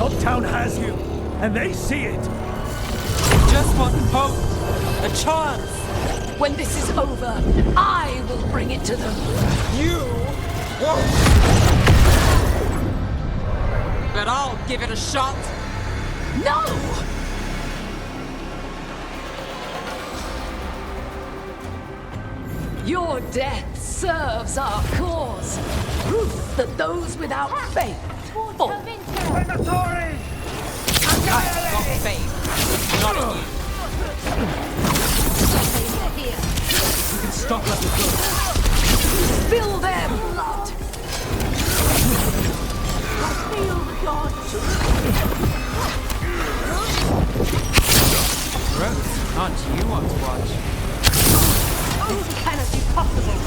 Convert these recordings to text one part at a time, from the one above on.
Dogtown has you, and they see it. Just one hope. A chance. When this is over, I will bring it to them. You won't. But I'll give it a shot. No! Your death serves our cause. Proof that those without faith fall. I've got faith. Not in you. You can stop us with this. Spill their blood. I feel God. Rose, aren't you want to watch? This cannot be possible.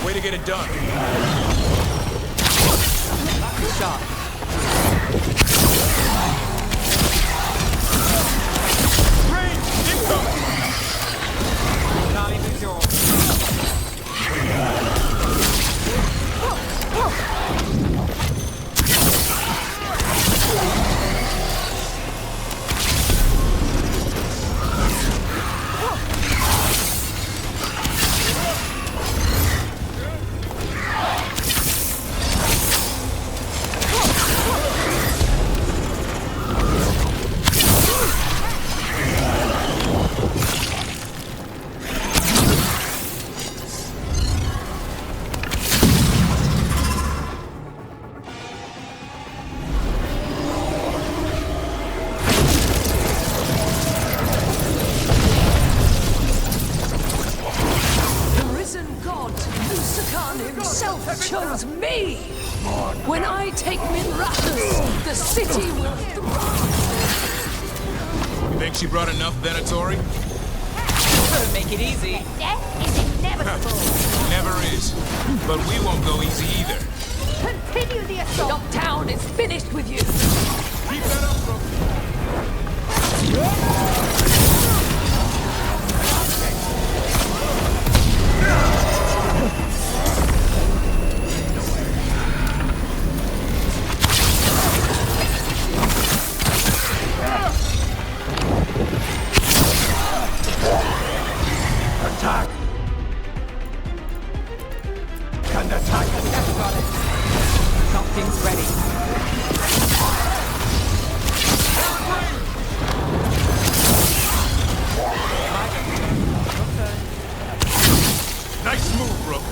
Way to get it done. Shot. Range, incoming! Not even yours. Chose me! When I take Minrathous, the city will thrive! You think she brought enough Venatori? Don't make it easy. Death is inevitable. Never is. But we won't go easy either. Continue the assault. Dogtown is finished with you! Keep that up, bro. Attack! Can attack! That's got it. Something's ready. Nice move, Rook.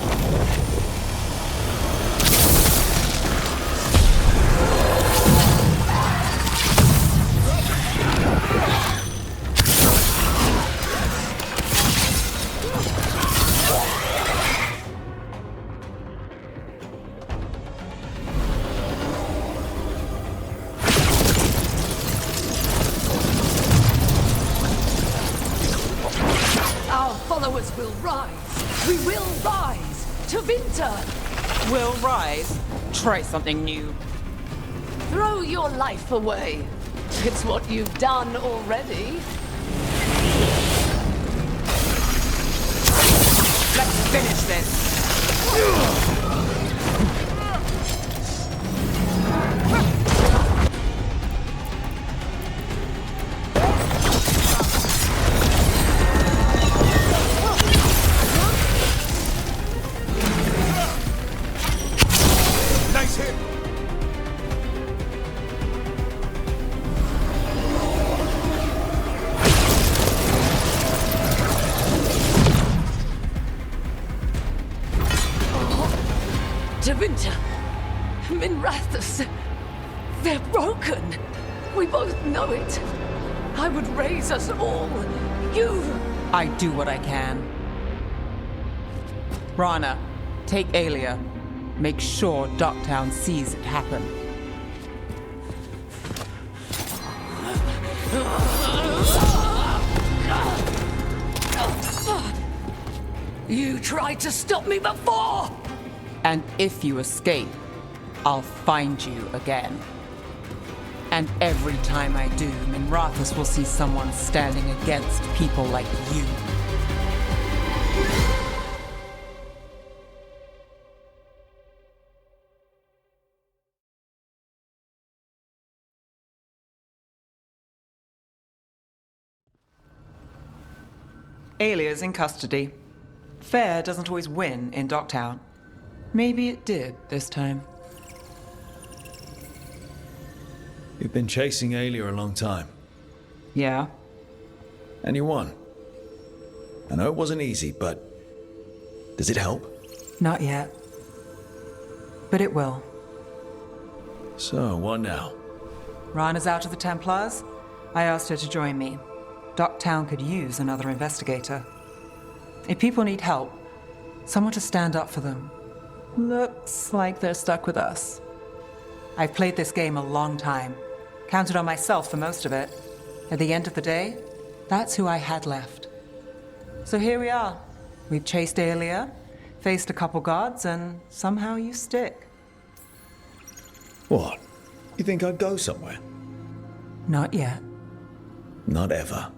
Our followers will rise! We will rise! To Vinter! Will rise. Try something new. Throw your life away! It's what you've done already. Let's finish this. Nice hit. Winter, Minrathous, they're broken. We both know it. I would raise us all. You... I do what I can. Rana, take Aelia. Make sure Dogtown sees it happen. You tried to stop me before! And if you escape, I'll find you again. And every time I do, Minrathous will see someone standing against people like you. Aelia's in custody. Fair doesn't always win in Docktown. Maybe it did this time. You've been chasing Aelia a long time. Yeah? And you won. I know it wasn't easy, but... does it help? Not yet. But it will. So, what now? Rana's out of the Templars. I asked her to join me. Docktown could use another investigator. If people need help, someone to stand up for them. Looks like they're stuck with us. I've played this game a long time. Counted on myself for most of it. At the end of the day, that's who I had left. So here we are. We've chased Aelia, faced a couple guards, and somehow you stick. What? You think I'd go somewhere? Not yet. Not ever.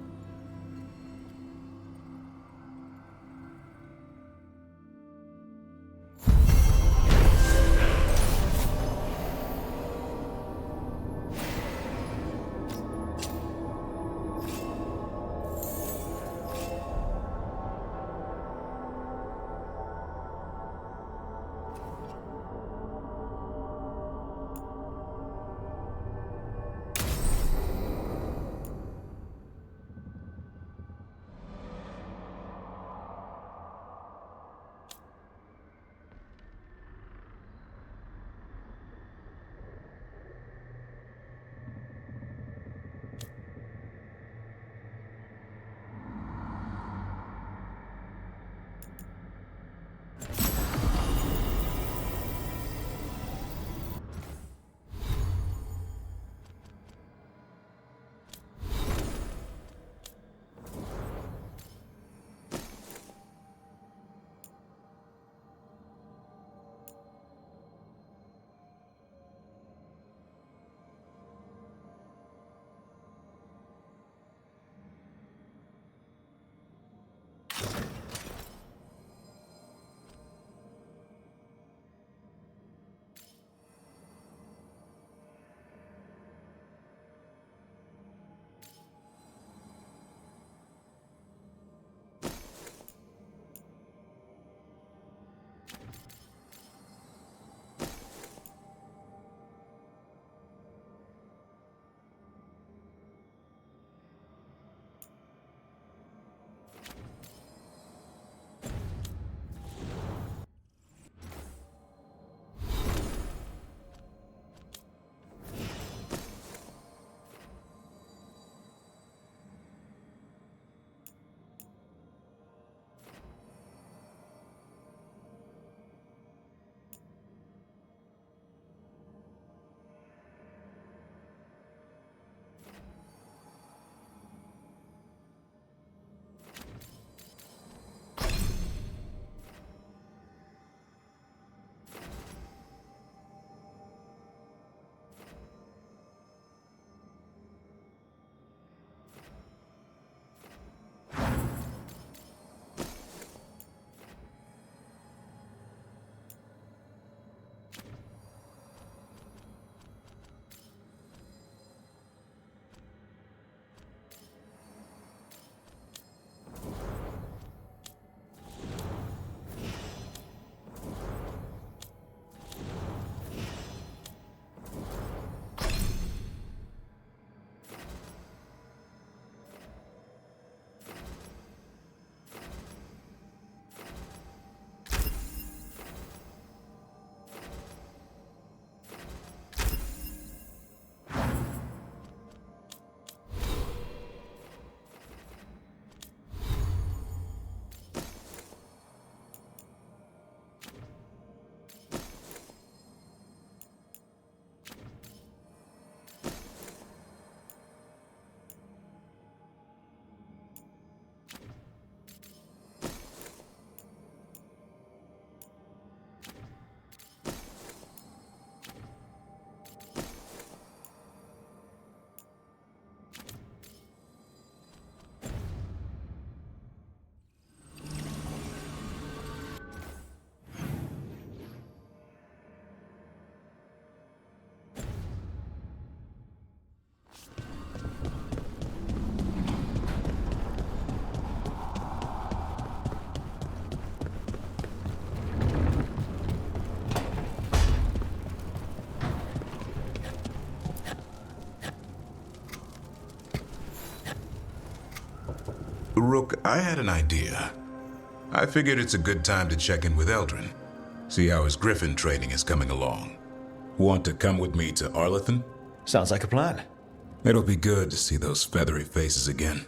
Rook, I had an idea. I figured it's a good time to check in with Eldrin. See how his griffin training is coming along. Want to come with me to Arlethan? Sounds like a plan. It'll be good to see those feathery faces again.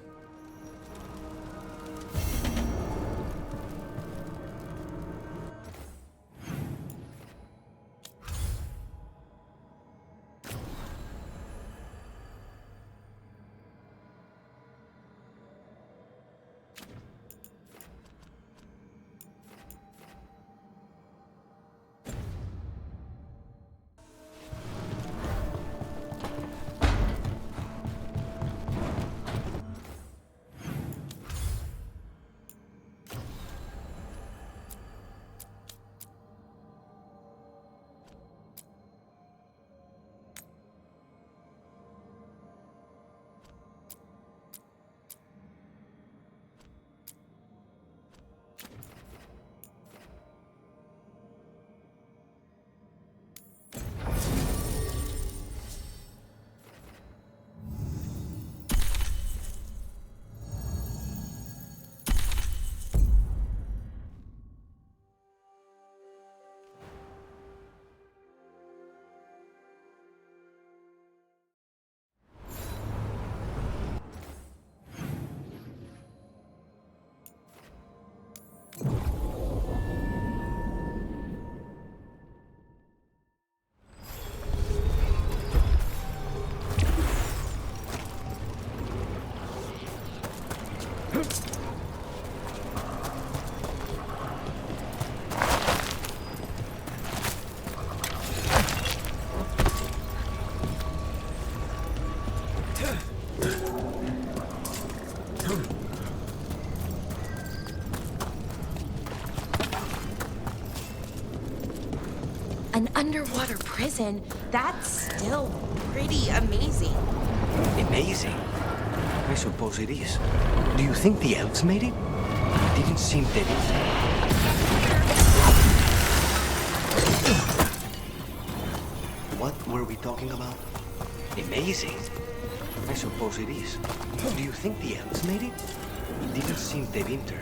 An underwater prison? That's still pretty amazing. Amazing? I suppose it is. Do you think the elves made it? It didn't seem that easy. What were we talking about? Amazing? I suppose it is. Do you think the elves made it? It didn't seem that winter.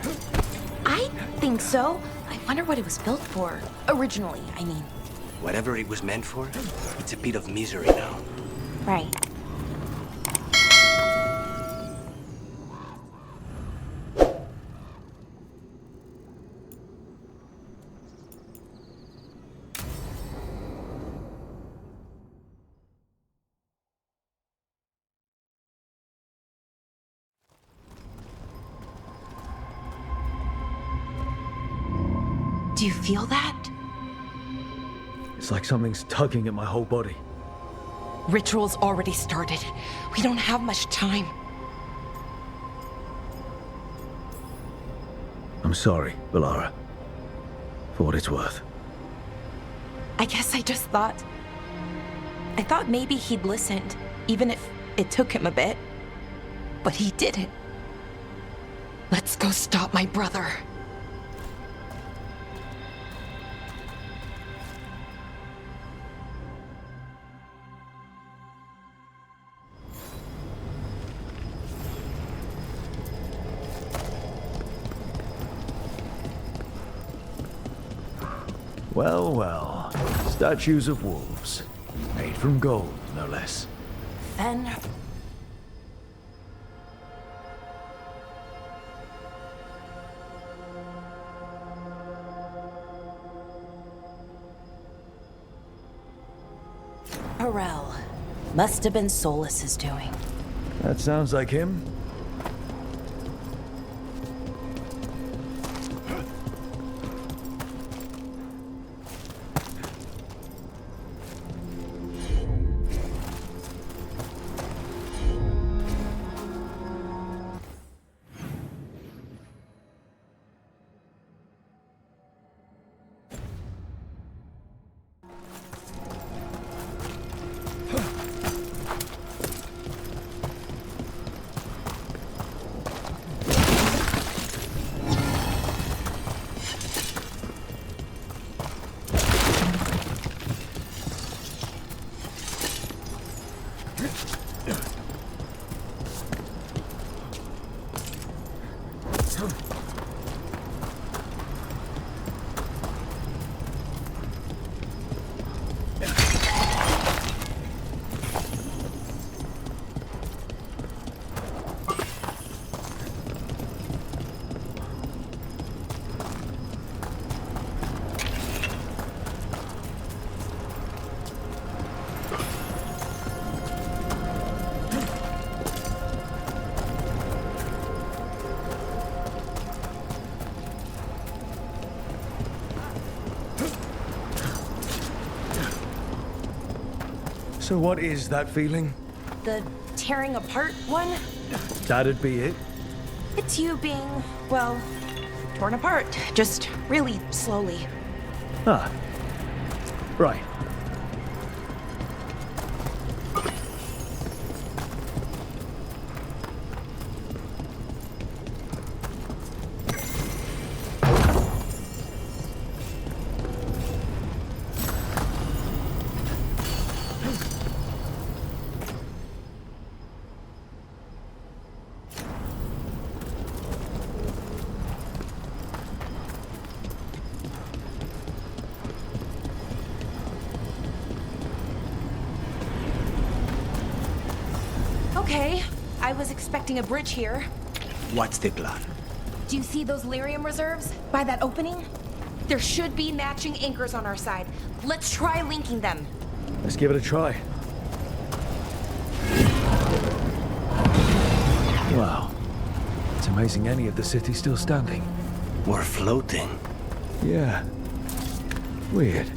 I think so. I wonder what it was built for. Originally, I mean. Whatever it was meant for, it's a bit of misery now. Right. Do you feel that? It's like something's tugging at my whole body. Ritual's already started. We don't have much time. I'm sorry, Bellara. For what it's worth. I guess I just thought... I thought maybe he'd listened, even if it took him a bit. But he didn't. Let's go stop my brother. Well, well. Statues of wolves. Made from gold, no less. Then... Harel. Must have been Solas's doing. That sounds like him. So what is that feeling? The tearing apart one? That'd be it? It's you being, well, torn apart. Just really slowly. Ah. Right. Okay, I was expecting a bridge here. What's the plan? Do you see those lyrium reserves by that opening? There should be matching anchors on our side. Let's try linking them. Let's give it a try. Wow. It's amazing any of the city's still standing. We're floating. Yeah. Weird.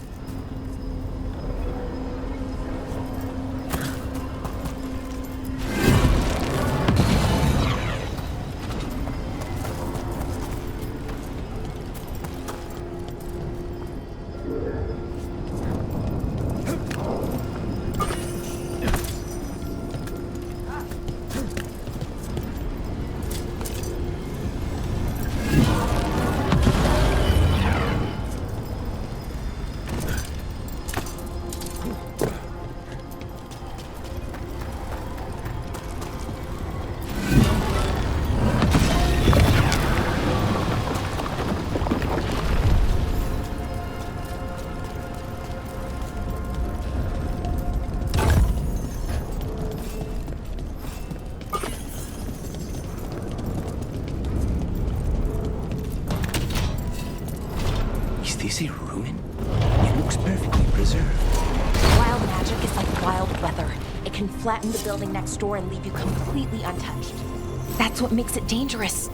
Is this a ruin? It looks perfectly preserved. Wild magic is like wild weather. It can flatten the building next door and leave you completely untouched. That's what makes it dangerous.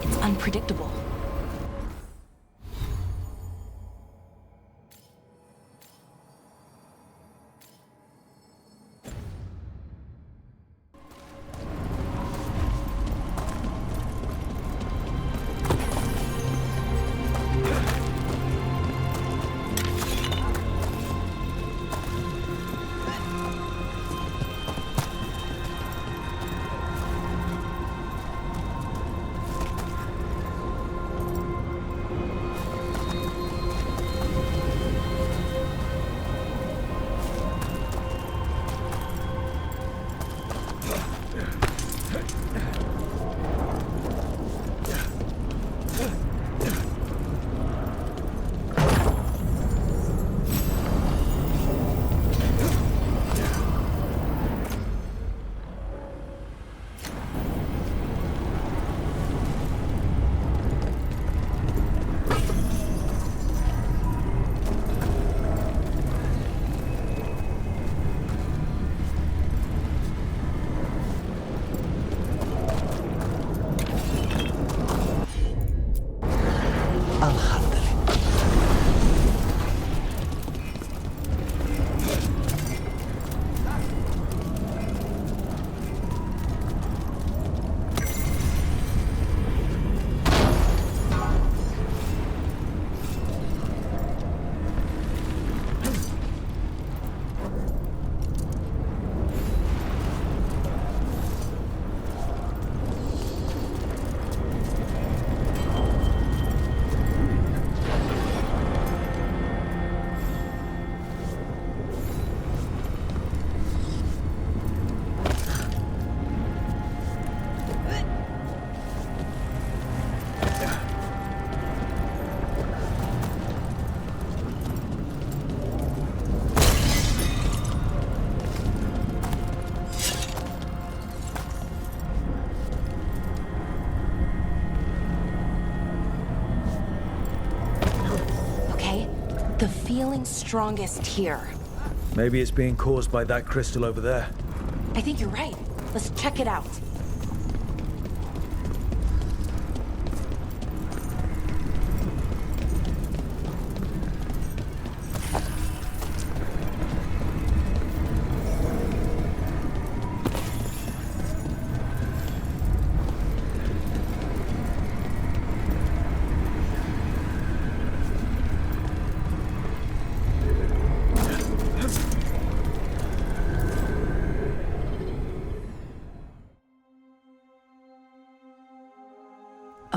It's unpredictable. The feeling's strongest here. Maybe it's being caused by that crystal over there. I think you're right. Let's check it out.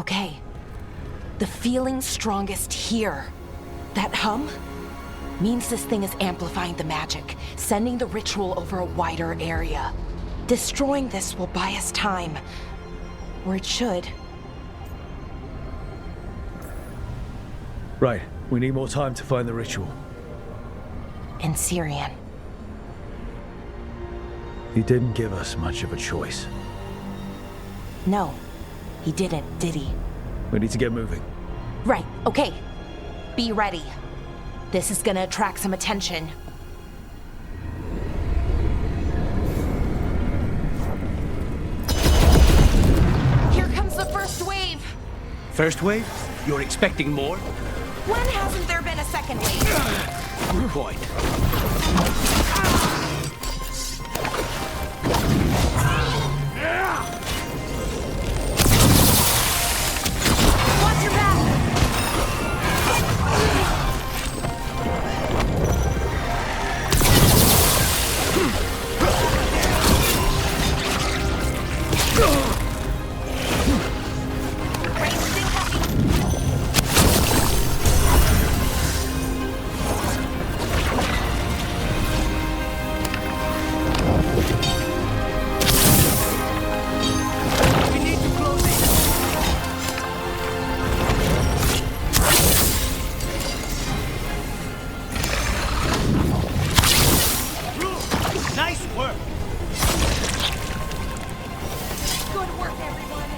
Okay. The feeling's strongest here. That hum means this thing is amplifying the magic, sending the ritual over a wider area. Destroying this will buy us time. Or it should. Right, we need more time to find the ritual. In Syrian. He didn't give us much of a choice. No, he didn't, did he? We need to get moving. Right, okay. Be ready. This is gonna attract some attention. Here comes the first wave. First wave? You're expecting more? When hasn't there been a second wave? Good point. Watch your back! We need to close it. Nice work. Good work, everyone.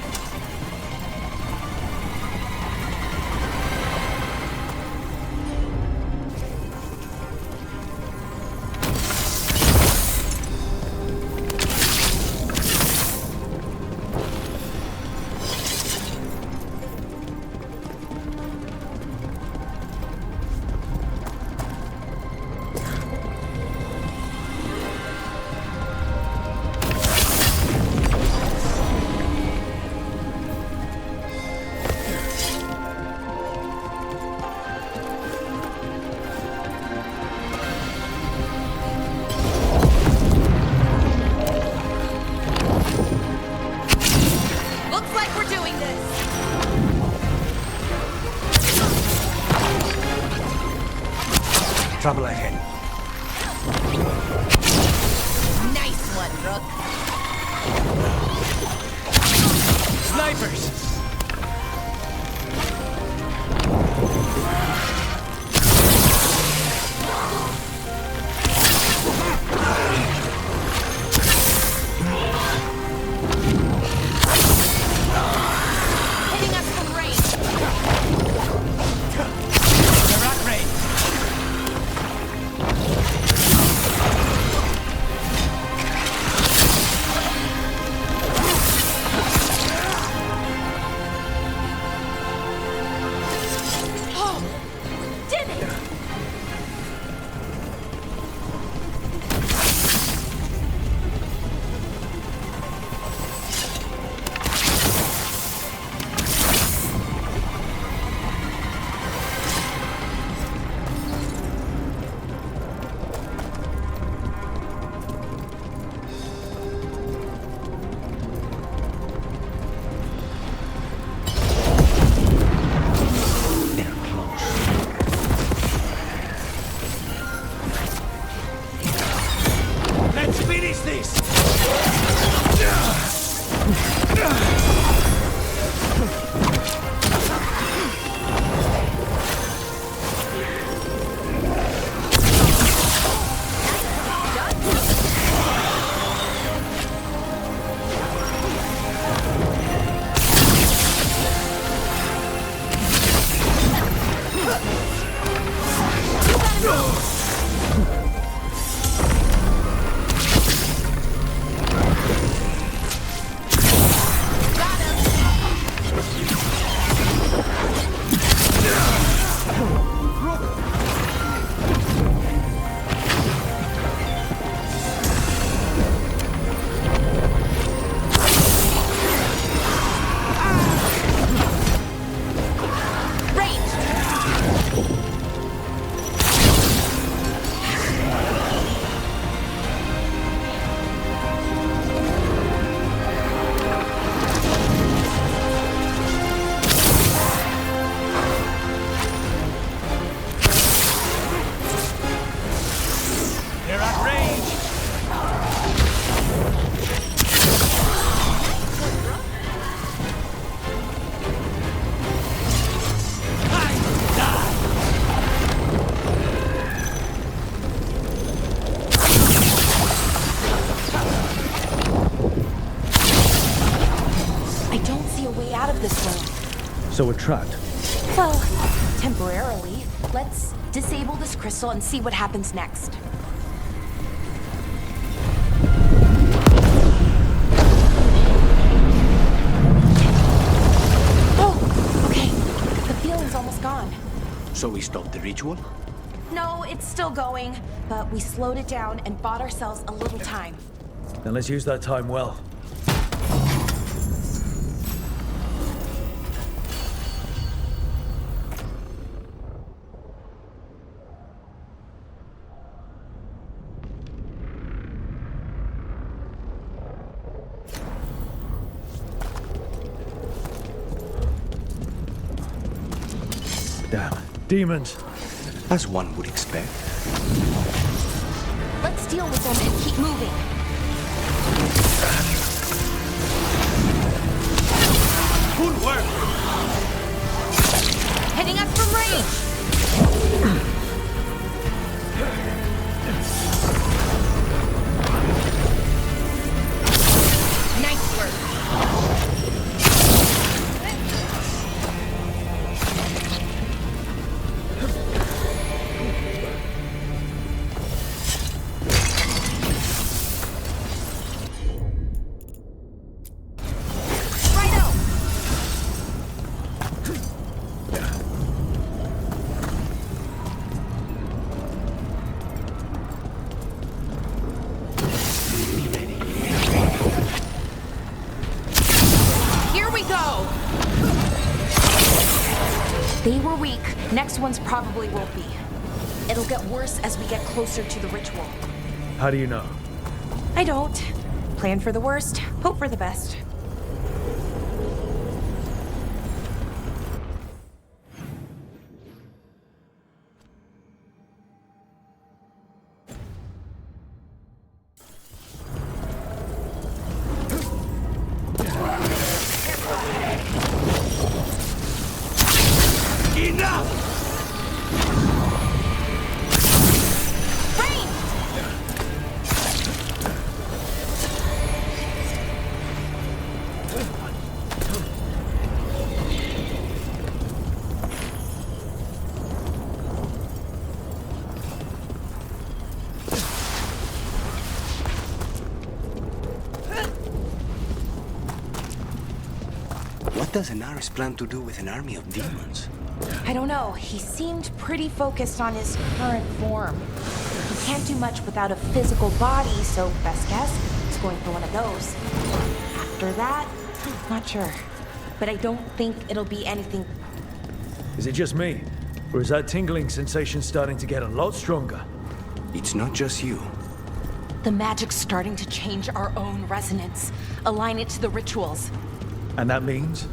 Looks like we're doing this. Trouble ahead. Nice one, Rook. Snipers! Hitting us from range. They're at range. flow. So we're trapped. Well, temporarily. Let's disable this crystal and see what happens next. Oh, okay. The feeling's almost gone. So we stopped the ritual? No, it's still going, but we slowed it down and bought ourselves a little time. Then let's use that time well. Damn. Demons. As one would expect. Let's deal with them and keep moving. Good work! Hitting us from range! Nice work! They were weak. Next ones probably won't be. It'll get worse as we get closer to the ritual. How do you know? I don't. Plan for the worst, hope for the best. What does Anaris plan to do with an army of demons? I don't know. He seemed pretty focused on his current form. He can't do much without a physical body, so best guess, he's going for one of those. After that, not sure. But I don't think it'll be anything. Is it just me? Or is that tingling sensation starting to get a lot stronger? It's not just you. The magic's starting to change our own resonance, align it to the rituals. And that means?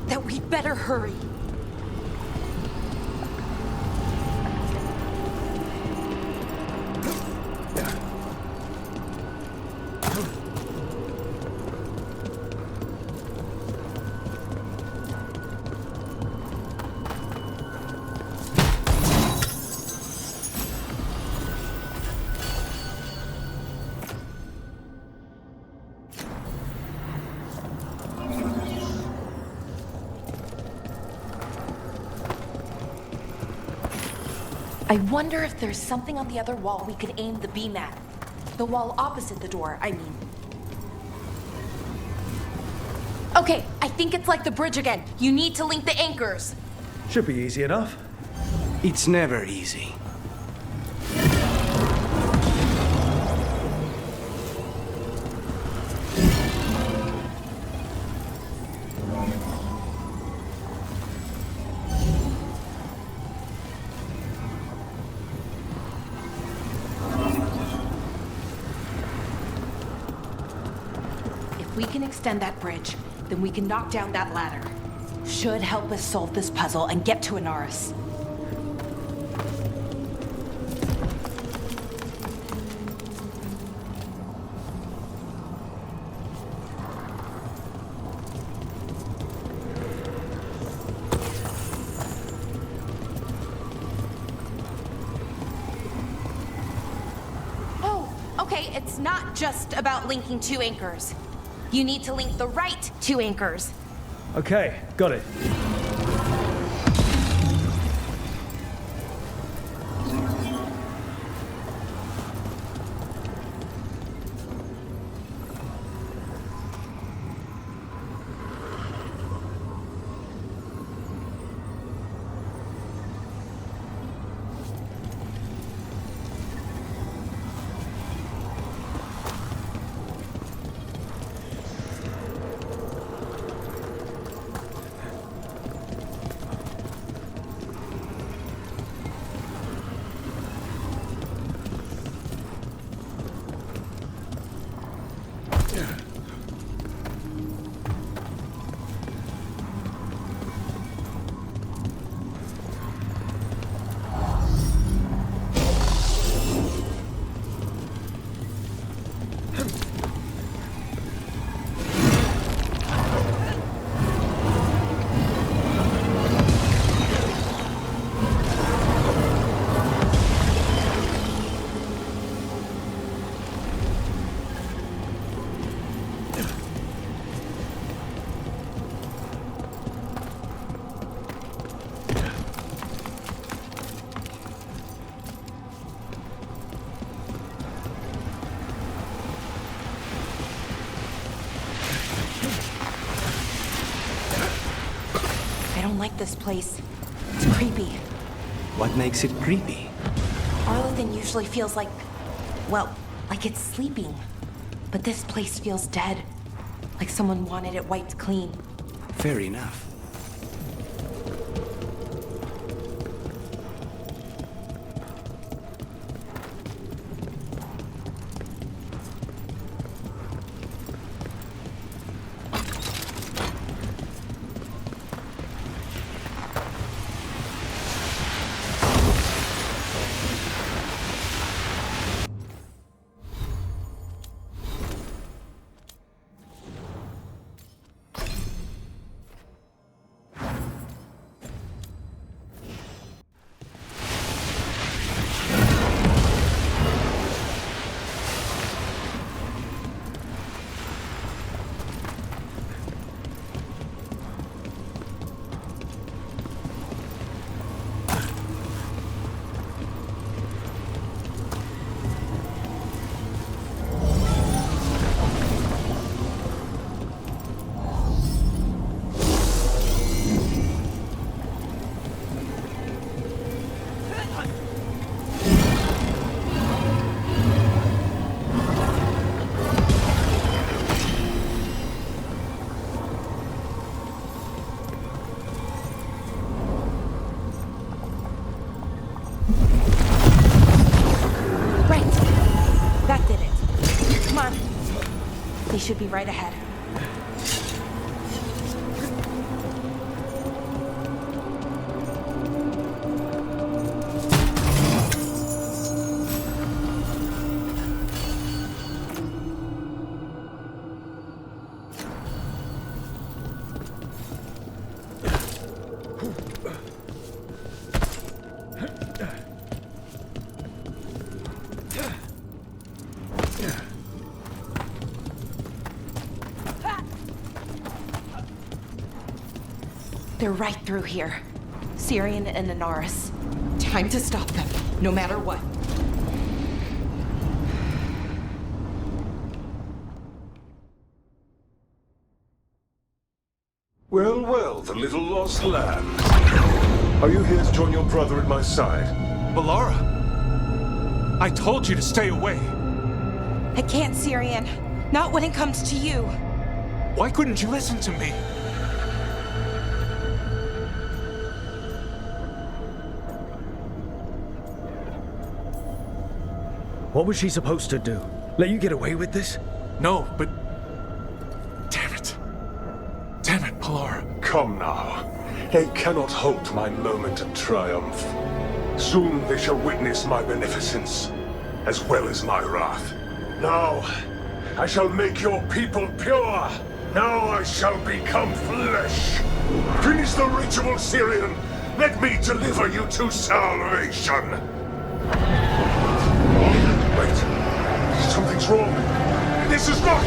That we'd better hurry. I wonder if there's something on the other wall we could aim the beam at. The wall opposite the door, I mean. Okay, I think it's like the bridge again. You need to link the anchors. Should be easy enough. It's never easy. If we can extend that bridge, then we can knock down that ladder. Should help us solve this puzzle and get to Anaris. Oh, okay, it's not just about linking two anchors. You need to link the right two anchors. Okay, got it. I don't like this place. It's creepy. What makes it creepy? Arlington usually feels like, well, like it's sleeping. But this place feels dead. Like someone wanted it wiped clean. Fair enough. They should be right ahead. They're right through here. Syrian and Anaris. Time to stop them, no matter what. Well, well, the little lost lamb. Are you here to join your brother at my side? Bellara! I told you to stay away! I can't, Syrian. Not when it comes to you. Why couldn't you listen to me? What was she supposed to do? Let you get away with this? No, but... Damn it. Damn it, Bellara. Come now. They cannot halt my moment of triumph. Soon they shall witness my beneficence, as well as my wrath. Now, I shall make your people pure. Now I shall become flesh. Finish the ritual, Syrian. Let me deliver you to salvation. Wait. Something's wrong. This is not...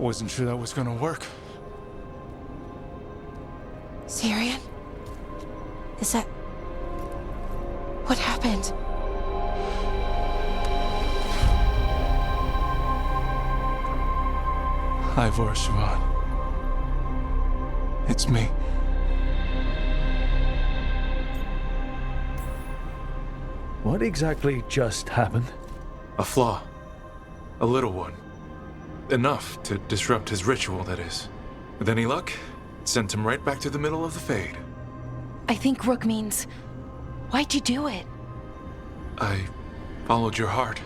Wasn't sure that was gonna work. Syrian? Is that... What happened? Hi, Siobhan. It's me. What exactly just happened? A flaw. A little one. Enough to disrupt his ritual, that is. With any luck, it sent him right back to the middle of the Fade. I think Rook means... Why'd you do it? I followed your heart.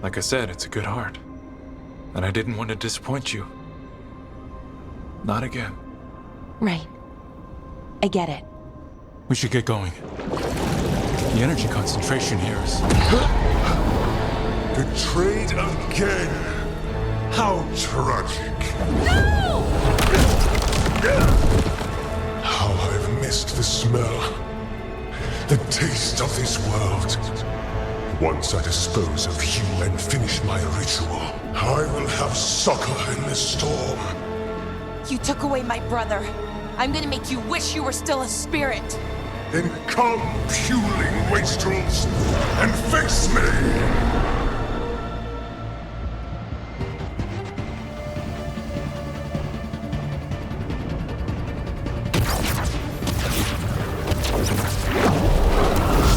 Like I said, it's a good heart. And I didn't want to disappoint you. Not again. Right. I get it. We should get going. The energy concentration here is... Betrayed again! How tragic! No! How I've missed the smell, the taste of this world. Once I dispose of you and finish my ritual, I will have succor in the storm. You took away my brother. I'm gonna make you wish you were still a spirit. Then come, puling wastrels, and face me!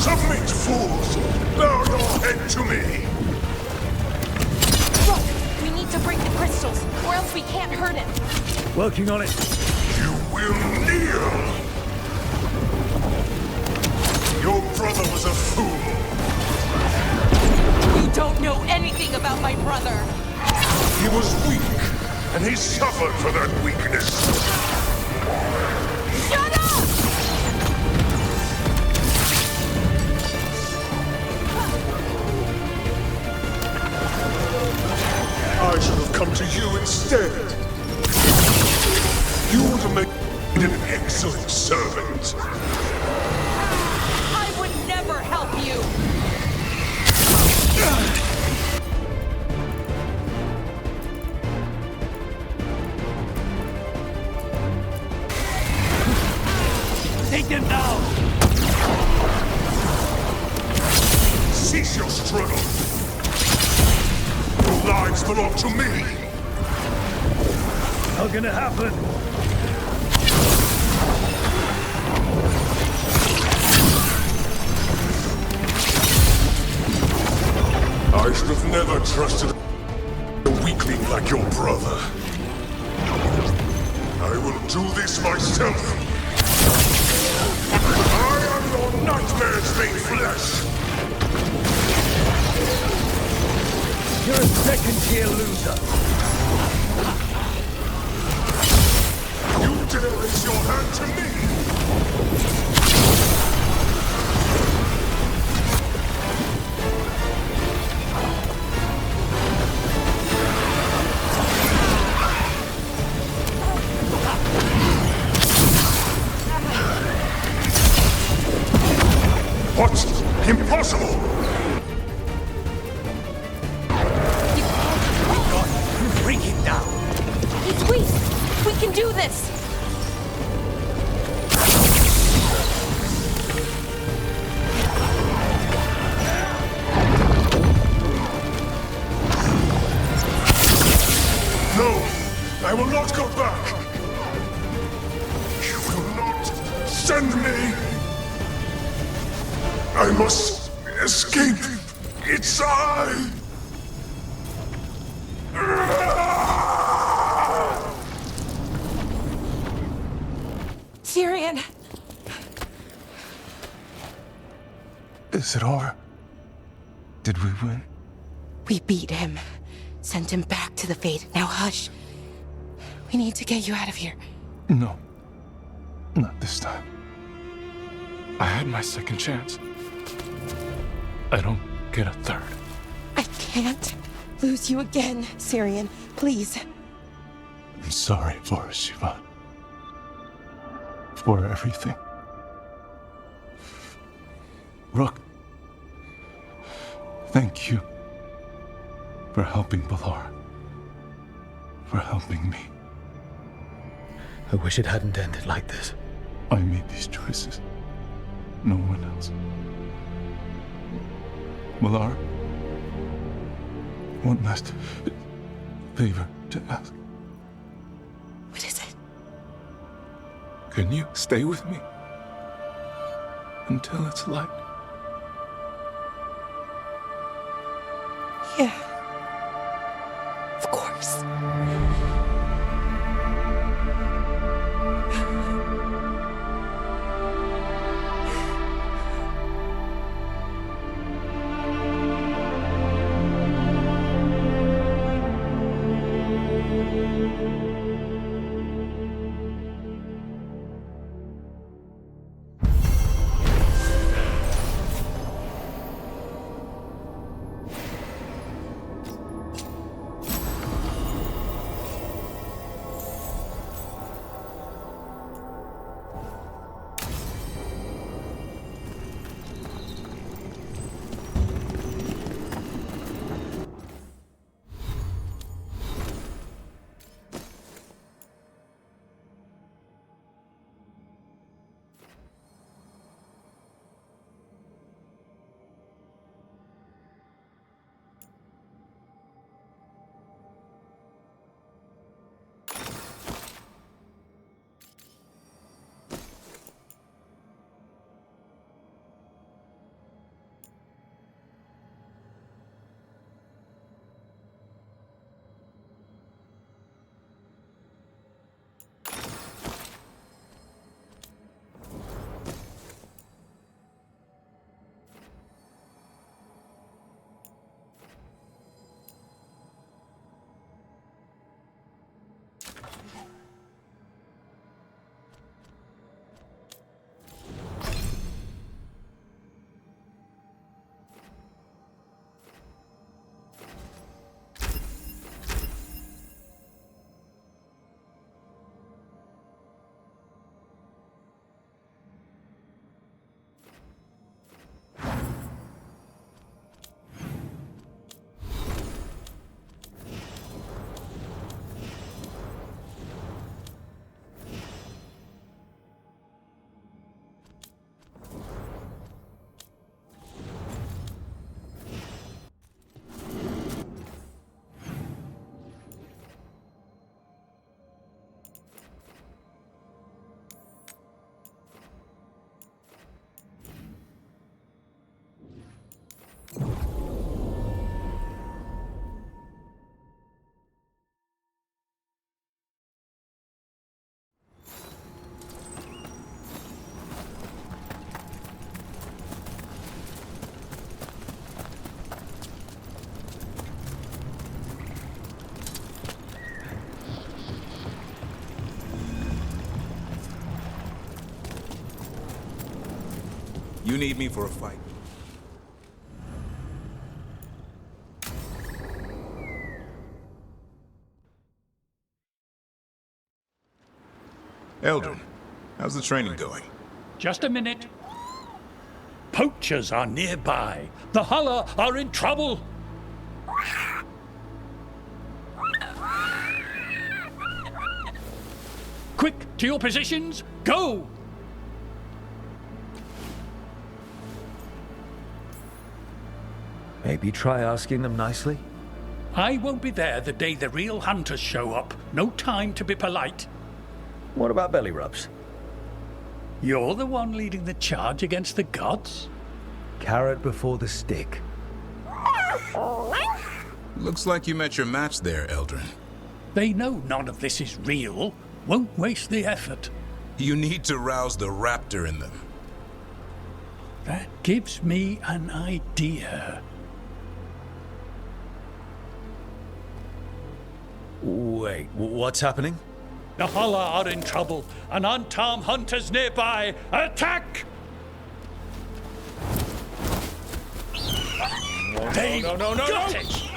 Submit, fools! Bow your head to me! Look, we need to break the crystals, or else we can't hurt him. Working on it. You will kneel! Your brother was a fool! You don't know anything about my brother! He was weak, and he suffered for that weakness! Shut up! I should have come to you instead! You would have made an excellent servant! I would never help you! Take them down! Cease your struggle! Your lives belong to me! Not gonna happen! I should have never trusted a weakling like your brother. I will do this myself! I am your nightmares made flesh! You're a second-tier loser. You dare raise your hand to me! What? Impossible! Bring him down! It's weak! We can do this! No! I will not go back! You will not send me! I must escape! It's I! Syrian! Is it over? Did we win? We beat him. Sent him back to the Fade. Now hush. We need to get you out of here. No. Not this time. I had my second chance. I don't get a third. I can't lose you again, Syrian. Please. I'm sorry for Siobhan. For everything. Rook. Thank you for helping Bellara. for helping me. I wish it hadn't ended like this. I made these choices. No one else. Bellara, one last favor to ask. What is it? Can you stay with me until it's light? Yeah. Of course. You need me for a fight? Elgar'nan, how's the training going? Just a minute. Poachers are nearby. The Hulla are in trouble. Quick, to your positions. Go! Maybe try asking them nicely? I won't be there the day the real hunters show up. No time to be polite. What about belly rubs? You're the one leading the charge against the gods? Carrot before the stick. Looks like you met your match there, Elgar'nan. They know none of this is real. Won't waste the effort. You need to rouse the raptor in them. That gives me an idea. Wait, what's happening? The Hulla are in trouble, and unarmed hunters nearby. Attack! They got it!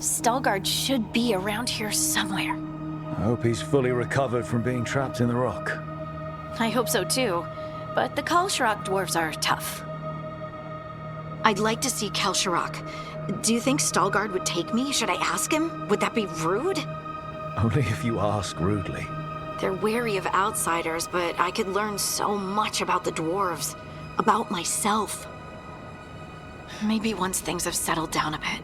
Stalgard should be around here somewhere. I hope he's fully recovered from being trapped in the rock. I hope so too, but the Kalsharok dwarves are tough. I'd like to see Kalsharok. Do you think Stalgard would take me? Should I ask him? Would that be rude? Only if you ask rudely. They're wary of outsiders, but I could learn so much about the dwarves, about myself. Maybe once things have settled down a bit.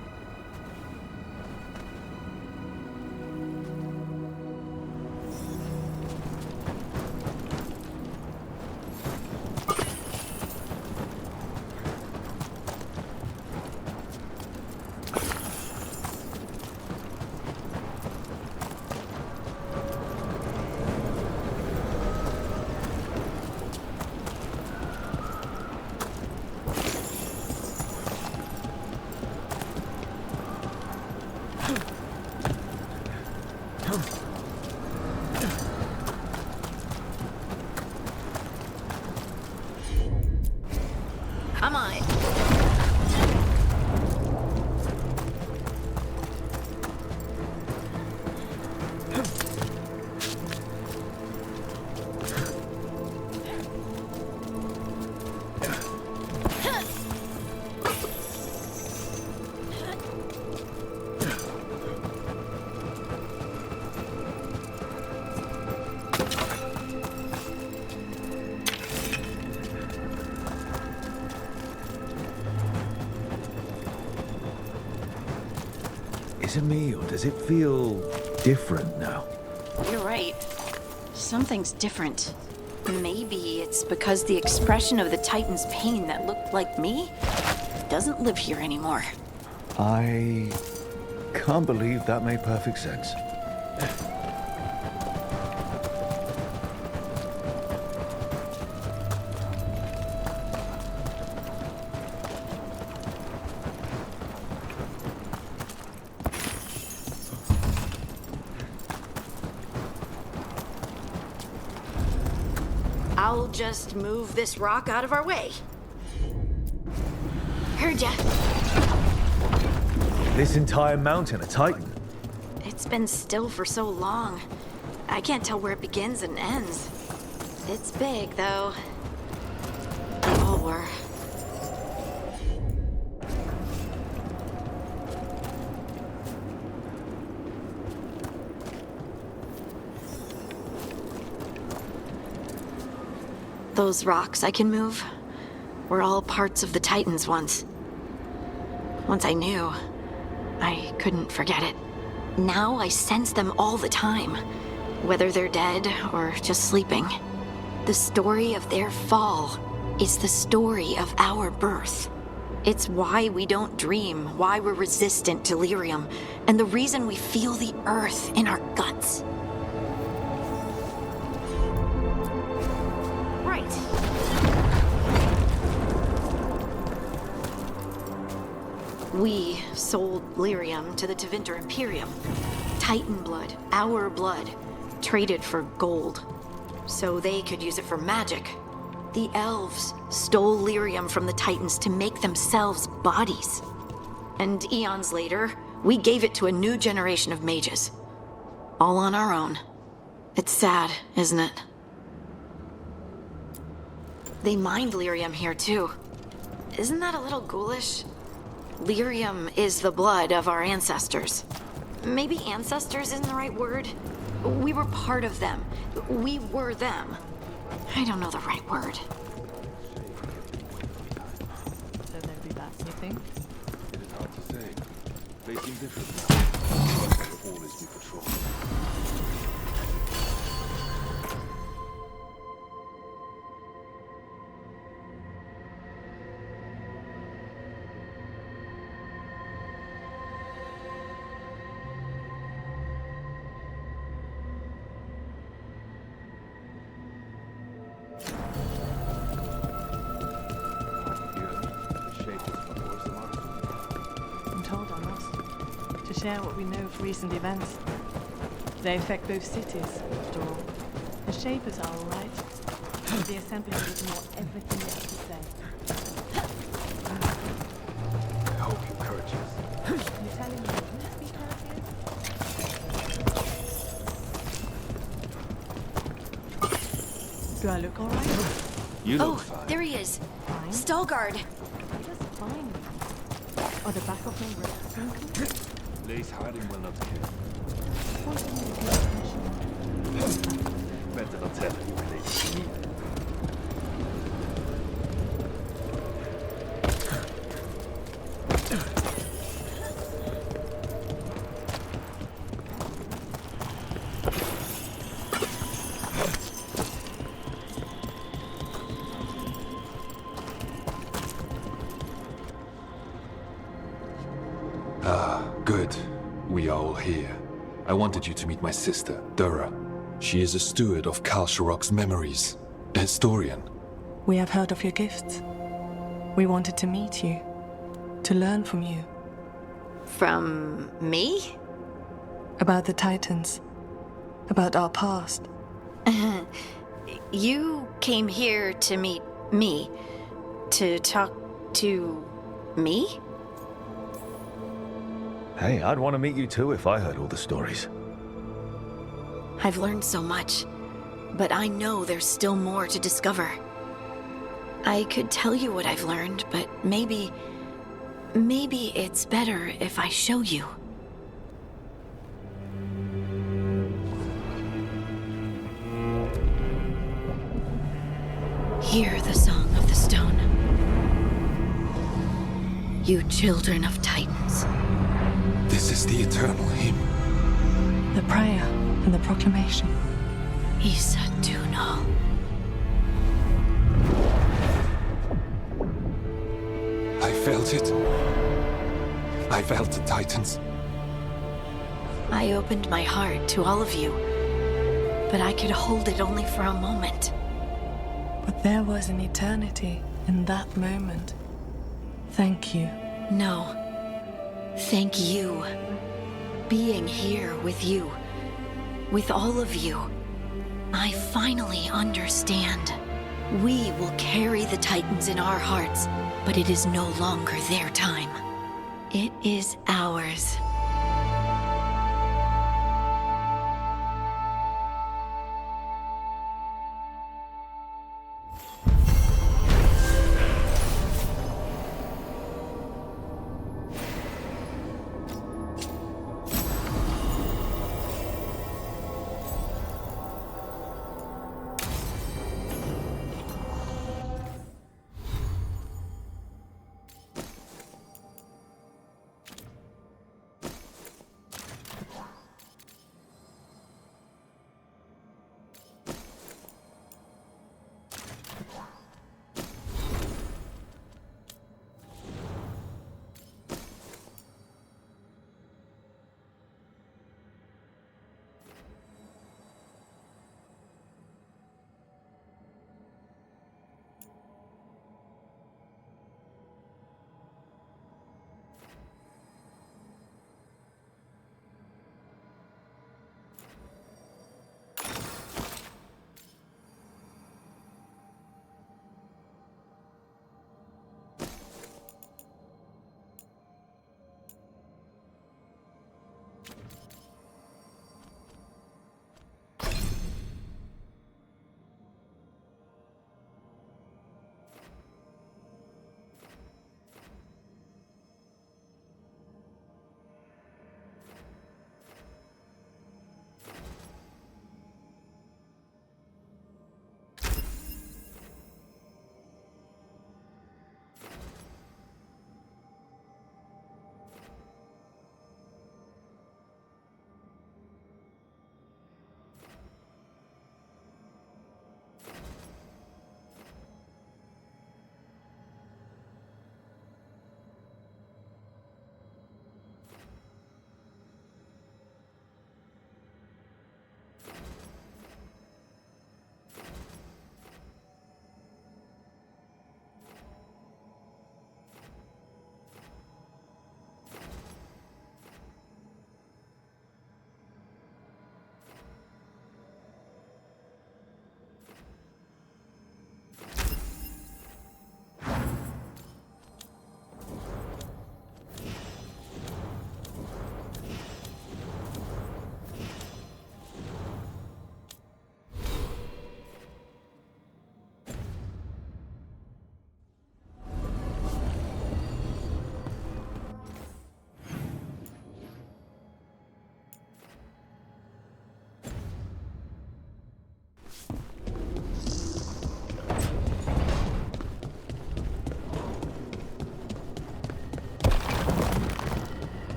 Come on. Is it me, or does it feel different now? You're right. Something's different. Maybe it's because the expression of the Titan's pain that looked like me doesn't live here anymore. I can't believe that made perfect sense. I'll just move this rock out of our way. Heard ya. This entire mountain a Titan? It's been still for so long. I can't tell where it begins and ends. It's big, though. They all were. Those rocks I can move were all parts of the Titans once. Once I knew, I couldn't forget it. Now I sense them all the time, whether they're dead or just sleeping. The story of their fall is the story of our birth. It's why we don't dream, why we're resistant to lyrium, and the reason we feel the earth in our guts. We sold lyrium to the Tevinter Imperium. Titan blood, our blood, traded for gold. So they could use it for magic. The elves stole lyrium from the Titans to make themselves bodies. And eons later, we gave it to a new generation of mages. All on our own. It's sad, isn't it? They mined lyrium here too. Isn't that a little ghoulish? Lyrium is the blood of our ancestors. Maybe ancestors isn't the right word. We were part of them. We were them. I don't know the right word. So they'll be back, you think? It is hard to say. They seem different now. There will always be patrol. Share what we know of recent events. They affect both cities, after all. The Shapers are all right. The Assembly will ignore everything they have to say. I hope you encourage us. You're telling me? Do I look alright? You Oh, look fine. there he is. Stalguard. Just fine. Or the back of my wrist sunken? Lace hiding will not care. Wanting me to pay attention. Better not tell her you related to me. Good. We are all here. I wanted you to meet my sister, Dura. She is a steward of Kal Sharok's memories. A historian. We have heard of your gifts. We wanted to meet you. To learn from you. From me? About the Titans. About our past. You came here to meet me. To talk to me? Hey, I'd want to meet you too if I heard all the stories. I've learned so much, but I know there's still more to discover. I could tell you what I've learned, but maybe it's better if I show you. Hear the song of the stone. You children of Titans. This is the eternal hymn. The prayer and the proclamation. Isa Tunal. I felt it. I felt the Titans. I opened my heart to all of you, but I could hold it only for a moment. But there was an eternity in that moment. Thank you. No. Thank you. Being here with you, with all of you, I finally understand. We will carry the Titans in our hearts, but it is no longer their time. It is ours.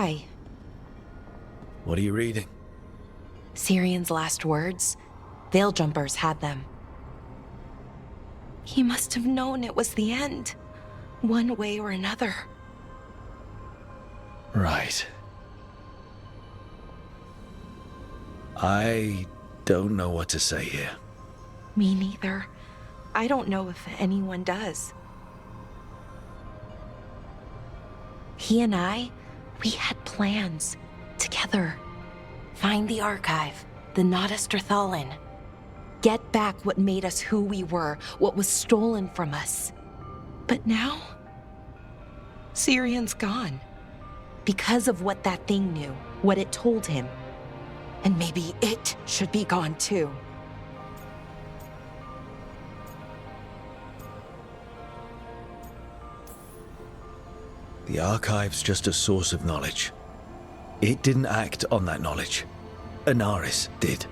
Hi. What are you reading? Syrian's last words? Veil Jumpers had them. He must have known it was the end, one way or another. Right. I don't know what to say here. Me neither. I don't know if anyone does. He and I, we had plans together. Find the archive, the Nada Strathalin. Get back what made us who we were, what was stolen from us. But now, Syrian's gone. Because of what that thing knew, what it told him. And maybe it should be gone too. The archive's just a source of knowledge. It didn't act on that knowledge. Inaris did.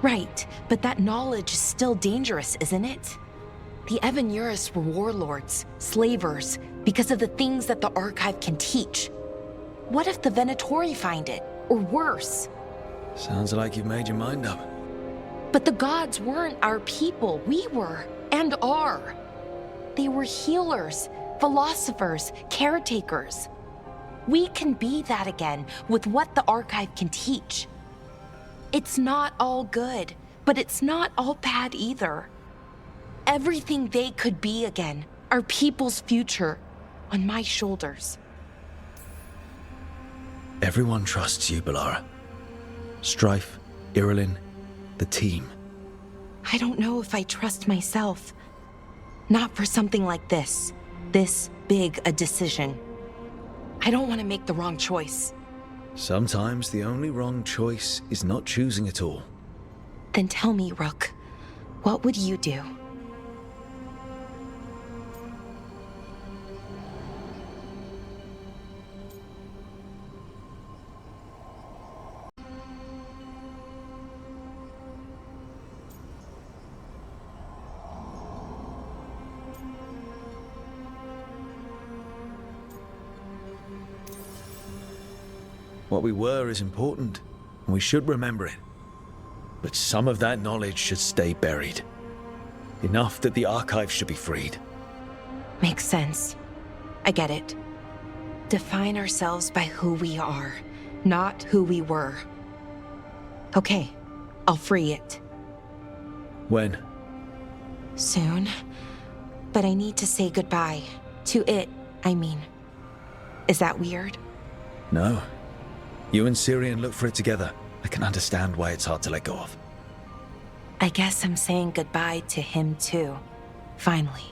Right, but that knowledge is still dangerous, isn't it? The Evanuris were warlords, slavers, because of the things that the archive can teach. What if the Venatori find it, or worse? Sounds like you've made your mind up. But the gods weren't our people, we were, and are. They were healers, philosophers, caretakers. We can be that again with what the archive can teach. It's not all good, but it's not all bad either. Everything they could be again, our people's future, on my shoulders. Everyone trusts you, Bellara. Strife, Irilyn, the team. I don't know if I trust myself. Not for something like this. This big a decision. I don't want to make the wrong choice. Sometimes the only wrong choice is not choosing at all. Then tell me, Rook, what would you do? What we were is important, and we should remember it. But some of that knowledge should stay buried. Enough that the archive should be freed. Makes sense. I get it. Define ourselves by who we are, not who we were. Okay, I'll free it. When? Soon. But I need to say goodbye. To it, I mean. Is that weird? No. You and Syrian look for it together. I can understand why it's hard to let go of. I guess I'm saying goodbye to him too. Finally.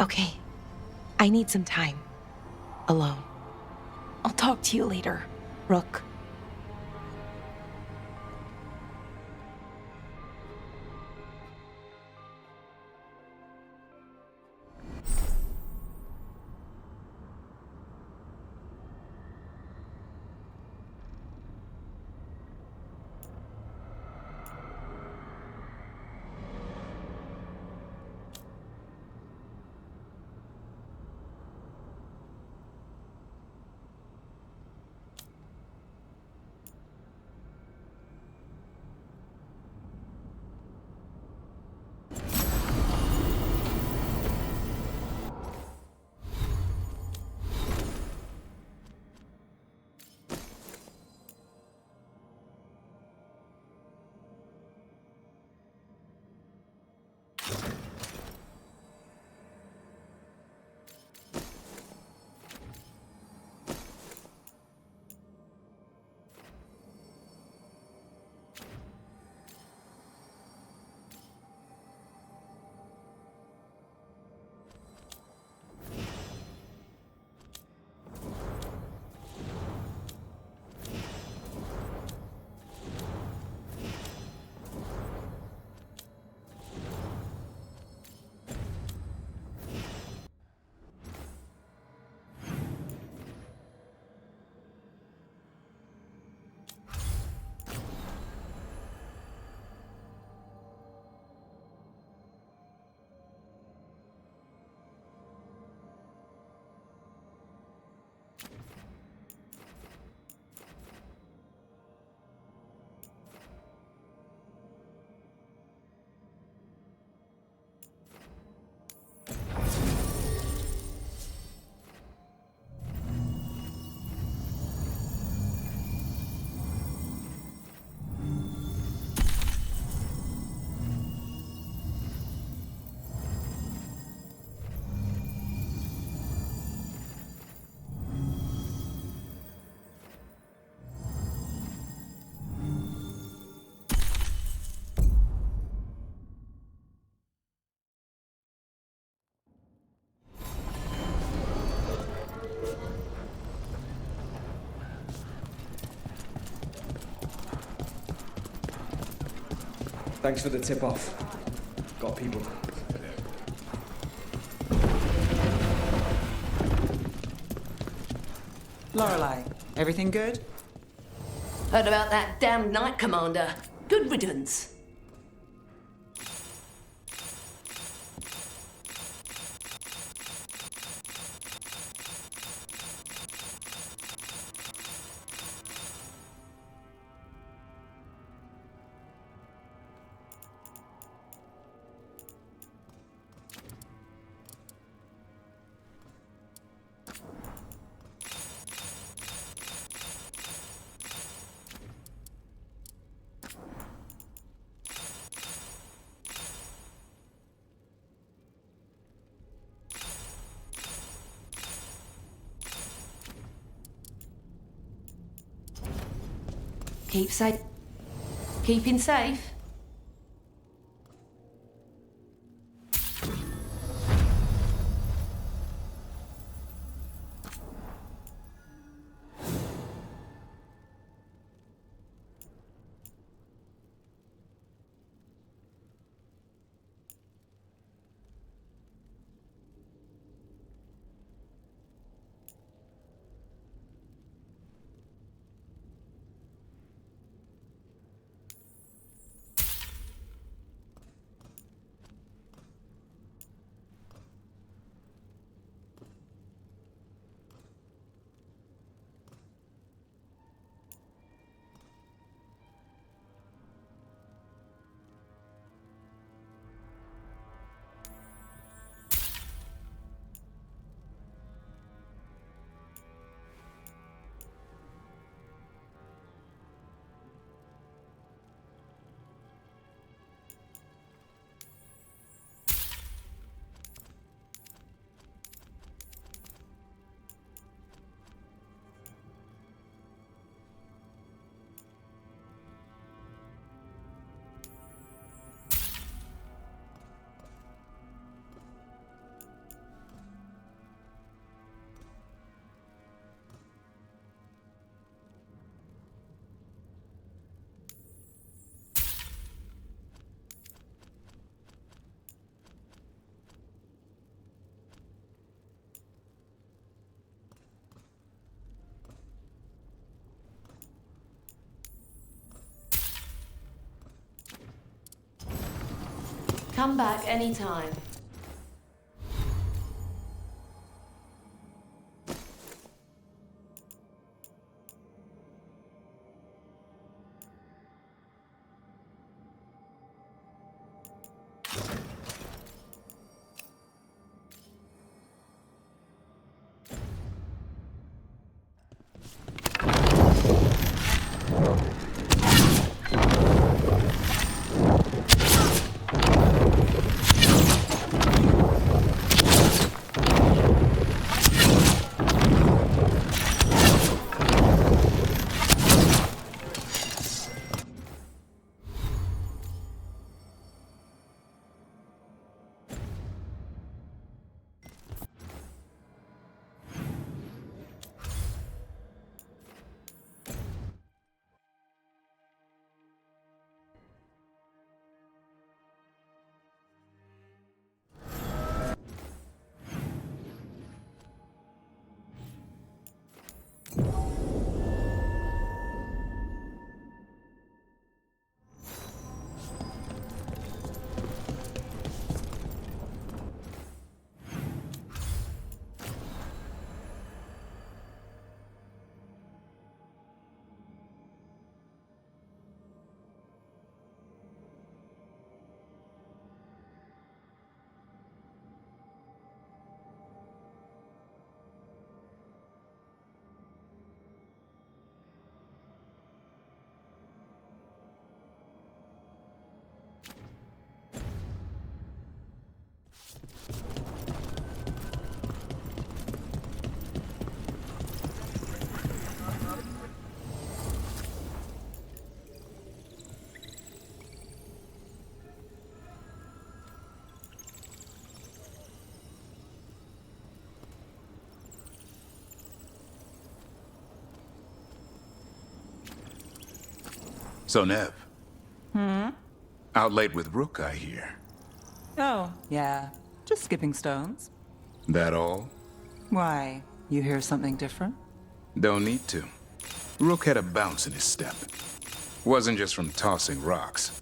Okay. I need some time. Alone. I'll talk to you later, Rook. Thanks for the tip-off. Got people. Lorelei, everything good? Heard about that damned Knight Commander. Good riddance. Keep safe. Keeping safe. Come back anytime. So, Neve, Hmm? Out late with Rook, I hear. Oh, yeah. Just skipping stones. That all? Why? You hear something different? Don't need to. Rook had a bounce in his step. Wasn't just from tossing rocks.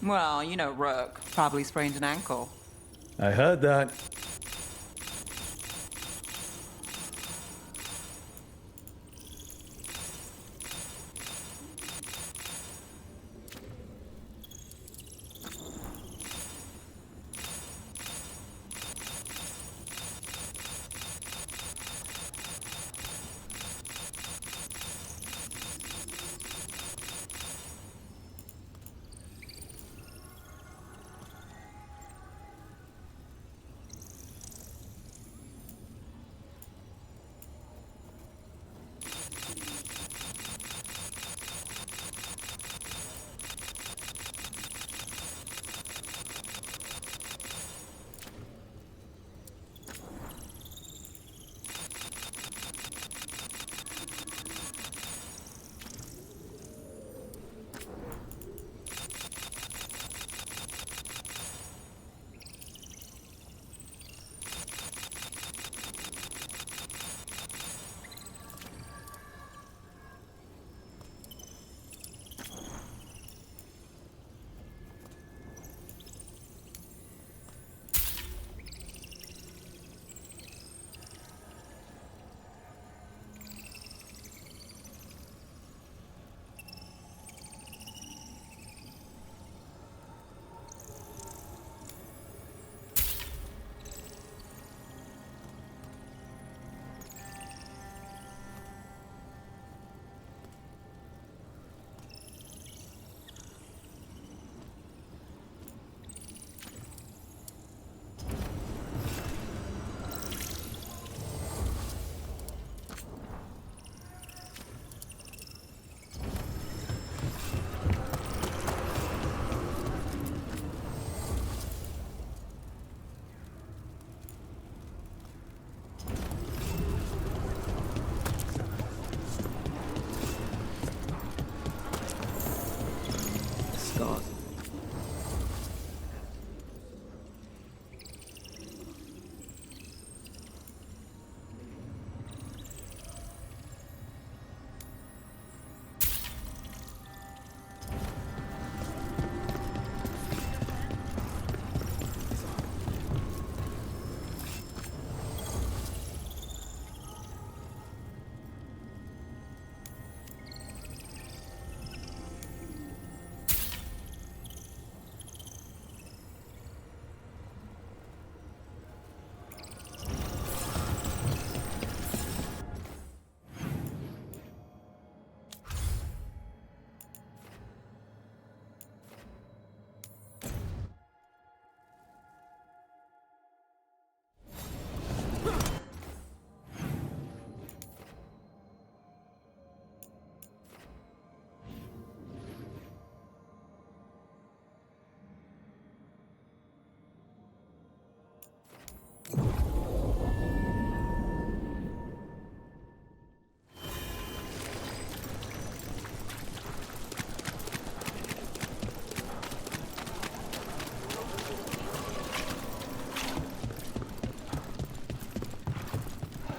Well, you know Rook. Probably sprained an ankle. I heard that.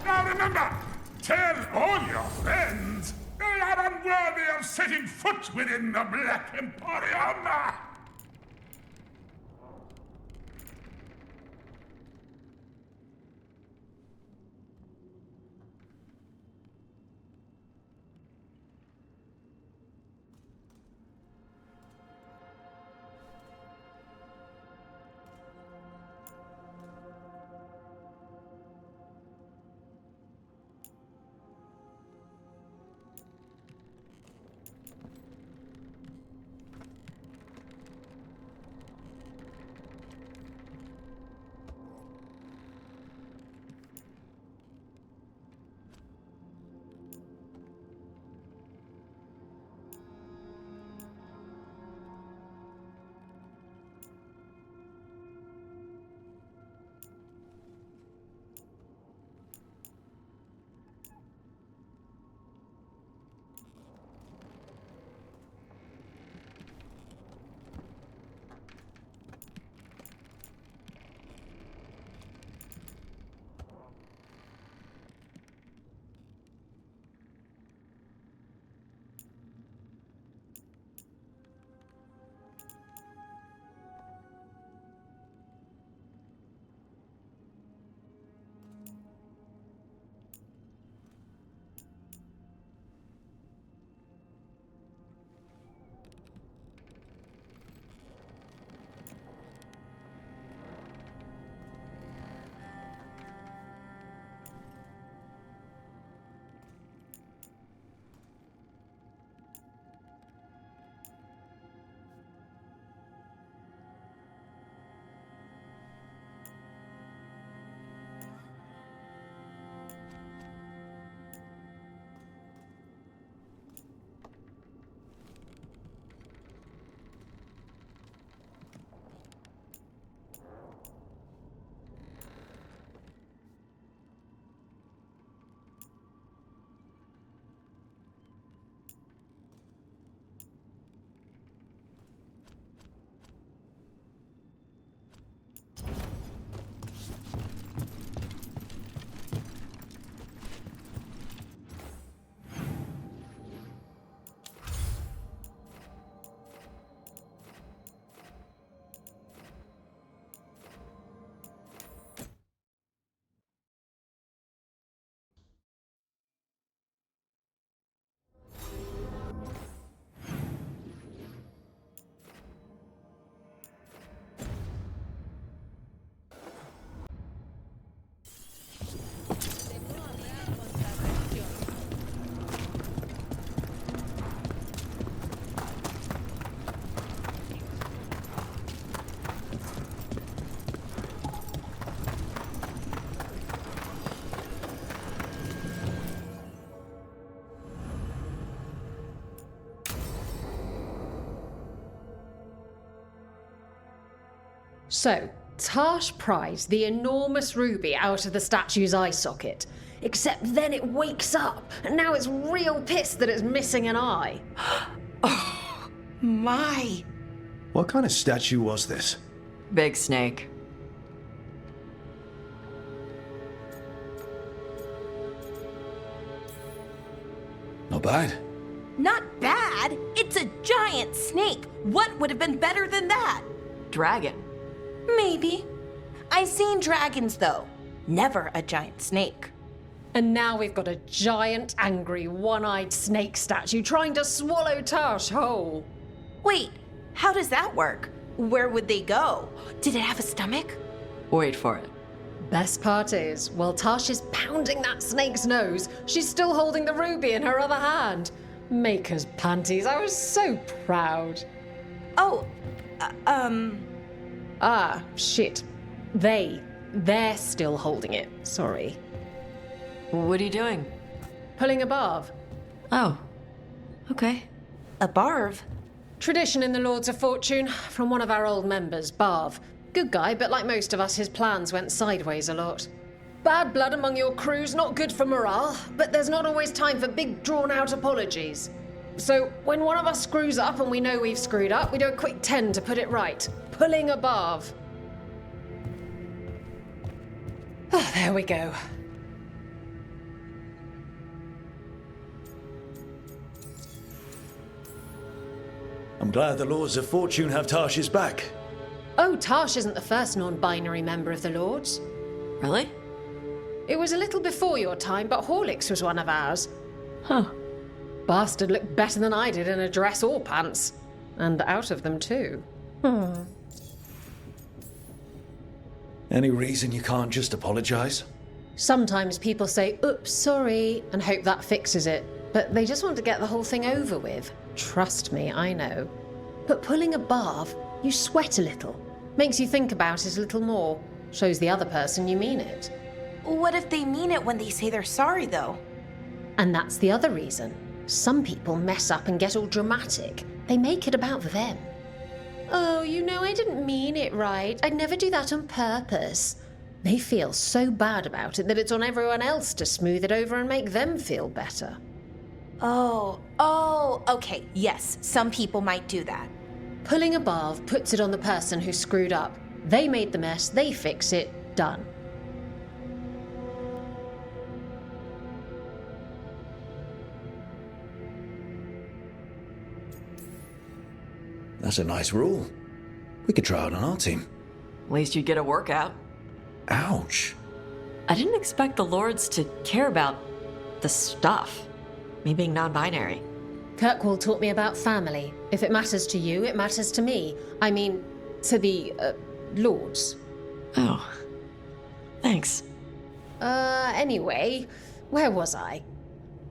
Now remember, tell all your friends they are unworthy of setting foot within the Black Emporium! So, Tarsh pries the enormous ruby out of the statue's eye socket. Except then it wakes up, and now it's real pissed that it's missing an eye. Oh, my. What kind of statue was this? Big snake. Not bad. Not bad? It's a giant snake. What would have been better than that? Dragon. Maybe. I've seen dragons, though. Never a giant snake. And now we've got a giant, angry, one-eyed snake statue trying to swallow Tarsh whole. Wait, how does that work? Where would they go? Did it have a stomach? Wait for it. Best part is, while Tarsh is pounding that snake's nose, she's still holding the ruby in her other hand. Maker's panties, I was so proud. Oh, Ah, shit. They're still holding it. Sorry. What are you doing? Pulling a barv. Oh. Okay. A barv? Tradition in the Lords of Fortune, from one of our old members, Barv. Good guy, but like most of us, his plans went sideways a lot. Bad blood among your crew's not good for morale, but there's not always time for big, drawn-out apologies. So, when one of us screws up and we know we've screwed up, we do a quick 10 to put it right. Pulling a barv. Oh, there we go. I'm glad the Lords of Fortune have Tarsh's back. Oh, Tarsh isn't the first non-binary member of the Lords. Really? It was a little before your time, but Horlicks was one of ours. Huh. Bastard looked better than I did in a dress or pants. And out of them, too. Any reason you can't just apologize? Sometimes people say, oops, sorry, and hope that fixes it. But they just want to get the whole thing over with. Trust me, I know. But pulling a barv, you sweat a little. Makes you think about it a little more. Shows the other person you mean it. What if they mean it when they say they're sorry, though? And that's the other reason. Some people mess up and get all dramatic. They make it about them. Oh, you know, I didn't mean it right. I'd never do that on purpose. They feel so bad about it that it's on everyone else to smooth it over and make them feel better. Oh, okay, yes, some people might do that. Pulling a barv puts it on the person who screwed up. They made the mess, they fix it, done. That's a nice rule. We could try it on our team. At least you'd get a workout. Ouch. I didn't expect the Lords to care about the stuff. Me being non-binary. Kirkwall taught me about family. If it matters to you, it matters to me. I mean, to the, Lords. Oh. Thanks. Anyway, where was I?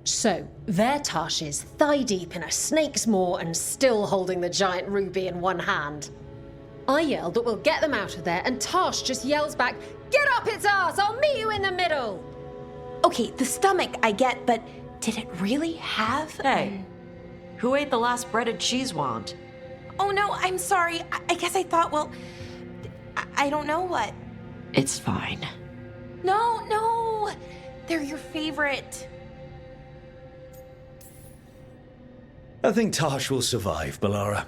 So, there Tarsh is, thigh-deep in a snake's maw and still holding the giant ruby in one hand. I yell that we'll get them out of there, and Tarsh just yells back, "Get up its ass! I'll meet you in the middle!" Okay, the stomach I get, but did it really have... Hey, who ate the last breaded cheese wand? Oh no, I'm sorry. I guess I thought, well... I don't know what. It's fine. No! They're your favorite. I think Tarsh will survive, Bellara.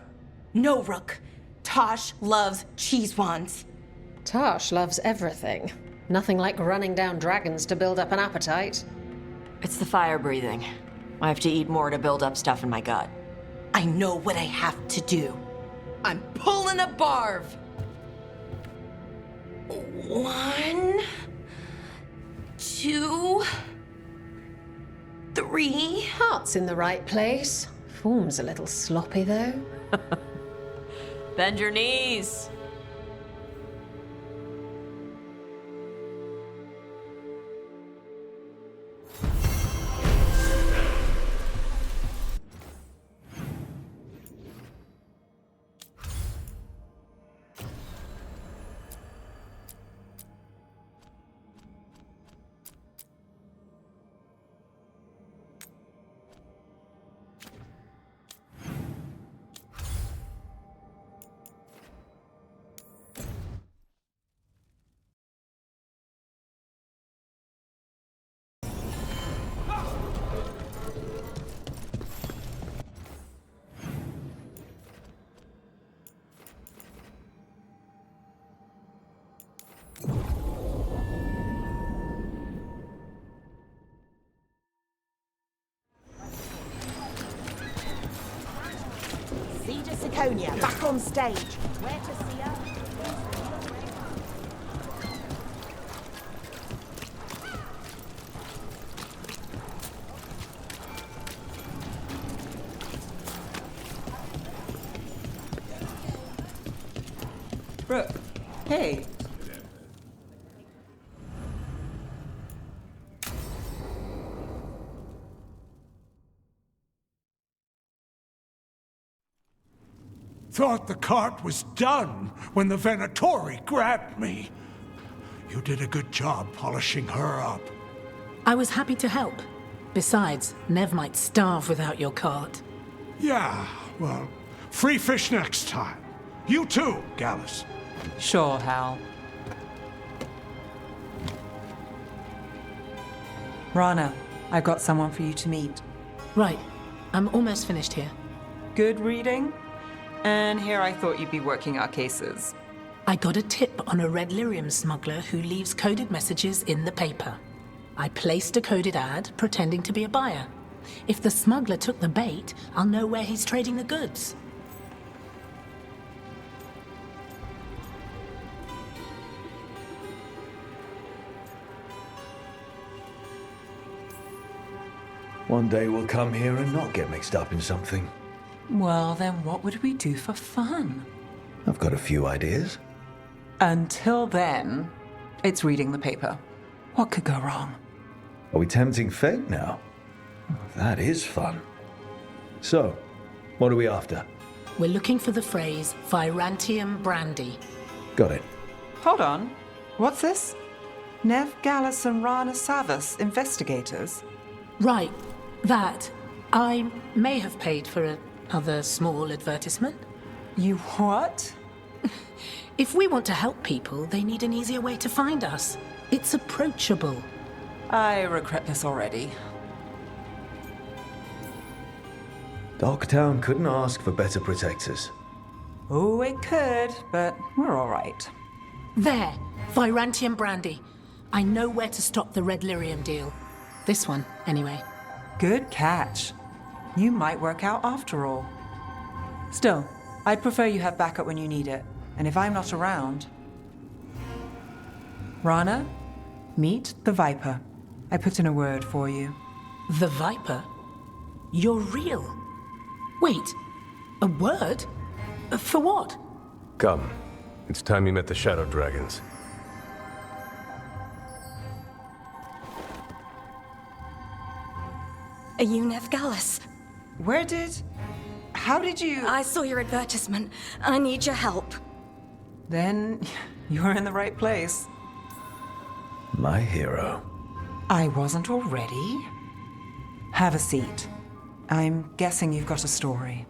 No, Rook. Tosh loves cheese wands. Tarsh loves everything. Nothing like running down dragons to build up an appetite. It's the fire breathing. I have to eat more to build up stuff in my gut. I know what I have to do. I'm pulling a barv. 1, 2, 3. Heart's in the right place. Form's a little sloppy, though. Bend your knees. Major Siconia, back on stage. Where to see her? Rook, hey. Thought the cart was done when the Venatori grabbed me. You did a good job polishing her up. I was happy to help. Besides, Neve might starve without your cart. Yeah, well, free fish next time. You too, Gallus. Sure, Hal. Rana, I've got someone for you to meet. Right. I'm almost finished here. Good reading? And here I thought you'd be working our cases. I got a tip on a red lyrium smuggler who leaves coded messages in the paper. I placed a coded ad pretending to be a buyer. If the smuggler took the bait, I'll know where he's trading the goods. One day we'll come here and not get mixed up in something. Well, then what would we do for fun? I've got a few ideas. Until then, it's reading the paper. What could go wrong? Are we tempting fate now? That is fun. So, what are we after? We're looking for the phrase Virantium brandy. Got it. Hold on. What's this? Neve, Gallus, and Rana Savas, investigators? Right. That. I may have paid for another small advertisement. You what? If we want to help people, they need an easier way to find us. It's approachable. I regret this already. Dogtown couldn't ask for better protectors. Oh, it could, but we're all right. There. Virantium brandy. I know where to stop the red lyrium deal. This one, anyway. Good catch. You might work out after all. Still, I'd prefer you have backup when you need it. And if I'm not around... Rana, meet the Viper. I put in a word for you. The Viper? You're real? Wait, a word? For what? Come. It's time you met the Shadow Dragons. Are you Neve Gallus? How did you... I saw your advertisement. I need your help. Then you're in the right place. My hero. I wasn't already. Have a seat. I'm guessing you've got a story.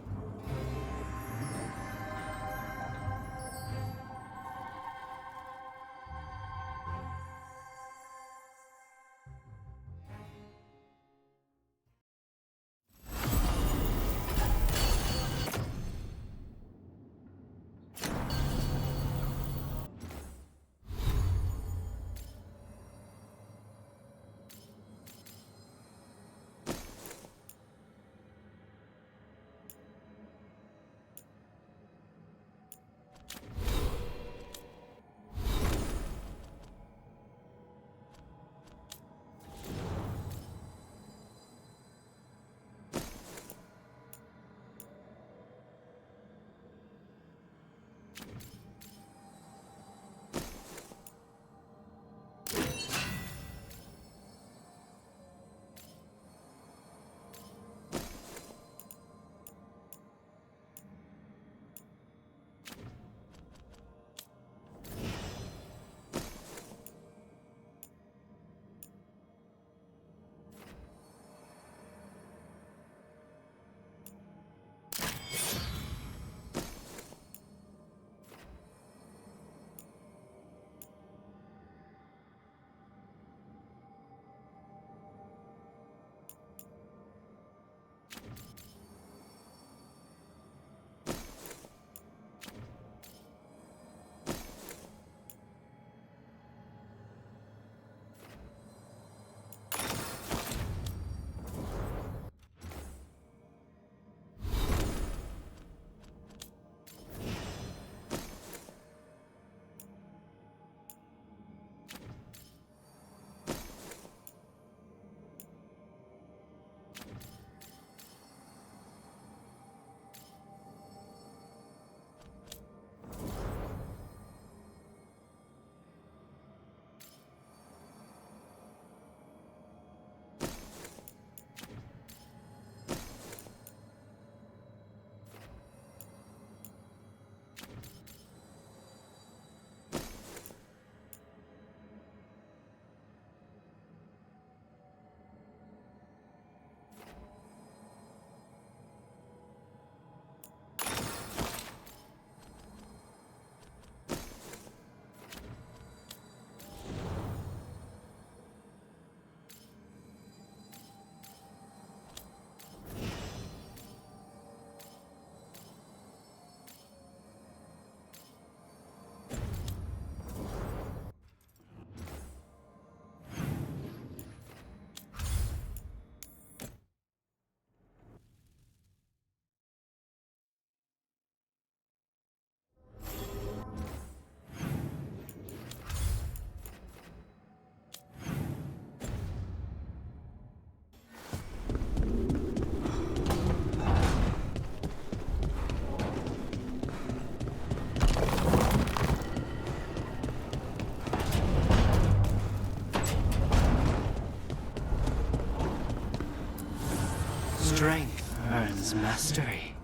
Strength earns mastery.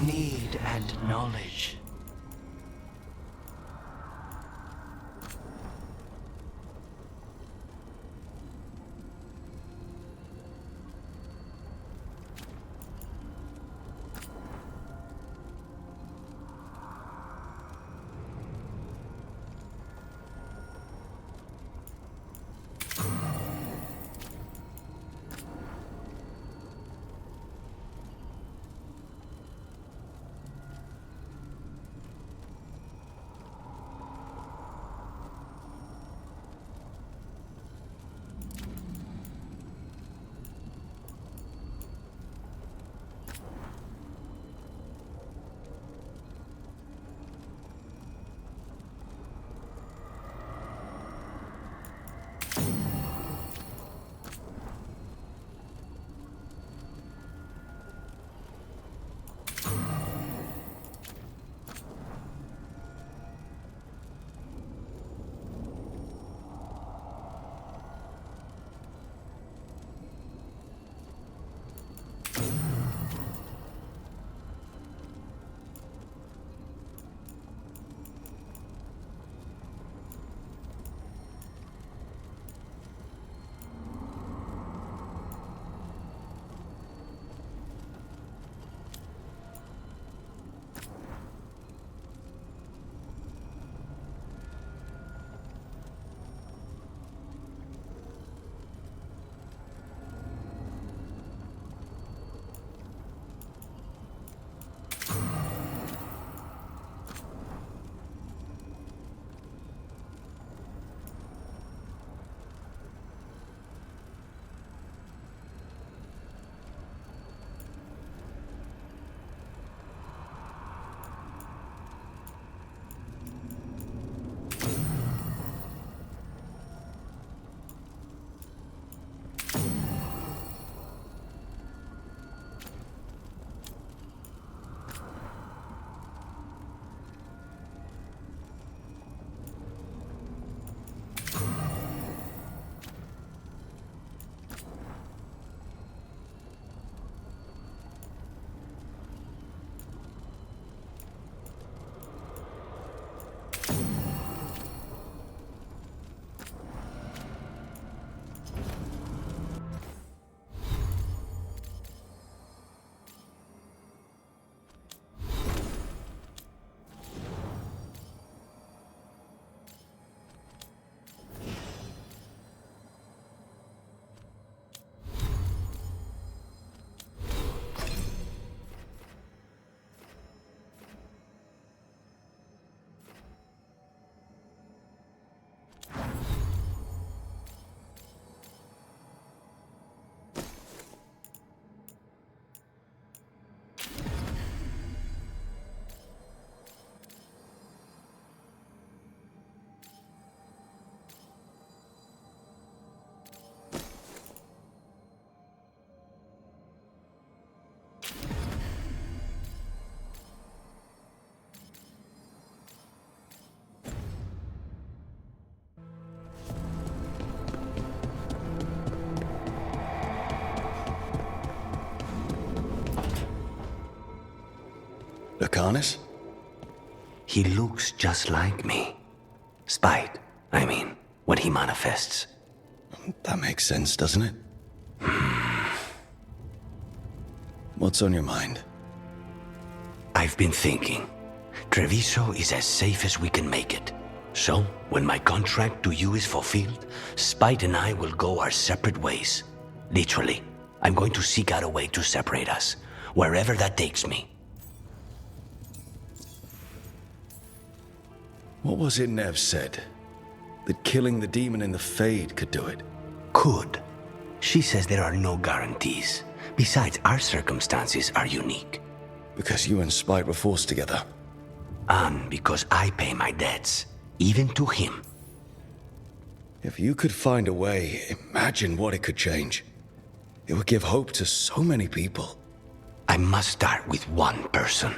Need and knowledge. Lucanus? He looks just like me. Spite, I mean, when he manifests. That makes sense, doesn't it? What's on your mind? I've been thinking. Treviso is as safe as we can make it. So, when my contract to you is fulfilled, Spite and I will go our separate ways. Literally, I'm going to seek out a way to separate us, wherever that takes me. What was it Neve said? That killing the demon in the Fade could do it? Could. She says there are no guarantees. Besides, our circumstances are unique. Because you and Spite were forced together. And because I pay my debts, even to him. If you could find a way, imagine what it could change. It would give hope to so many people. I must start with one person.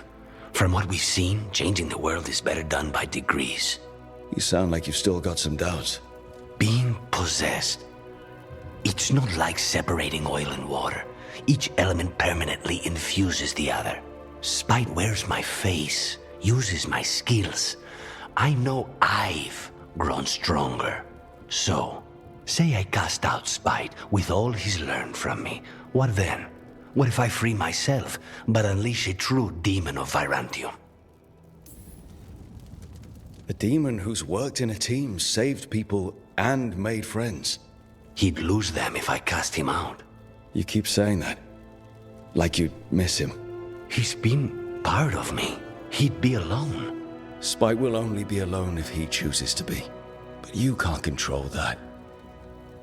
From what we've seen, changing the world is better done by degrees. You sound like you've still got some doubts. Being possessed. It's not like separating oil and water. Each element permanently infuses the other. Spite wears my face, uses my skills. I know I've grown stronger. So, say I cast out Spite with all he's learned from me. What then? What if I free myself, but unleash a true demon of Virantium? A demon who's worked in a team, saved people, and made friends. He'd lose them if I cast him out. You keep saying that. Like you miss him. He's been part of me. He'd be alone. Spite will only be alone if he chooses to be. But you can't control that.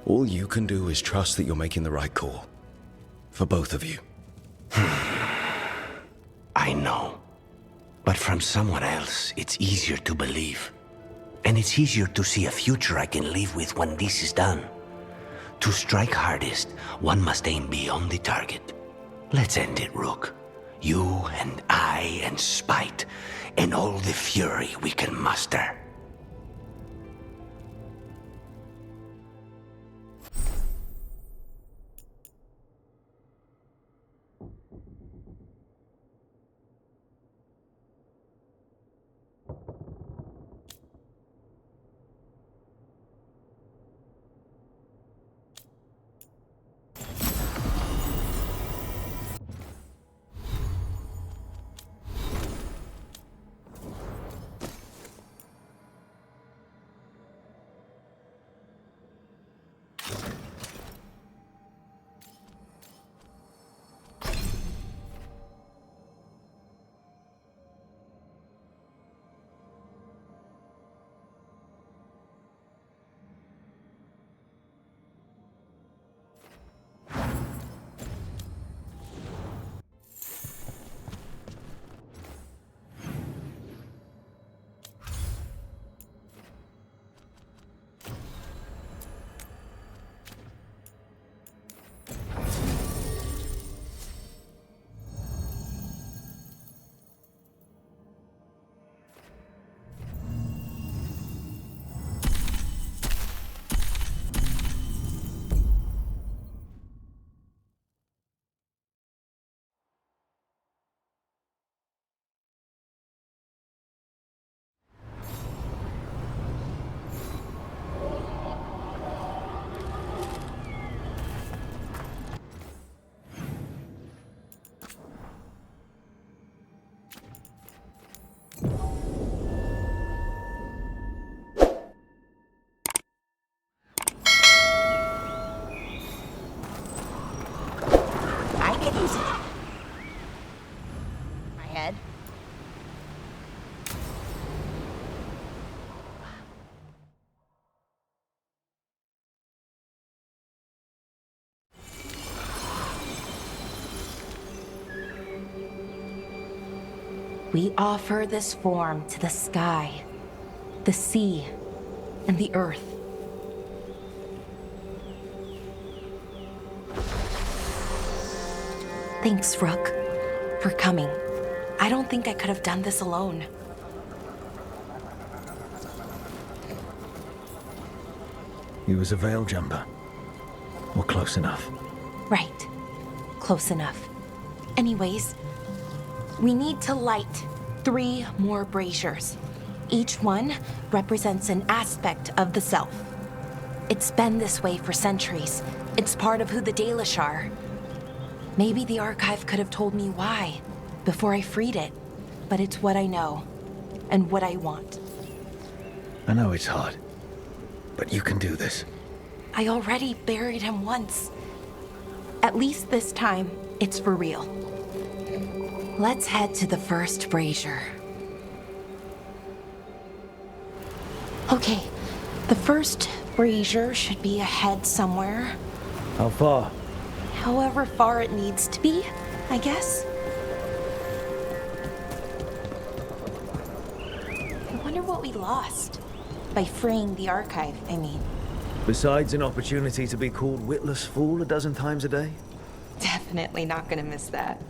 All you can do is trust that you're making the right call. For both of you. I know. But from someone else, it's easier to believe. And it's easier to see a future I can live with when this is done. To strike hardest, one must aim beyond the target. Let's end it, Rook. You and I and Spite, and all the fury we can muster. We offer this form to the sky, the sea, and the earth. Thanks, Rook, for coming. I don't think I could have done this alone. He was a veil jumper. Or close enough. Right. Close enough. Anyways, We need to light 3 more braziers. Each one represents an aspect of the self. It's been this way for centuries. It's part of who the Dalish are. Maybe the archive could have told me why before I freed it, but it's what I know and what I want. I know it's hard, but you can do this. I already buried him once. At least this time, it's for real. Let's head to the first brazier. Okay, the first brazier should be ahead somewhere. How far? However far it needs to be, I guess. I wonder what we lost by freeing the archive, I mean. Besides an opportunity to be called witless fool a dozen times a day? Definitely not gonna miss that.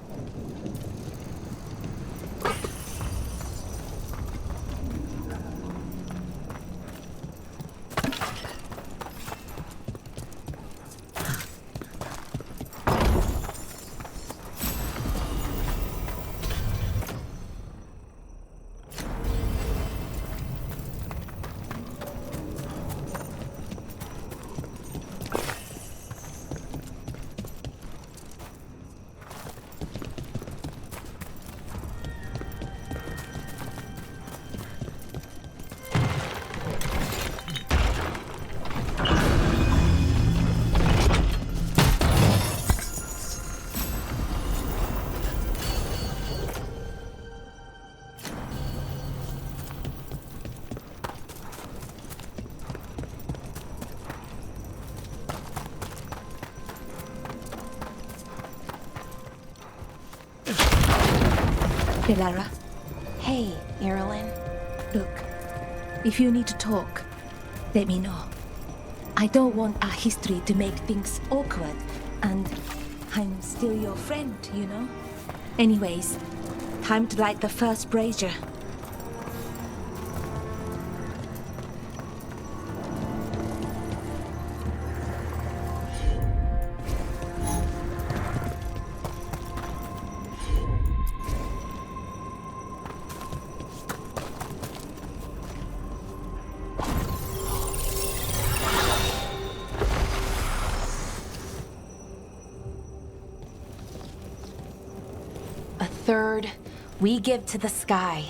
Bellara. Hey, Irulan. Look, if you need to talk, let me know. I don't want our history to make things awkward, and I'm still your friend, you know? Anyways, time to light the first brazier. Third, we give to the sky,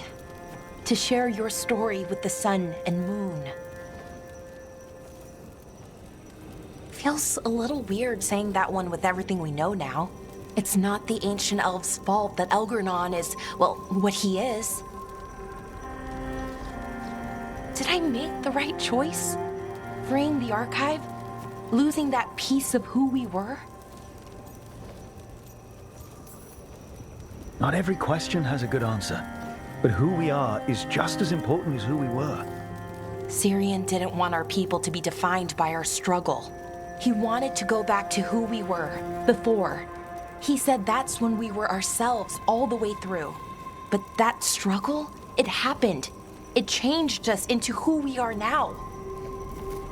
to share your story with the sun and moon. Feels a little weird saying that one with everything we know now. It's not the ancient elves' fault that Elgar'nan is, well, what he is. Did I make the right choice? Freeing the archive? Losing that piece of who we were? Not every question has a good answer, but who we are is just as important as who we were. Syrian didn't want our people to be defined by our struggle. He wanted to go back to who we were before. He said that's when we were ourselves all the way through. But that struggle, it happened. It changed us into who we are now.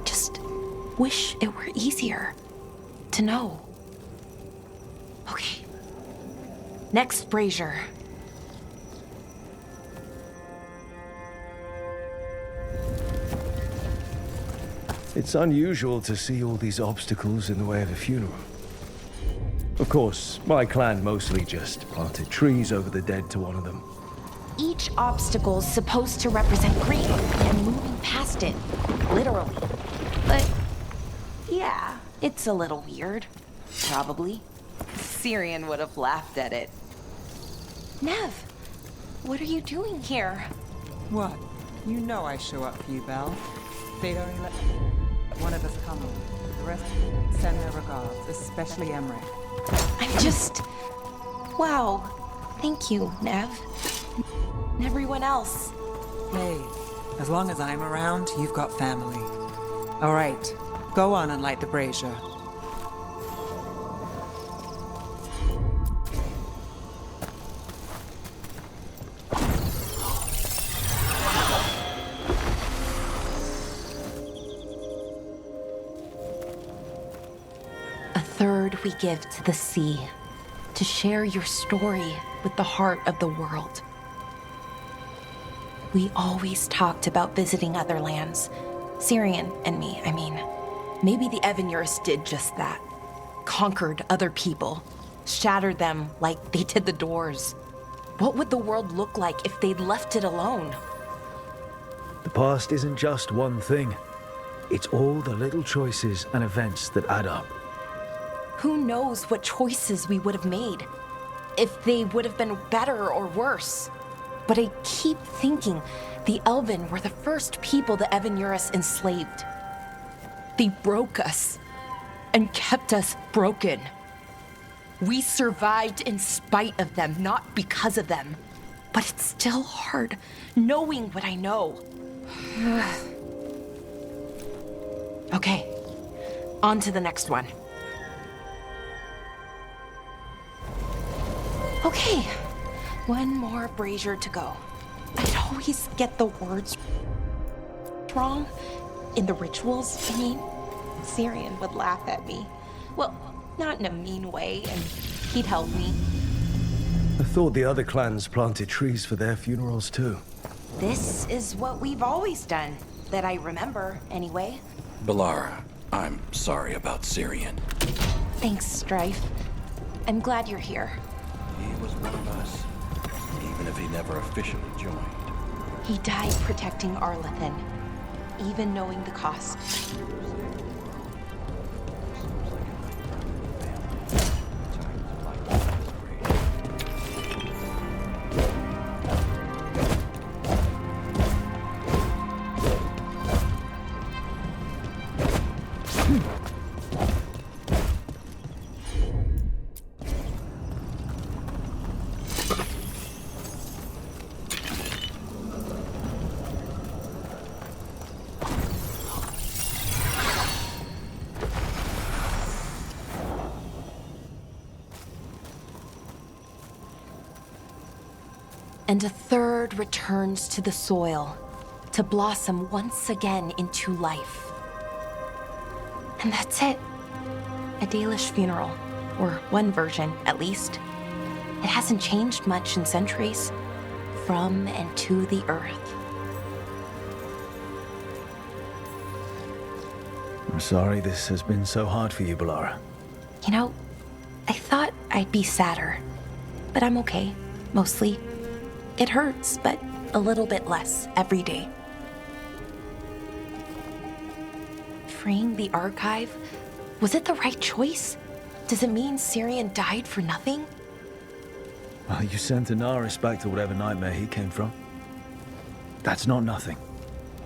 Just wish it were easier to know. Okay. Next brazier. It's unusual to see all these obstacles in the way of a funeral. Of course, my clan mostly just planted trees over the dead to honor them. Each obstacle's supposed to represent grief and moving past it, literally. But yeah, it's a little weird. Probably. Syrian would have laughed at it. Nev, what are you doing here? What? You know I show up for you, Belle. They'd only let one of us come on. The rest send their regards, especially Emmerich. I'm just... Wow. Thank you, Nev. And everyone else. Hey, as long as I'm around, you've got family. All right, go on and light the brazier. Third, we give to the sea, to share your story with the heart of the world. We always talked about visiting other lands. Syrian and me, I mean. Maybe the Evanurus did just that. Conquered other people. Shattered them like they did the Doors. What would the world look like if they'd left it alone? The past isn't just one thing. It's all the little choices and events that add up. Who knows what choices we would have made? If they would have been better or worse. But I keep thinking the Elven were the first people the Evanurus enslaved. They broke us and kept us broken. We survived in spite of them, not because of them. But it's still hard, knowing what I know. Okay, on to the next one. Okay, one more brazier to go. I'd always get the words wrong in the rituals, I mean. Syrian would laugh at me. Well, not in a mean way, and he'd help me. I thought the other clans planted trees for their funerals too. This is what we've always done, that I remember, anyway. Bellara, I'm sorry about Syrian. Thanks, Strife. I'm glad you're here. He was one of us, even if he never officially joined. He died protecting Arlathan, even knowing the cost. And a third returns to the soil, to blossom once again into life. And that's it. A Dalish funeral, or one version, at least. It hasn't changed much in centuries, from and to the earth. I'm sorry this has been so hard for you, Bellara. You know, I thought I'd be sadder, but I'm okay, mostly. It hurts, but a little bit less every day. Freeing the archive, was it the right choice? Does it mean Syrian died for nothing? Well, you sent Anaris back to whatever nightmare he came from. That's not nothing.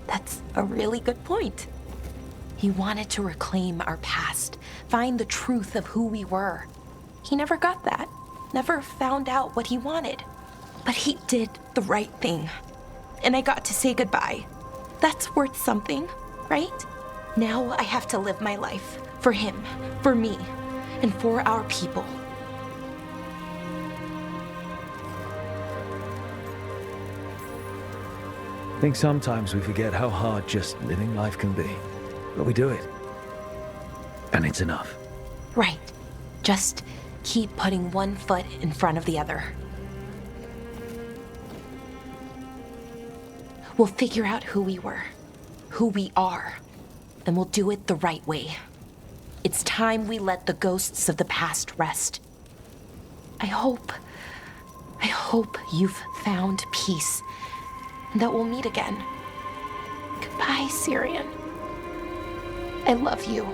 That's a really good point. He wanted to reclaim our past, find the truth of who we were. He never got that, never found out what he wanted. But he did the right thing, and I got to say goodbye. That's worth something, right? Now I have to live my life for him, for me, and for our people. I think sometimes we forget how hard just living life can be. But we do it. And it's enough. Right. Just keep putting one foot in front of the other. We'll figure out who we were, who we are, and we'll do it the right way. It's time we let the ghosts of the past rest. I hope you've found peace, and that we'll meet again. Goodbye, Syrian. I love you.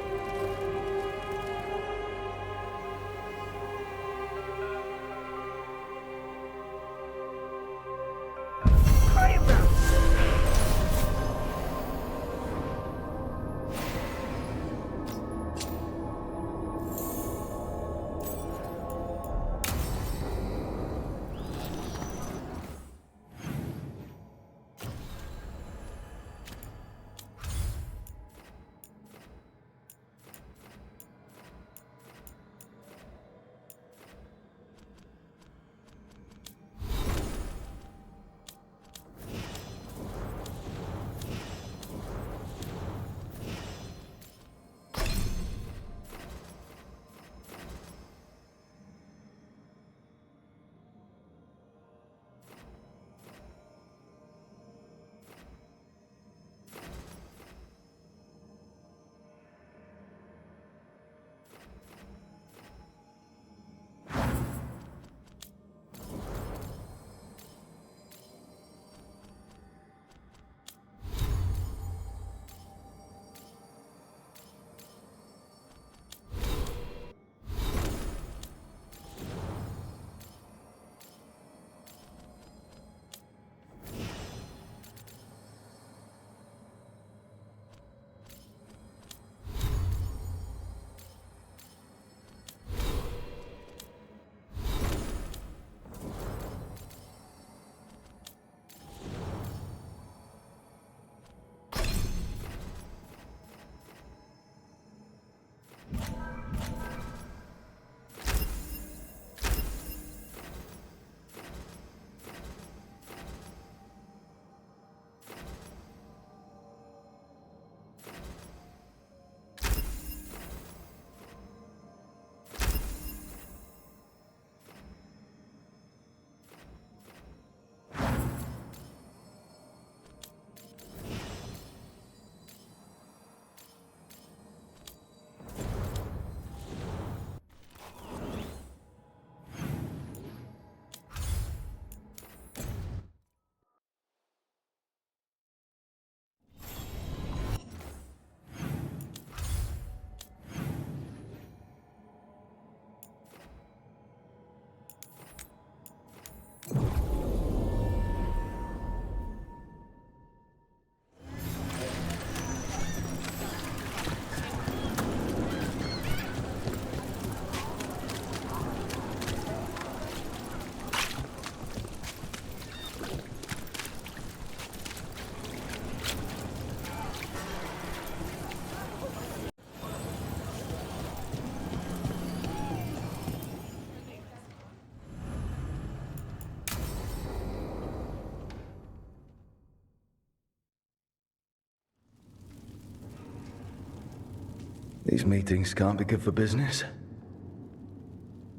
These meetings can't be good for business.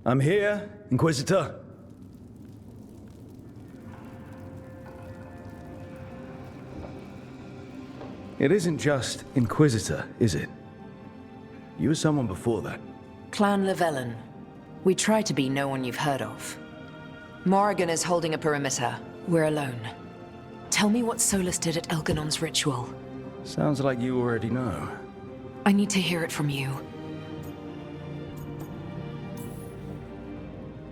I'm here, Inquisitor. It isn't just Inquisitor, is it? You were someone before that. Clan Llewellyn. We try to be no one you've heard of. Morrigan is holding a perimeter. We're alone. Tell me what Solas did at Elgar'nan's ritual. Sounds like you already know. I need to hear it from you.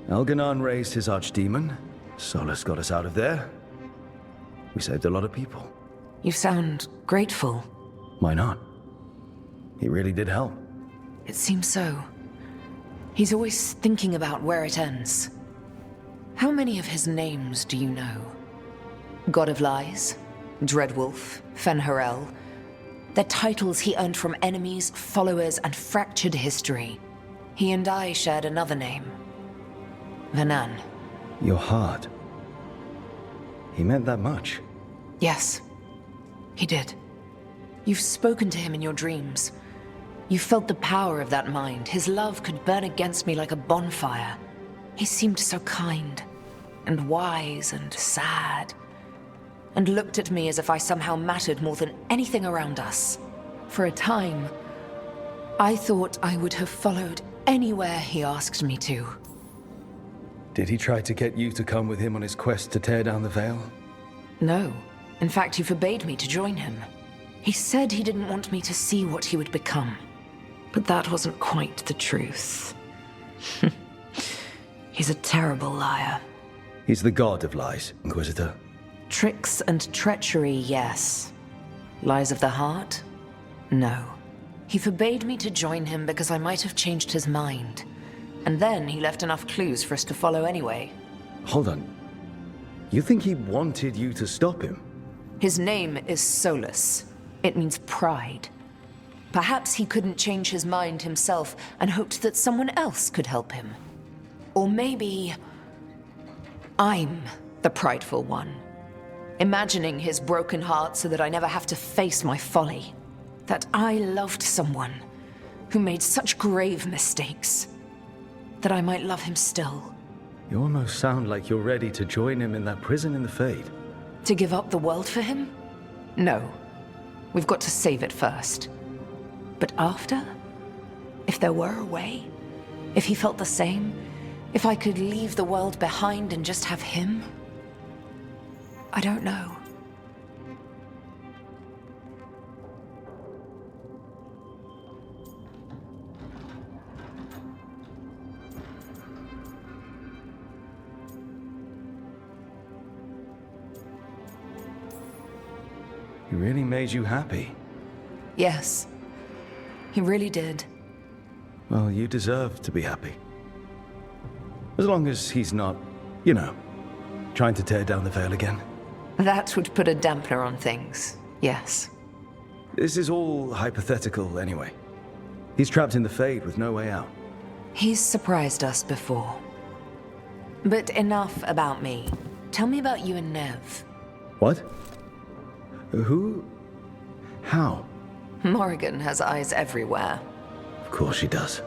Elgar'nan raised his archdemon. Solas got us out of there. We saved a lot of people. You sound grateful. Why not? He really did help. It seems so. He's always thinking about where it ends. How many of his names do you know? God of Lies, Dreadwolf, Fen'Harel. They're titles he earned from enemies, followers, and fractured history. He and I shared another name. Ghilan'nain. Your heart. He meant that much. Yes, he did. You've spoken to him in your dreams. You felt the power of that mind. His love could burn against me like a bonfire. He seemed so kind, and wise, and sad, and looked at me as if I somehow mattered more than anything around us. For a time, I thought I would have followed anywhere he asked me to. Did he try to get you to come with him on his quest to tear down the Veil? No. In fact, he forbade me to join him. He said he didn't want me to see what he would become. But that wasn't quite the truth. He's a terrible liar. He's the god of lies, Inquisitor. Tricks and treachery, yes. Lies of the heart? No. He forbade me to join him because I might have changed his mind. And then he left enough clues for us to follow anyway. Hold on. You think he wanted you to stop him? His name is Solas. It means pride. Perhaps he couldn't change his mind himself and hoped that someone else could help him. Or maybe I'm the prideful one, imagining his broken heart so that I never have to face my folly. That I loved someone who made such grave mistakes, that I might love him still. You almost sound like you're ready to join him in that prison in the Fade. To give up the world for him? No. We've got to save it first. But after? If there were a way? If he felt the same? If I could leave the world behind and just have him? I don't know. He really made you happy. Yes. He really did. Well, you deserve to be happy. As long as he's not, you know, trying to tear down the Veil again. That would put a dampener on things, yes. This is all hypothetical anyway. He's trapped in the Fade with no way out. He's surprised us before. But enough about me. Tell me about you and Neve. What? Who? How? Morrigan has eyes everywhere. Of course she does.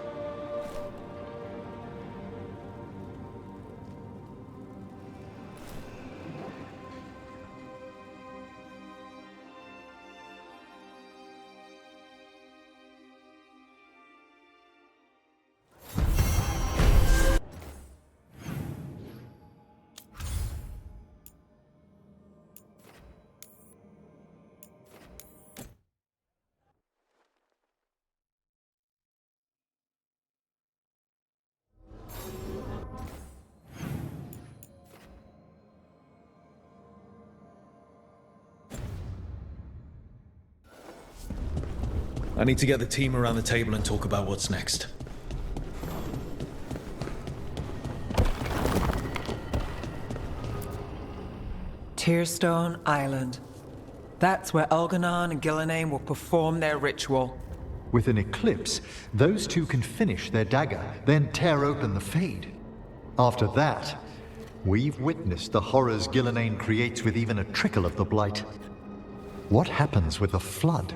I need to get the team around the table and talk about what's next. Tearstone Island. That's where Elgar'nan and Ghilan'nain will perform their ritual. With an eclipse, those two can finish their dagger, then tear open the Fade. After that, we've witnessed the horrors Ghilan'nain creates with even a trickle of the Blight. What happens with the Flood?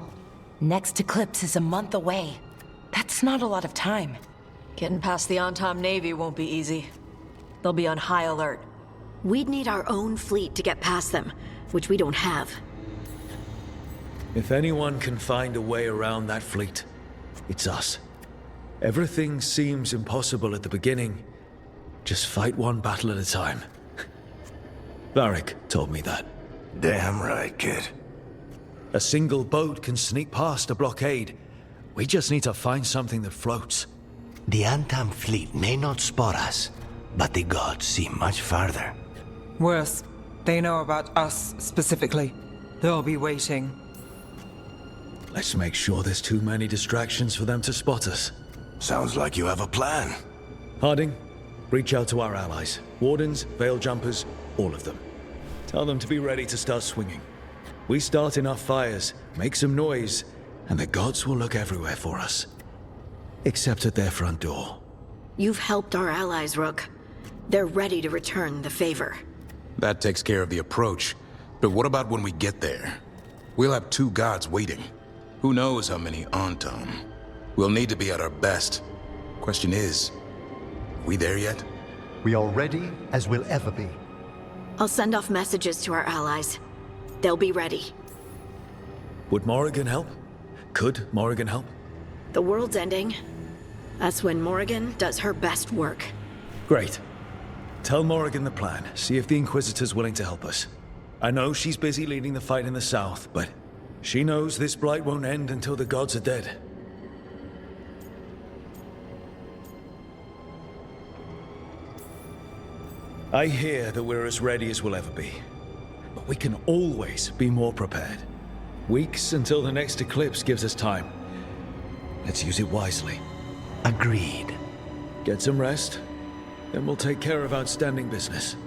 Next eclipse is a month away. That's not a lot of time. Getting past the Antam Navy won't be easy. They'll be on high alert. We'd need our own fleet to get past them, which we don't have. If anyone can find a way around that fleet, it's us. Everything seems impossible at the beginning. Just fight one battle at a time. Varric told me that. Damn right, kid. A single boat can sneak past a blockade. We just need to find something that floats. The Antam fleet may not spot us, but the gods see much farther. Worse, they know about us specifically. They'll be waiting. Let's make sure there's too many distractions for them to spot us. Sounds like you have a plan. Harding, reach out to our allies. Wardens, Veil Jumpers, all of them. Tell them to be ready to start swinging. We start enough fires, make some noise, and the gods will look everywhere for us. Except at their front door. You've helped our allies, Rook. They're ready to return the favor. That takes care of the approach. But what about when we get there? We'll have 2 gods waiting. Who knows how many Antam? We'll need to be at our best. Question is, are we there yet? We are ready as we'll ever be. I'll send off messages to our allies. They'll be ready. Would Morrigan help? Could Morrigan help? The world's ending. That's when Morrigan does her best work. Great. Tell Morrigan the plan. See if the Inquisitor's willing to help us. I know she's busy leading the fight in the south, but she knows this blight won't end until the gods are dead. I hear that we're as ready as we'll ever be. But we can always be more prepared. Weeks until the next eclipse gives us time. Let's use it wisely. Agreed. Get some rest, then we'll take care of outstanding business.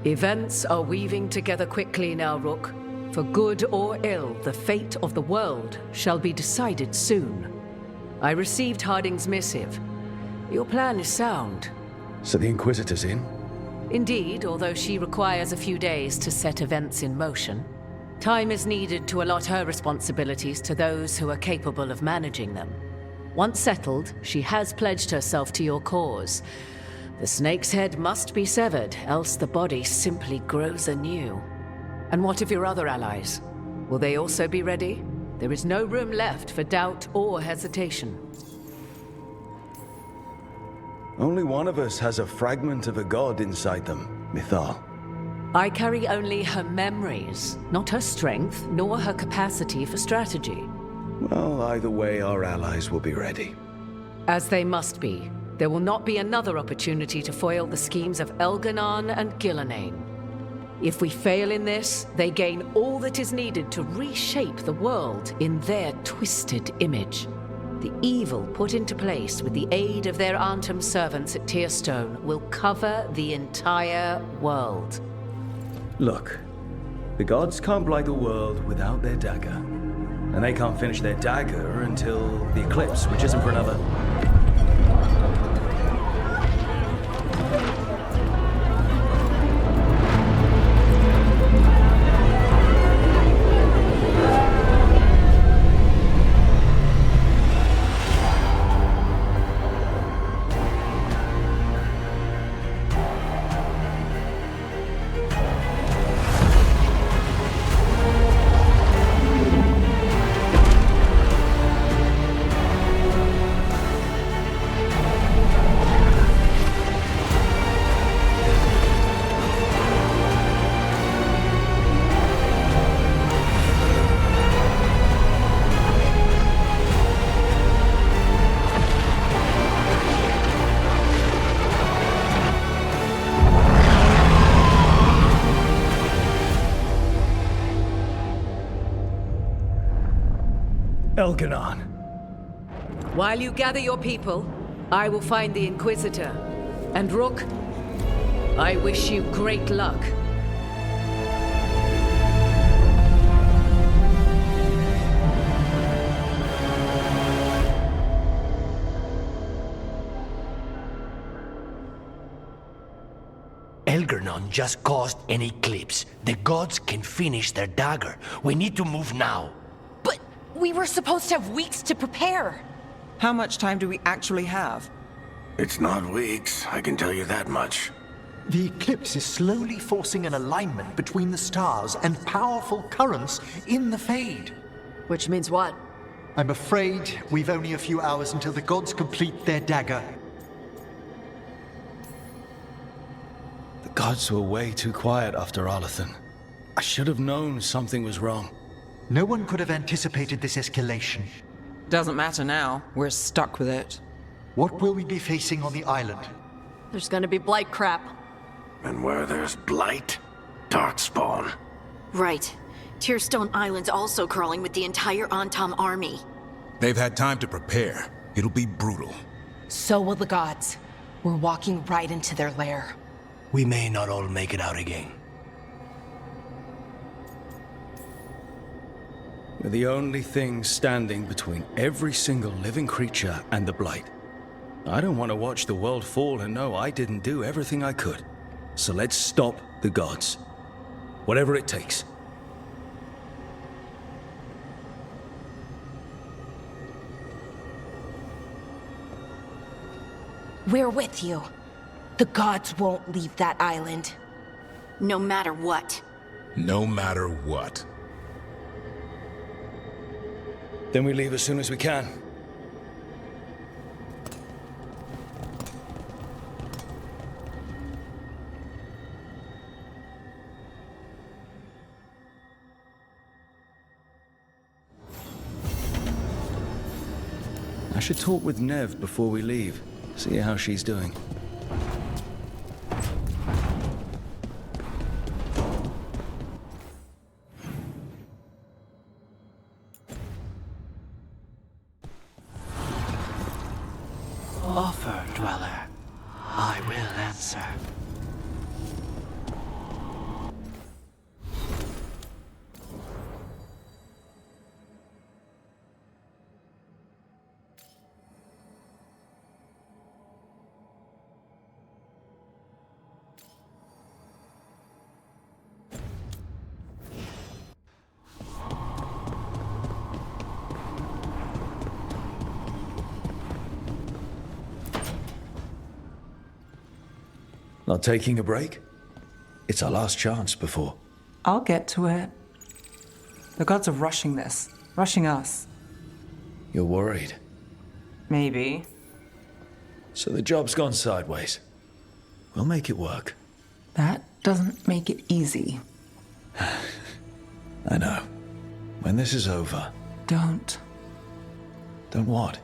Events are weaving together quickly now, Rook. For good or ill, the fate of the world shall be decided soon. I received Harding's missive. Your plan is sound. So the Inquisitor's in? Indeed, although she requires a few days to set events in motion. Time is needed to allot her responsibilities to those who are capable of managing them. Once settled, she has pledged herself to your cause. The snake's head must be severed, else the body simply grows anew. And what of your other allies? Will they also be ready? There is no room left for doubt or hesitation. Only one of us has a fragment of a god inside them, Mythal. I carry only her memories, not her strength, nor her capacity for strategy. Well, either way, our allies will be ready. As they must be. There will not be another opportunity to foil the schemes of Elgar'nan and Ghilan'nain. If we fail in this, they gain all that is needed to reshape the world in their twisted image. The evil put into place with the aid of their Arnhem servants at Tearstone will cover the entire world. Look, the gods can't blight the world without their dagger. And they can't finish their dagger until the eclipse, which isn't for another... Elgar'nan. While you gather your people, I will find the Inquisitor. And Rook, I wish you great luck. Elgar'nan just caused an eclipse. The gods can finish their dagger. We need to move now. We were supposed to have weeks to prepare. How much time do we actually have? It's not weeks, I can tell you that much. The eclipse is slowly forcing an alignment between the stars and powerful currents in the Fade. Which means what? I'm afraid we've only a few hours until the gods complete their dagger. The gods were way too quiet after Arlathan. I should have known something was wrong. No one could have anticipated this escalation. Doesn't matter now. We're stuck with it. What will we be facing on the island? There's gonna be blight crap. And where there's blight, darkspawn. Right. Tearstone Island's also crawling with the entire Antam army. They've had time to prepare. It'll be brutal. So will the gods. We're walking right into their lair. We may not all make it out again. We're the only thing standing between every single living creature and the Blight. I don't want to watch the world fall and know I didn't do everything I could. So let's stop the gods. Whatever it takes. We're with you. The gods won't leave that island. No matter what. No matter what. Then we leave as soon as we can. I should talk with Neve before we leave. See how she's doing. Offer, Dweller. I will answer. Not taking a break? It's our last chance before. I'll get to it. The gods are rushing this. Rushing us. You're worried? Maybe. So the job's gone sideways. We'll make it work. That doesn't make it easy. I know. When this is over... Don't. Don't what?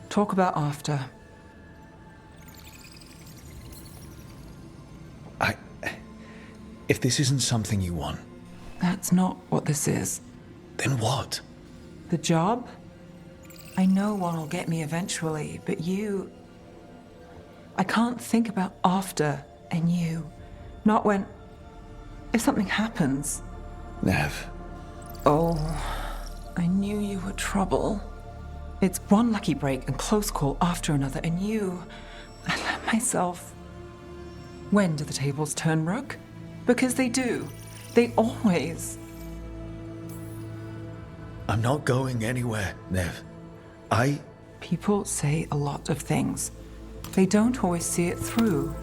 Talk about after. If this isn't something you want... That's not what this is. Then what? The job? I know one will get me eventually, but you... I can't think about after and you. Not when... If something happens. Neve. Oh, I knew you were trouble. It's one lucky break and close call after another, and you... I let myself... When do the tables turn, Rook? Because they do. They always... I'm not going anywhere, Neve. People say a lot of things. They don't always see it through.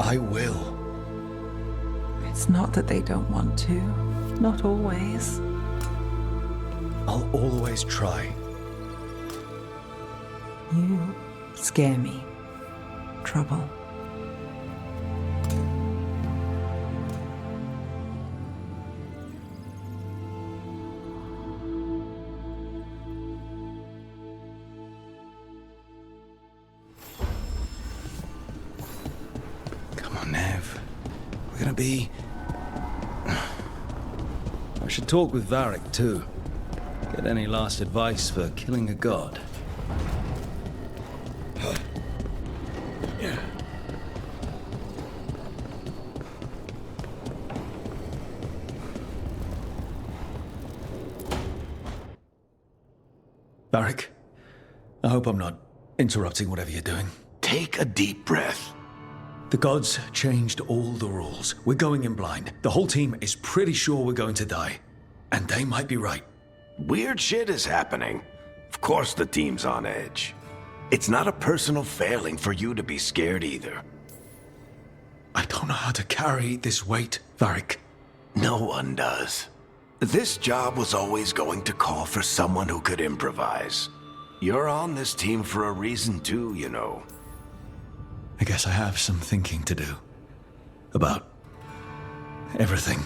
I will. It's not that they don't want to. Not always. I'll always try. You scare me. Trouble. Come on, Neve. We're gonna be... I should talk with Varric, too. Get any last advice for killing a god. Varric, I hope I'm not interrupting whatever you're doing. Take a deep breath. The gods changed all the rules. We're going in blind. The whole team is pretty sure we're going to die. And they might be right. Weird shit is happening. Of course the team's on edge. It's not a personal failing for you to be scared either. I don't know how to carry this weight, Varric. No one does. This job was always going to call for someone who could improvise. You're on this team for a reason too, you know. I guess I have some thinking to do. About... everything.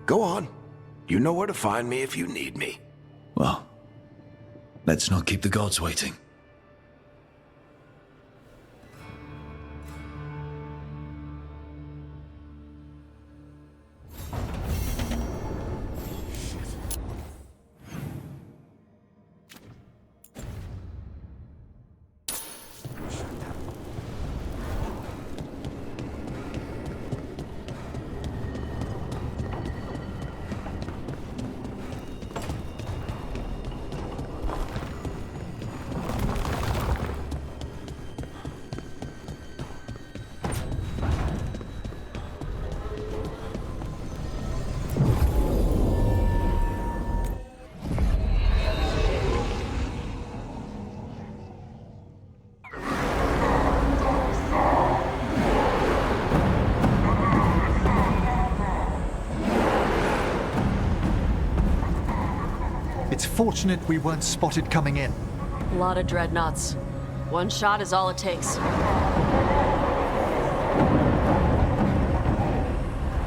Go on. You know where to find me if you need me. Well, let's not keep the gods waiting. It's fortunate we weren't spotted coming in. A lot of dreadnoughts. One shot is all it takes.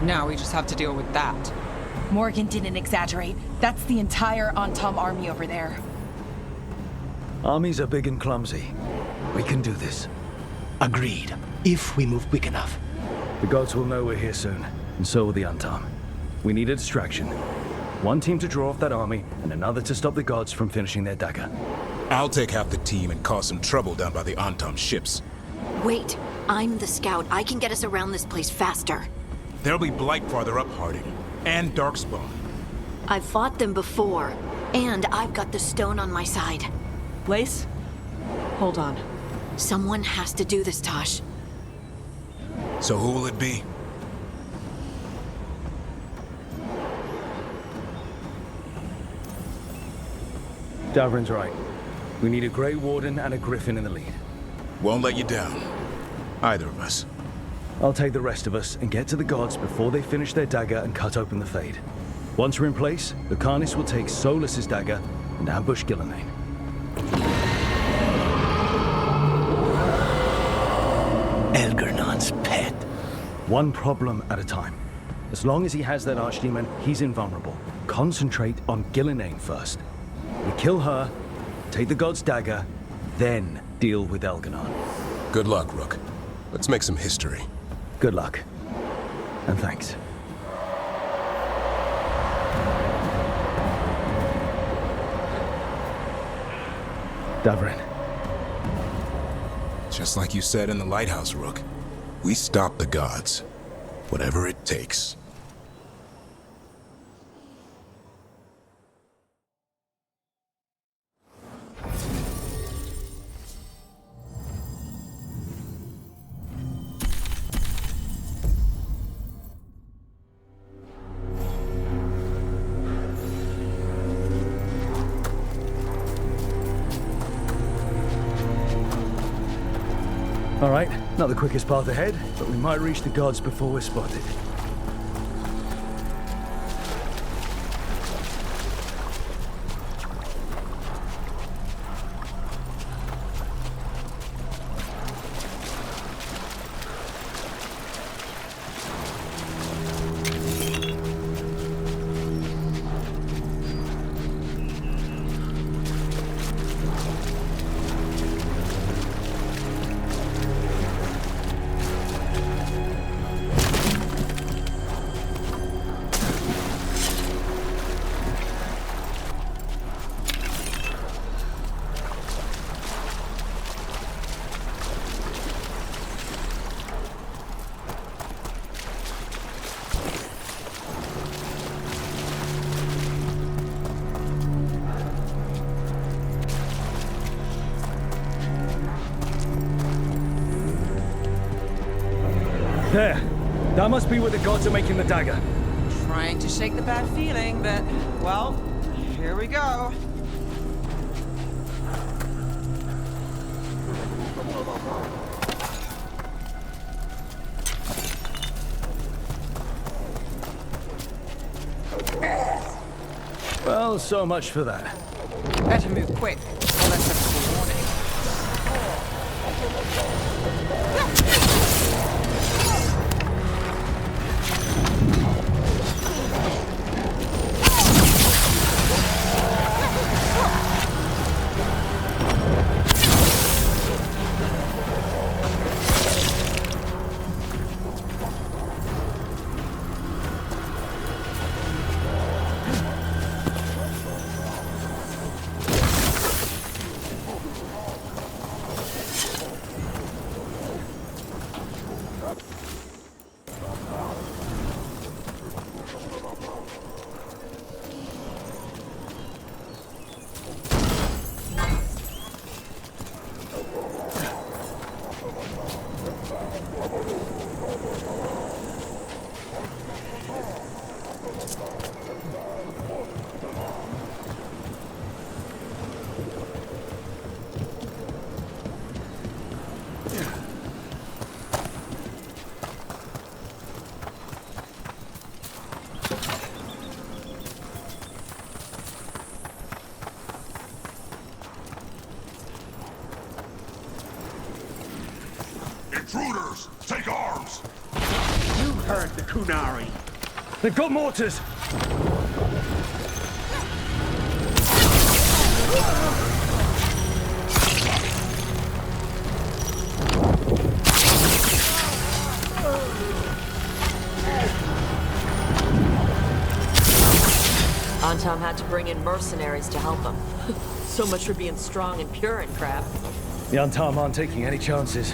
Now we just have to deal with that. Morgan didn't exaggerate. That's the entire Antom army over there. Armies are big and clumsy. We can do this. Agreed. If we move quick enough. The gods will know we're here soon, and so will the Antom. We need a distraction. One team to draw off that army, and another to stop the gods from finishing their dagger. I'll take half the team and cause some trouble down by the Antom ships. Wait, I'm the scout. I can get us around this place faster. There'll be Blight farther up, Harding. And Darkspawn. I've fought them before, and I've got the stone on my side. Lace? Hold on. Someone has to do this, Tosh. So who will it be? Davrin's right. We need a Grey Warden and a Griffin in the lead. Won't let you down. Either of us. I'll take the rest of us and get to the gods before they finish their dagger and cut open the Fade. Once we're in place, the Carnis will take Solas' dagger and ambush Ghilan'nain. Elgar'nan's pet. One problem at a time. As long as he has that archdemon, he's invulnerable. Concentrate on Ghilan'nain first. We kill her, take the god's dagger, then deal with Elgar'nan. Good luck, Rook. Let's make some history. Good luck. And thanks. Davrin. Just like you said in the lighthouse, Rook. We stop the gods. Whatever it takes. All right, not the quickest path ahead, but we might reach the gods before we're spotted. There. That must be where the gods are making the dagger. Trying to shake the bad feeling, but, well, here we go. Well, so much for that. Better move quick, or let's have a warning. Intruders! Take arms! You heard the Kunari. They've got mortars! Antam had to bring in mercenaries to help him. So much for being strong and pure and crap. The Antam aren't taking any chances.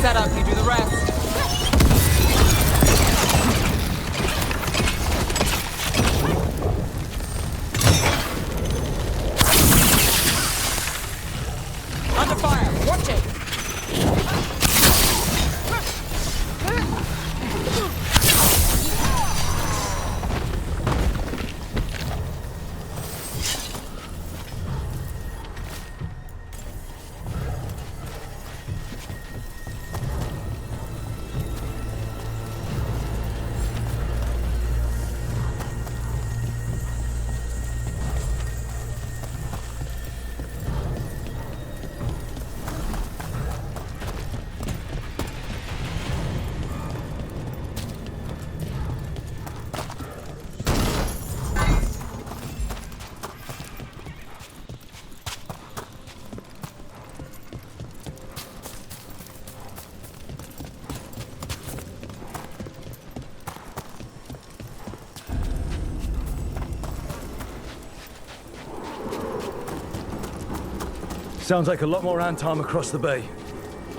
setup, you do the rest. Under fire, watch it! Sounds like a lot more Antom across the bay.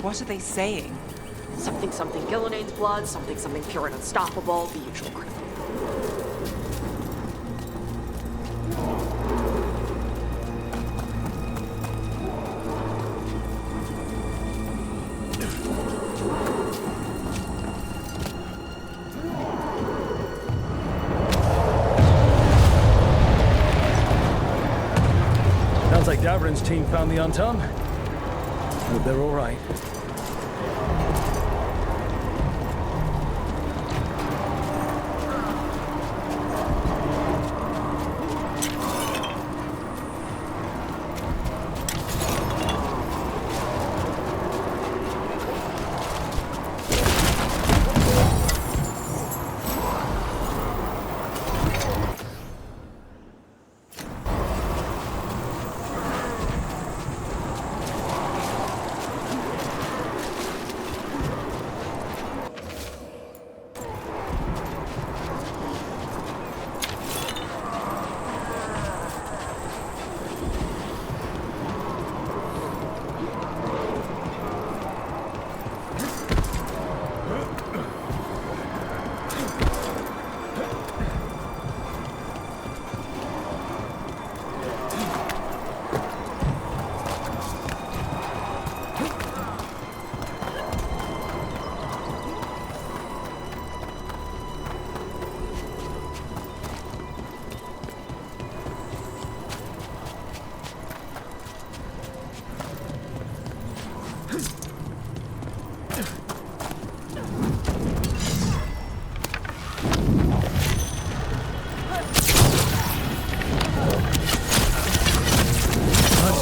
What are they saying? Something Ghilan'nain's blood, something pure and unstoppable, the usual crap. Sounds like Davrin's team found the Antom. Hope they're all right.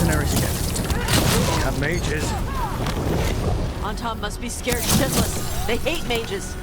mercenaries again. We have mages. Anton must be scared shitless. They hate mages.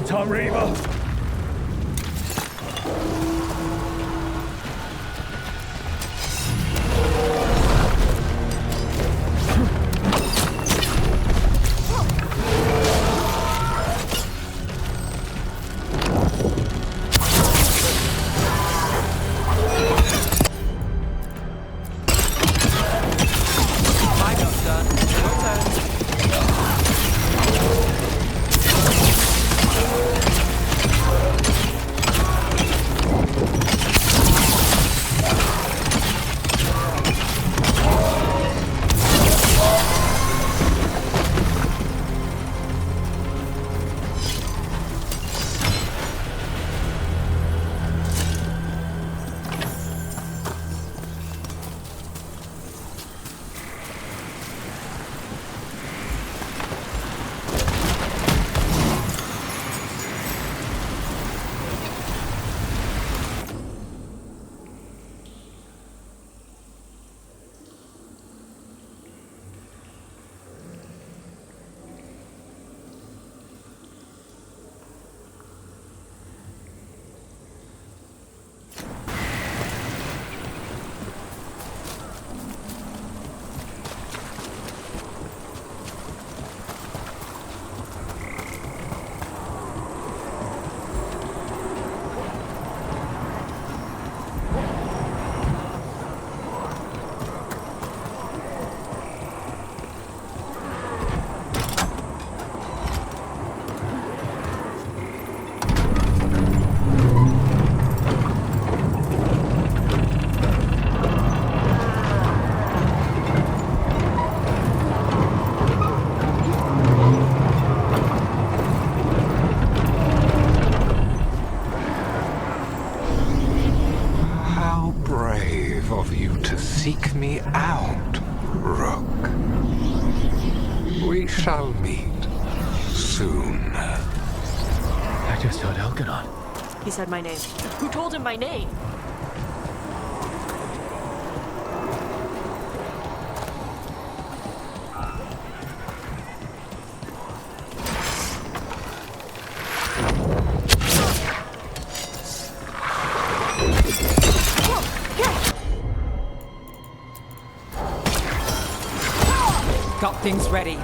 Tom Reaver! Seek me out, Rook. We shall meet soon. I just heard Elgar'nan. He said my name. Who told him my name? Got things ready.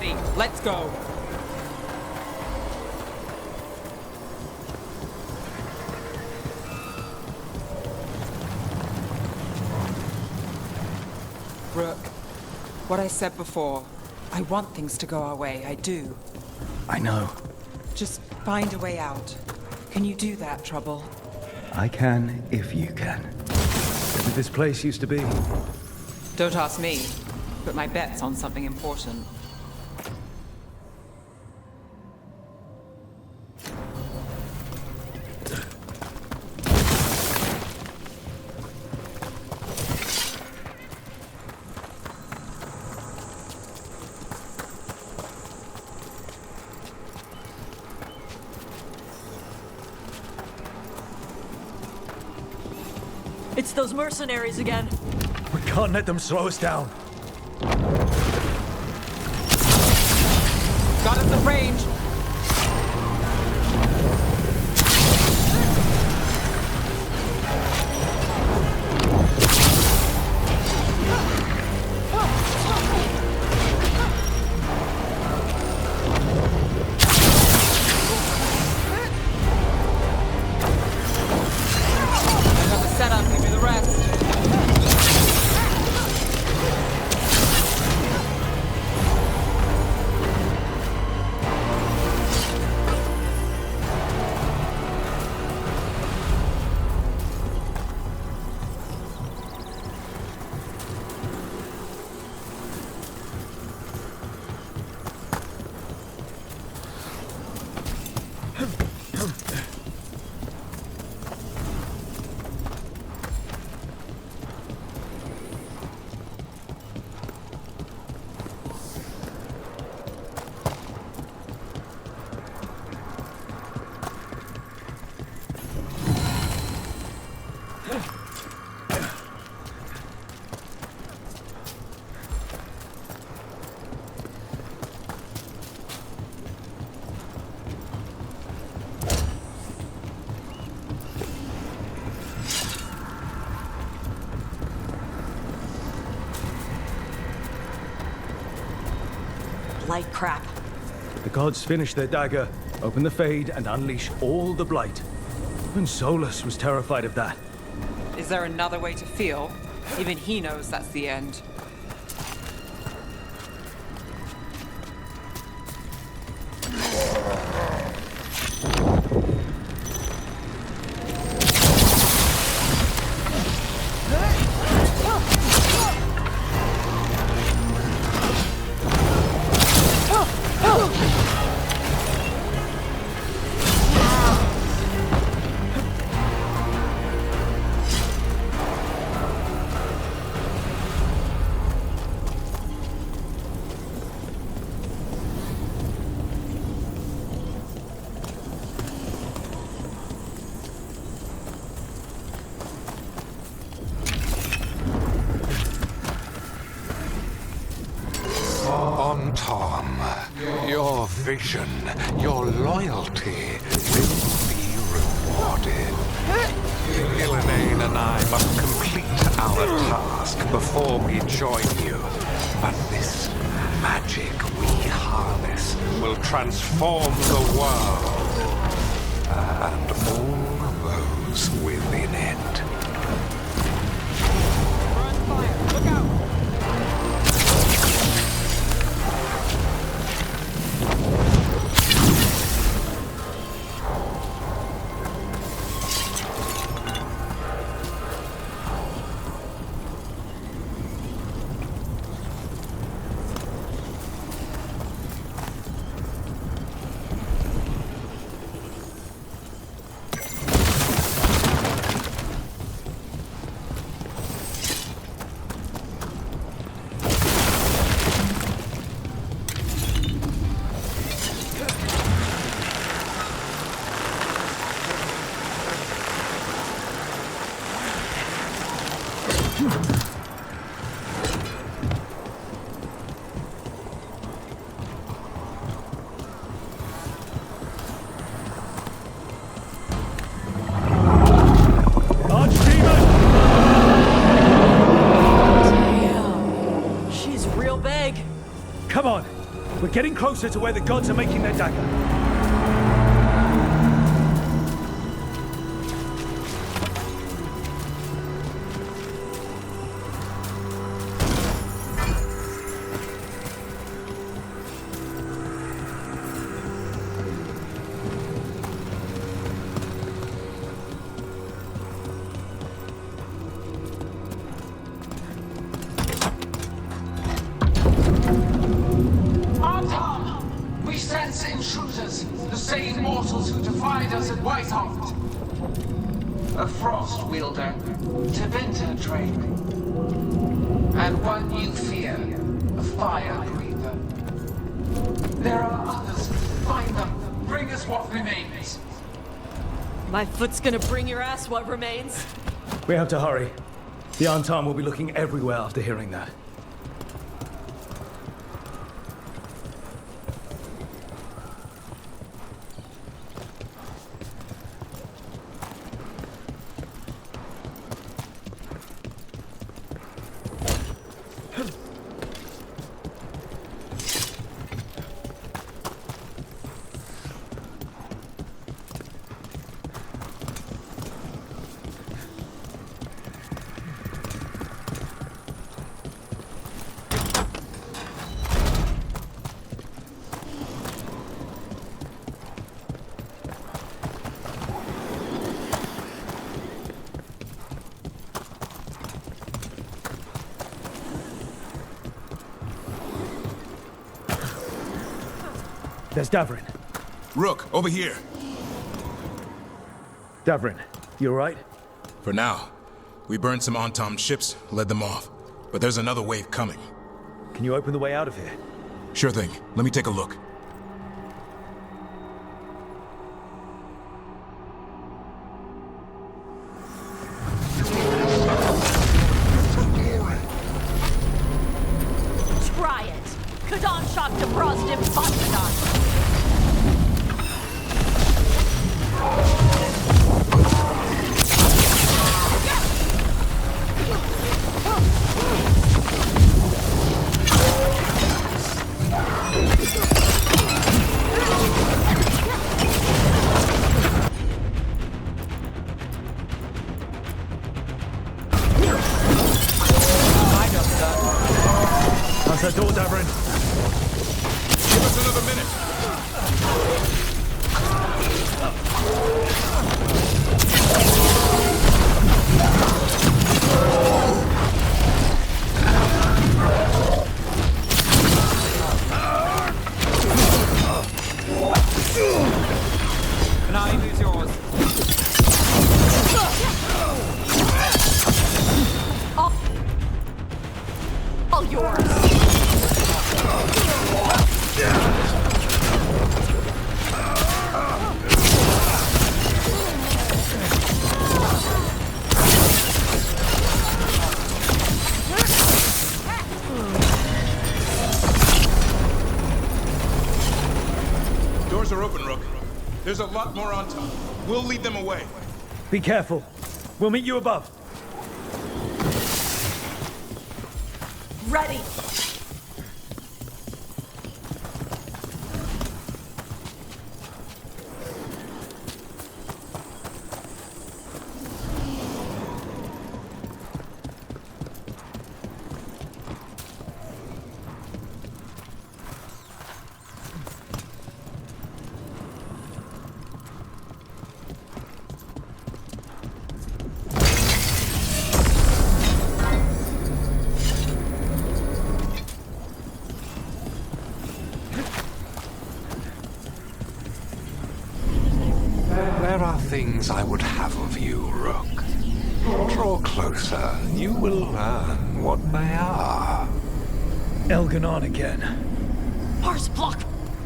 ready. Let's go. Rook, what I said before, I want things to go our way, I do. I know. Just find a way out. Can you do that, Trouble? I can if you can. Where did this place used to be? Don't ask me, but my bet's on something important. It's those mercenaries again. We can't let them slow us down. Got us at range. Light crap. The gods finish their dagger, open the Fade, and unleash all the blight. Even Solas was terrified of that. Is there another way to feel? Even he knows that's the end. Your vision, your loyalty will be rewarded. Ghilan'nain and I must complete our task before we join you. But this magic we harness will transform the world and all those within it. We're on fire. Look out! We're getting closer to where the gods are making their dagger. A frost wielder, Teventa Drake. And one you fear, a fire breather. There are others. Find them. Bring us what remains. My foot's gonna bring your ass what remains. We have to hurry. The Antam will be looking everywhere after hearing that. There's Davrin. Rook, over here. Davrin, you alright? For now. We burned some Antam ships, led them off. But there's another wave coming. Can you open the way out of here? Sure thing. Let me take a look. Try it. Kadan shot to Brosdim Botkadan. How's that door, Davrin? Give us another minute. Nine is yours. All yours. Doors are open, Rook. There's a lot more on top. We'll lead them away. Be careful. We'll meet you above. Ready. There are things I would have of you, Rook. Draw closer, you will learn what they are. Elgar'nan again. Harsblock.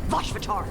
Vashvatar.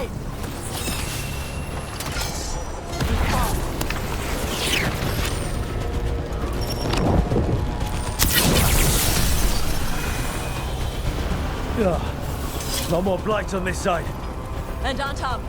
way! No more blight on this side. And on top.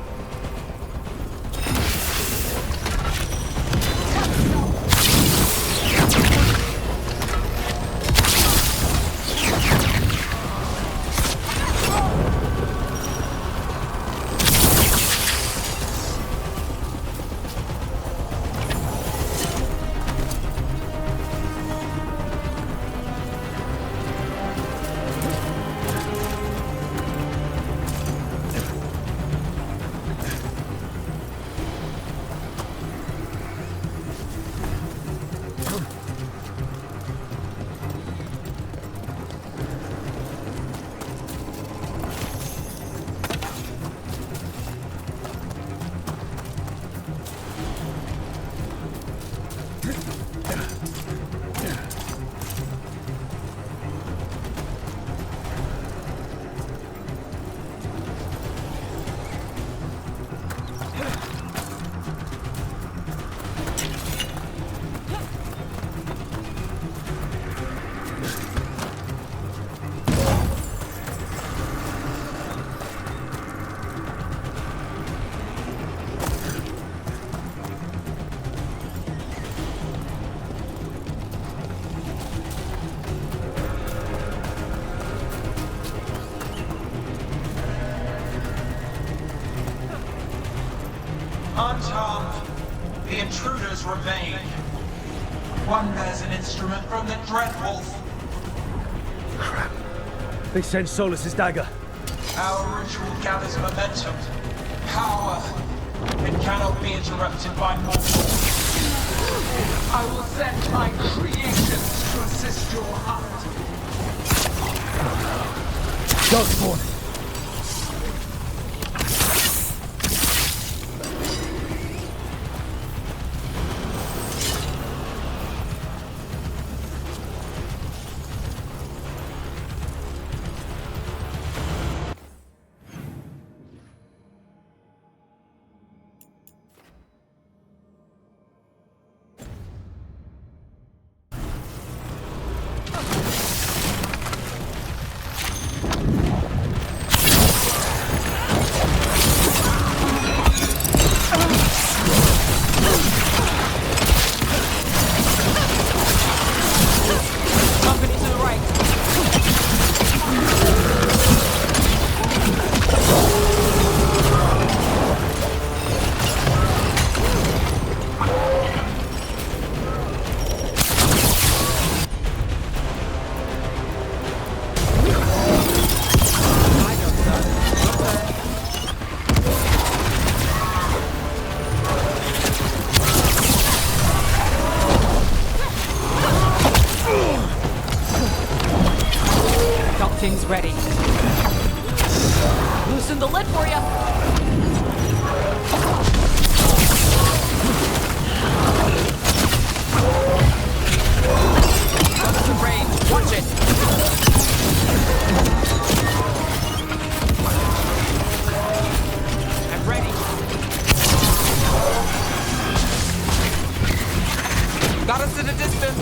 Unharmed, the intruders remain. One bears an instrument from the Dreadwolf. Crap. They sent Solas' dagger. Our ritual gathers momentum, power. It cannot be interrupted by mortals. I will send my creations to assist your hunt. Darkspawn. Things ready. Loosen the lid for you. Out of range. Watch it. I'm ready. Got us at a distance.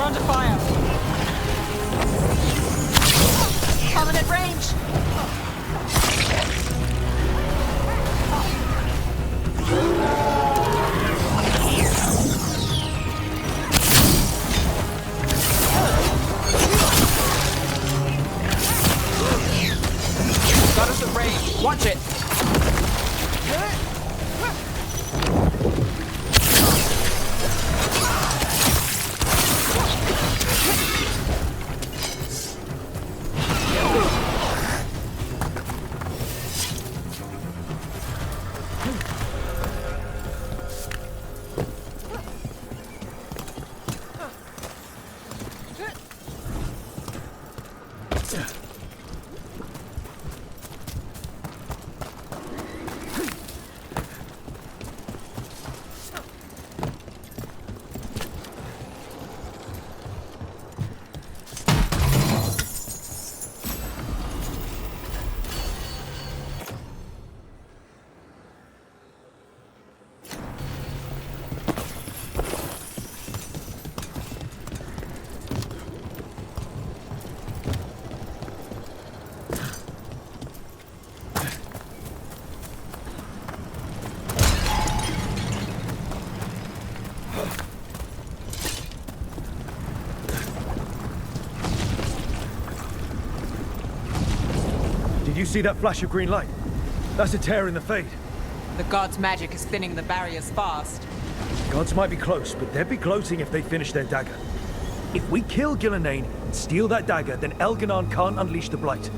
under fire! Covenant range! Got us at range. Watch it. Did you see that flash of green light? That's a tear in the Fade. The god's magic is thinning the barriers fast. Gods might be close, but they'd be gloating if they finish their dagger. If we kill Ghilan'nain and steal that dagger, then Elgar'nan can't unleash the Blight.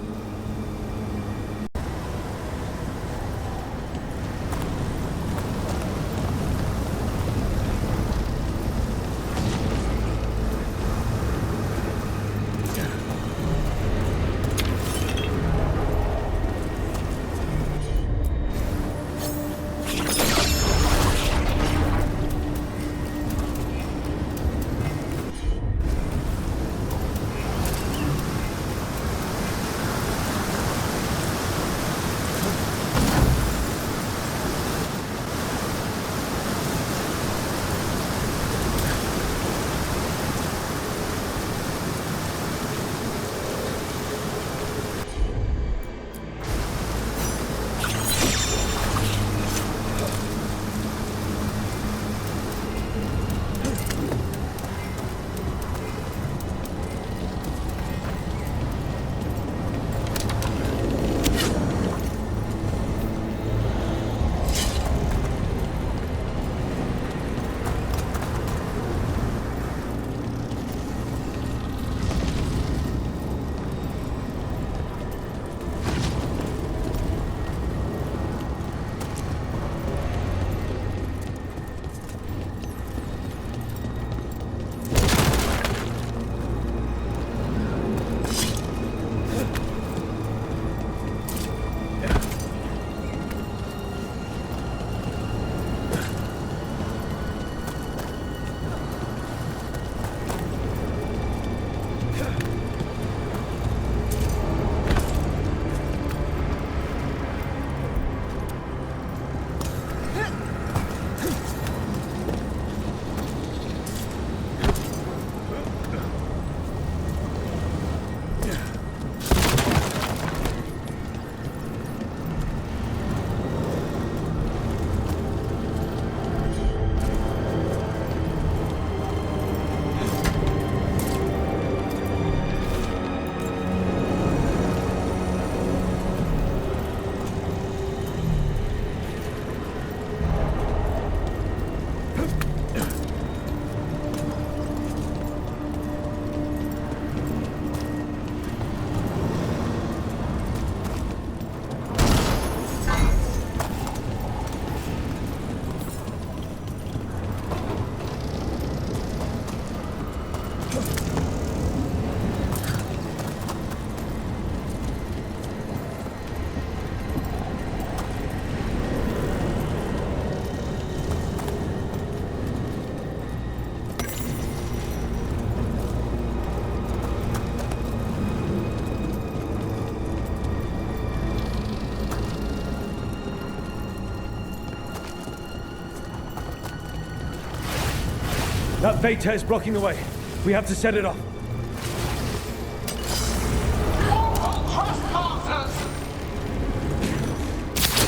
That Vayter's blocking the way. We have to set it off.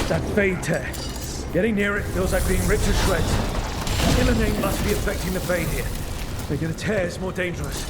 That fade tear. Getting near it feels like being ripped to shreds. Ghilan'nain must be affecting the fade here, making the tears more dangerous.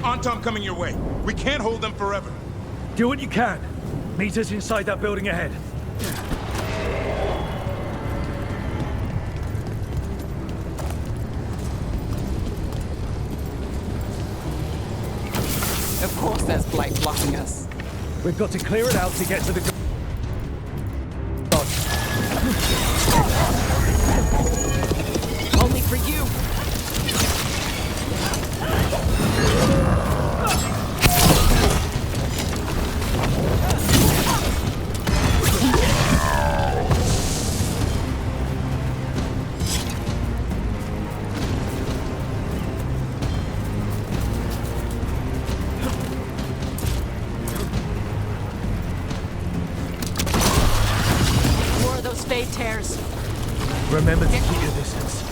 Anton coming your way. We can't hold them forever. Do what you can. Meet us inside that building ahead. Of course there's Blight blocking us. We've got to clear it out to get to the... Only for you. Fade tears. Remember to keep your distance.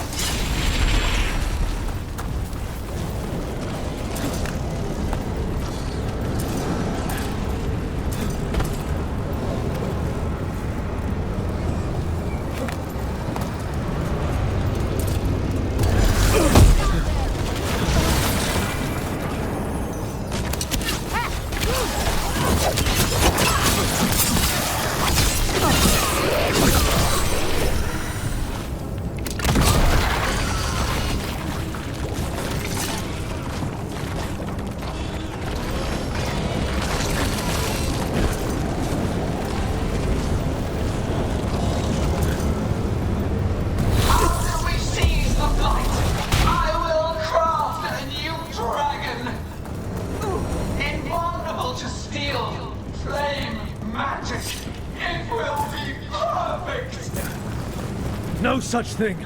No such thing.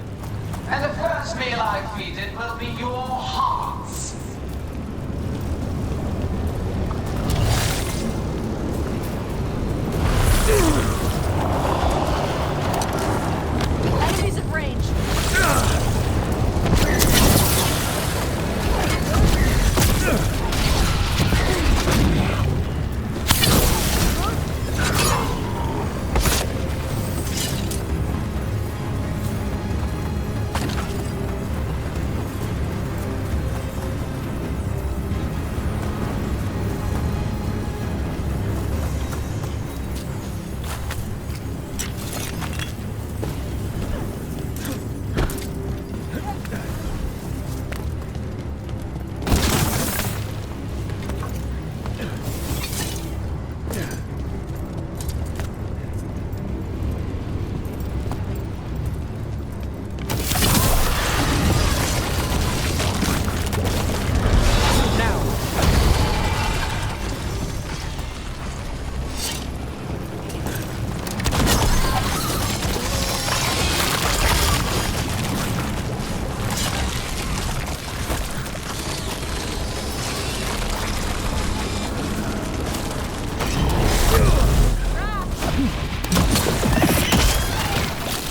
And the first meal I feed it will be your hearts. Enemies at range.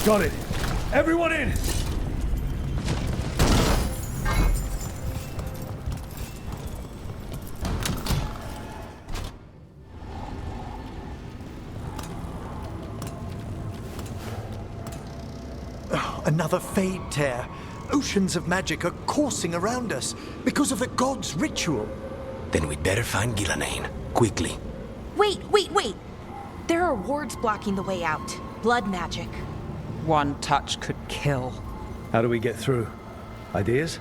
Got it. Everyone in! Another Fade Tear. Oceans of magic are coursing around us because of the god's ritual. Then we'd better find Ghilan'nain, quickly. Wait! There are wards blocking the way out. Blood magic. One touch could kill. How do we get through? Ideas?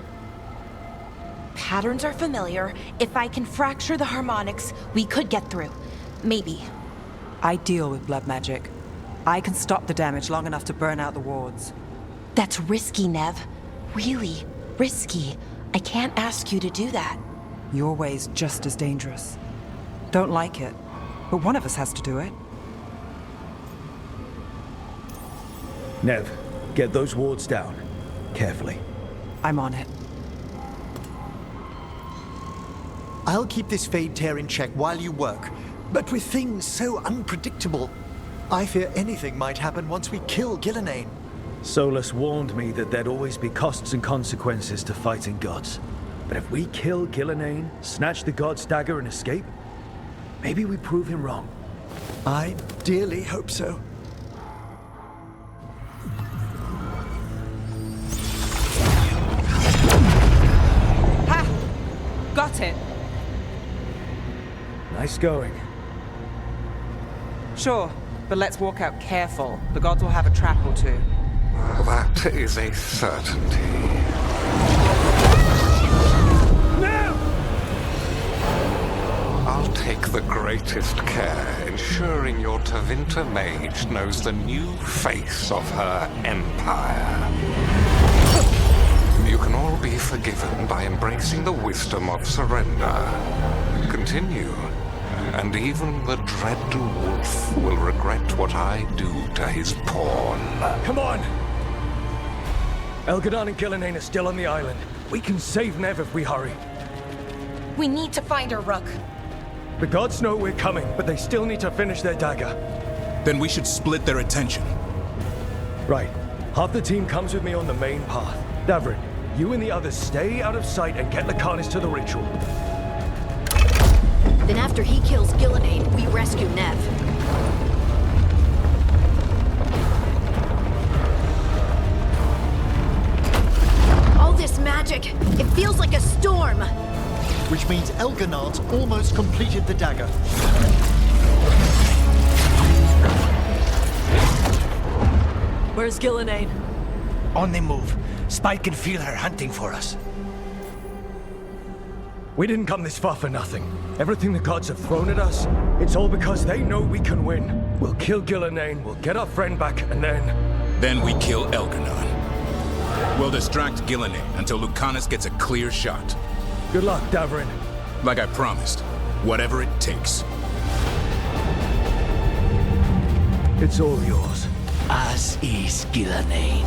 Patterns are familiar. If I can fracture the harmonics, we could get through. Maybe. I deal with blood magic. I can stop the damage long enough to burn out the wards. That's risky, Neve. Really risky. I can't ask you to do that. Your way's just as dangerous. Don't like it, but one of us has to do it. Neve, get those wards down. Carefully. I'm on it. I'll keep this Fade Tear in check while you work, but with things so unpredictable, I fear anything might happen once we kill Ghilan'nain. Solas warned me that there'd always be costs and consequences to fighting gods. But if we kill Ghilan'nain, snatch the god's dagger and escape, maybe we prove him wrong. I dearly hope so. Ha! Got it! Nice going. Sure, but let's walk out careful. The gods will have a trap or two. That is a certainty. No! I'll take the greatest care, ensuring your Tevinter mage knows the new face of her empire. You can all be forgiven by embracing the wisdom of surrender. Continue, and even the dread wolf will regret what I do to his pawn. Come on! Elgar'nan and Ghilan'nain are still on the island. We can save Neve if we hurry. We need to find her, Rook. The gods know we're coming, but they still need to finish their dagger. Then we should split their attention. Right. Half the team comes with me on the main path. Davrin, you and the others stay out of sight and get Legacies to the ritual. Then after he kills Ghilan'nain, we rescue Neve. All this magic, it feels like a storm. Which means Elgar'nan's almost completed the dagger. Where's Ghilan'nain? On the move. Spike can feel her hunting for us. We didn't come this far for nothing. Everything the gods have thrown at us, it's all because they know we can win. We'll kill Ghilan'nain, we'll get our friend back, and then... Then we kill Elgar'nan. We'll distract Ghilan'nain until Lucanus gets a clear shot. Good luck, Davrin. Like I promised, whatever it takes. It's all yours. As is Ghilan'nain.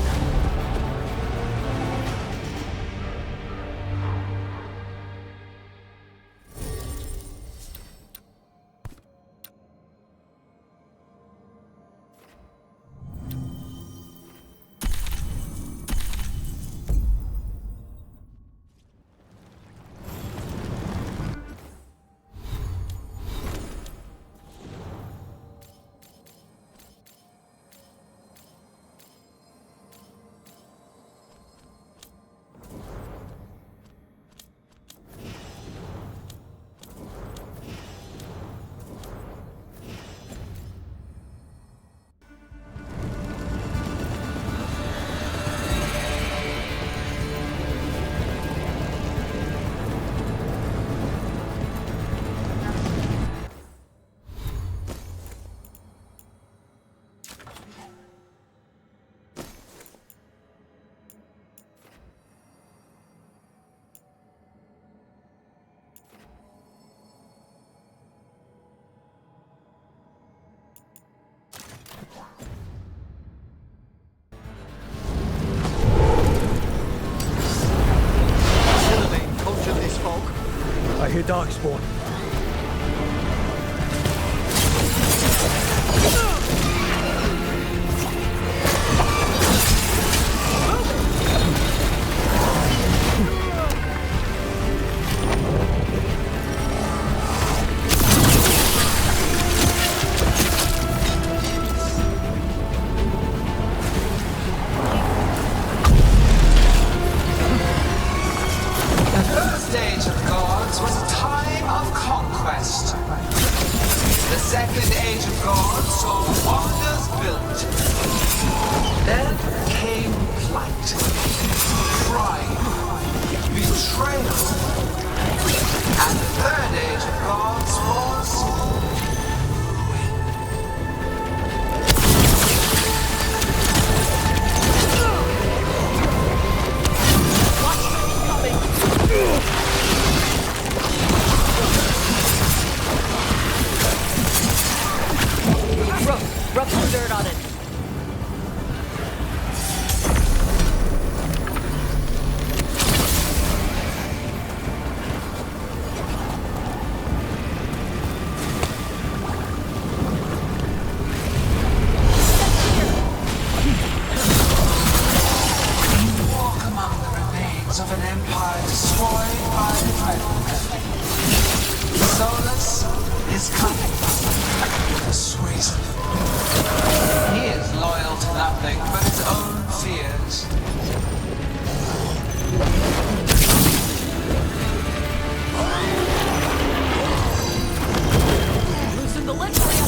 I hear Darkspawn. nothing but his own fears. Loosen the leg for you.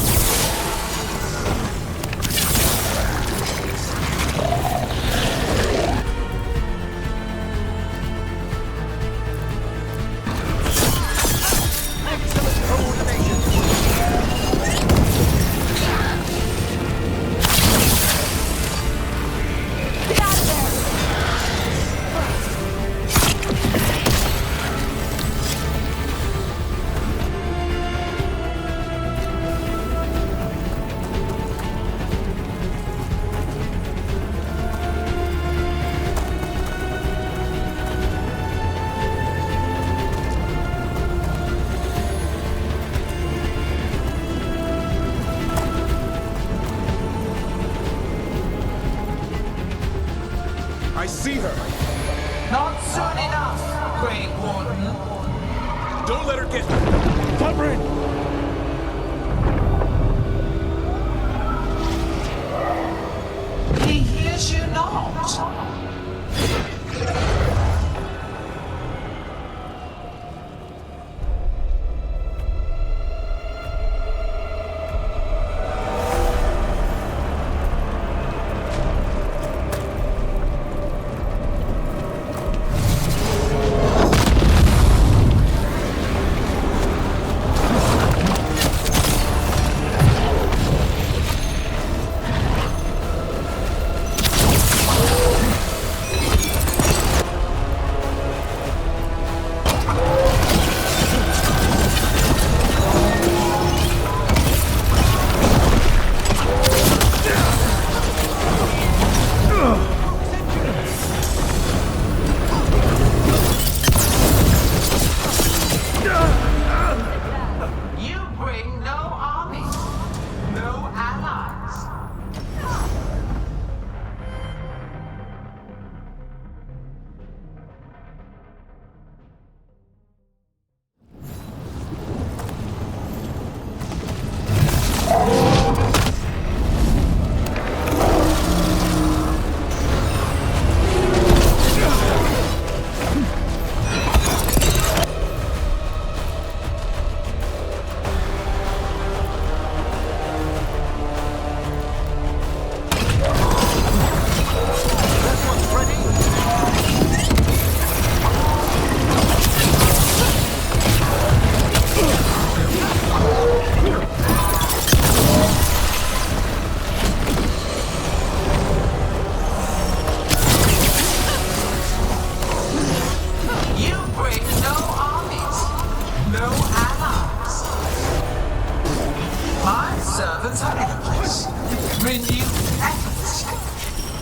I see her! Not soon enough, Great Warden. Don't let her get... Thunderin! He hears you not.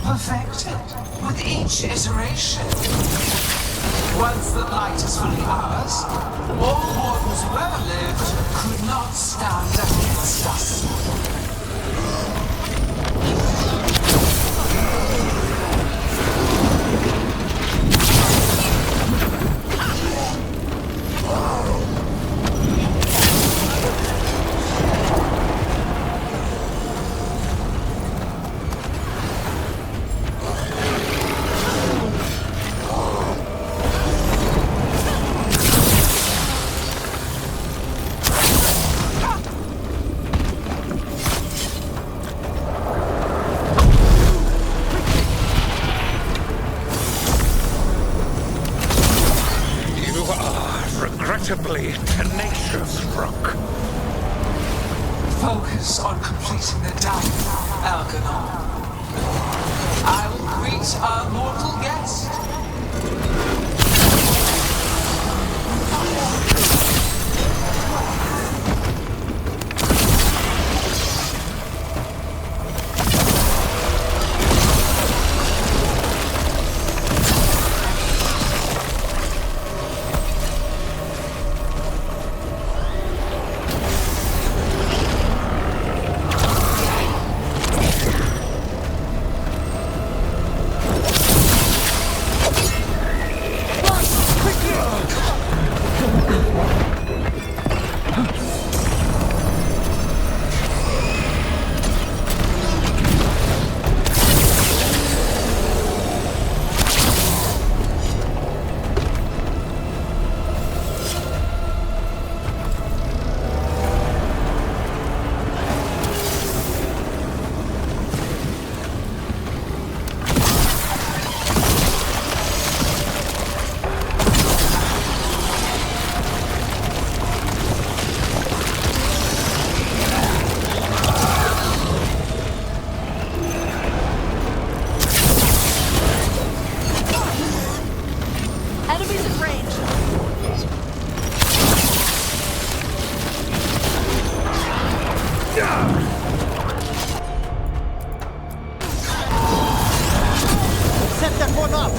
Perfected with each iteration. Once the light is fully ours, all wardens who ever lived could not stand against us. Regrettably tenacious, Rook. Focus on completing the dive, Elgar'nan. I will greet our mortal guest. set that one up!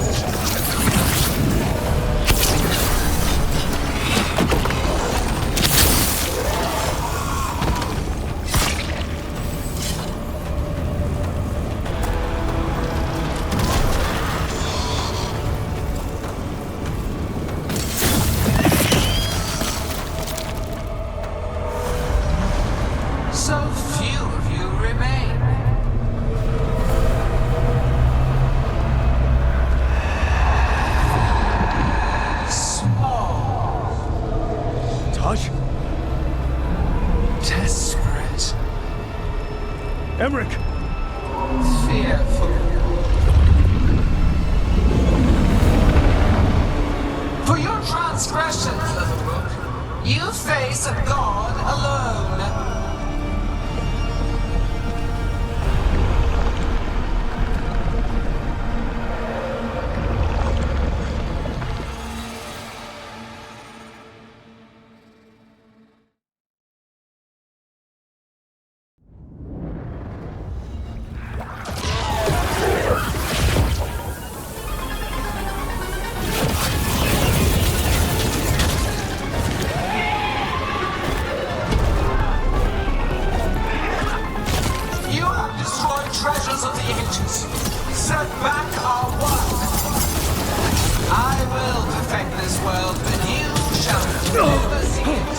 So few of you remain. Small. Tosh? Desperate. Emmerich! Fearful. For your transgressions, little Rook, you face a god alone. Treasures of the ages, set back our work. I will perfect this world, but you shall never see it.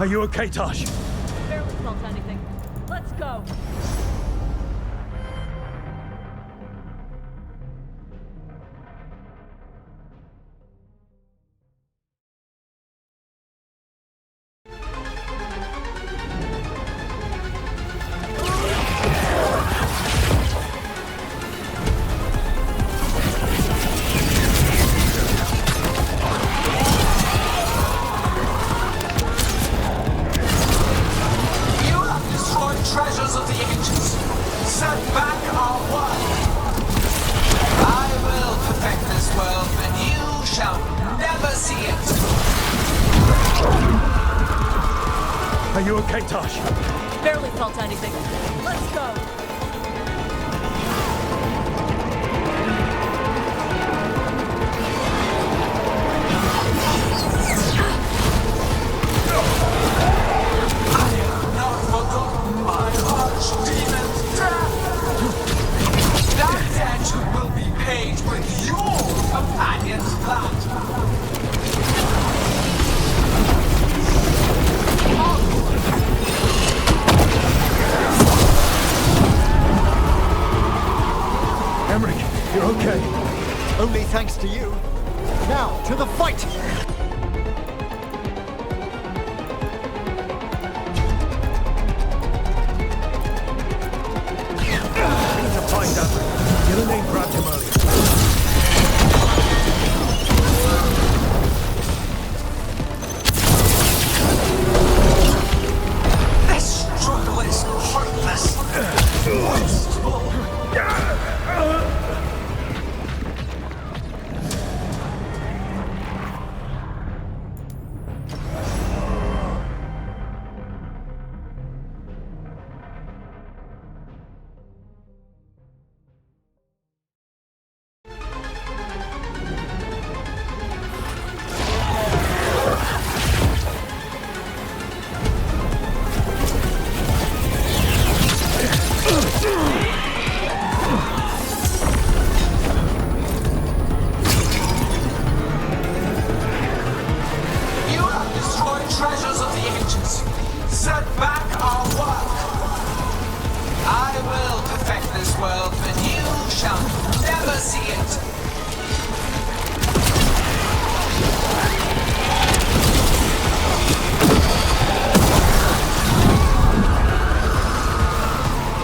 Are you okay, Tosh? Barely felt anything. Let's go. Treasures of the ages, set back our work. I will perfect this world, but you shall never see it. Are you okay, Tosh? Barely felt anything. Let's go. That debt will be paid with your companion's blood. Emmerich, you're okay. Only thanks to you. Now, to the fight! Find Adric. Ghilan'nain grabbed him earlier. This struggle is heartless. Wasteful. Treasures of the ages, set back our work. I will perfect this world, but you shall never see it.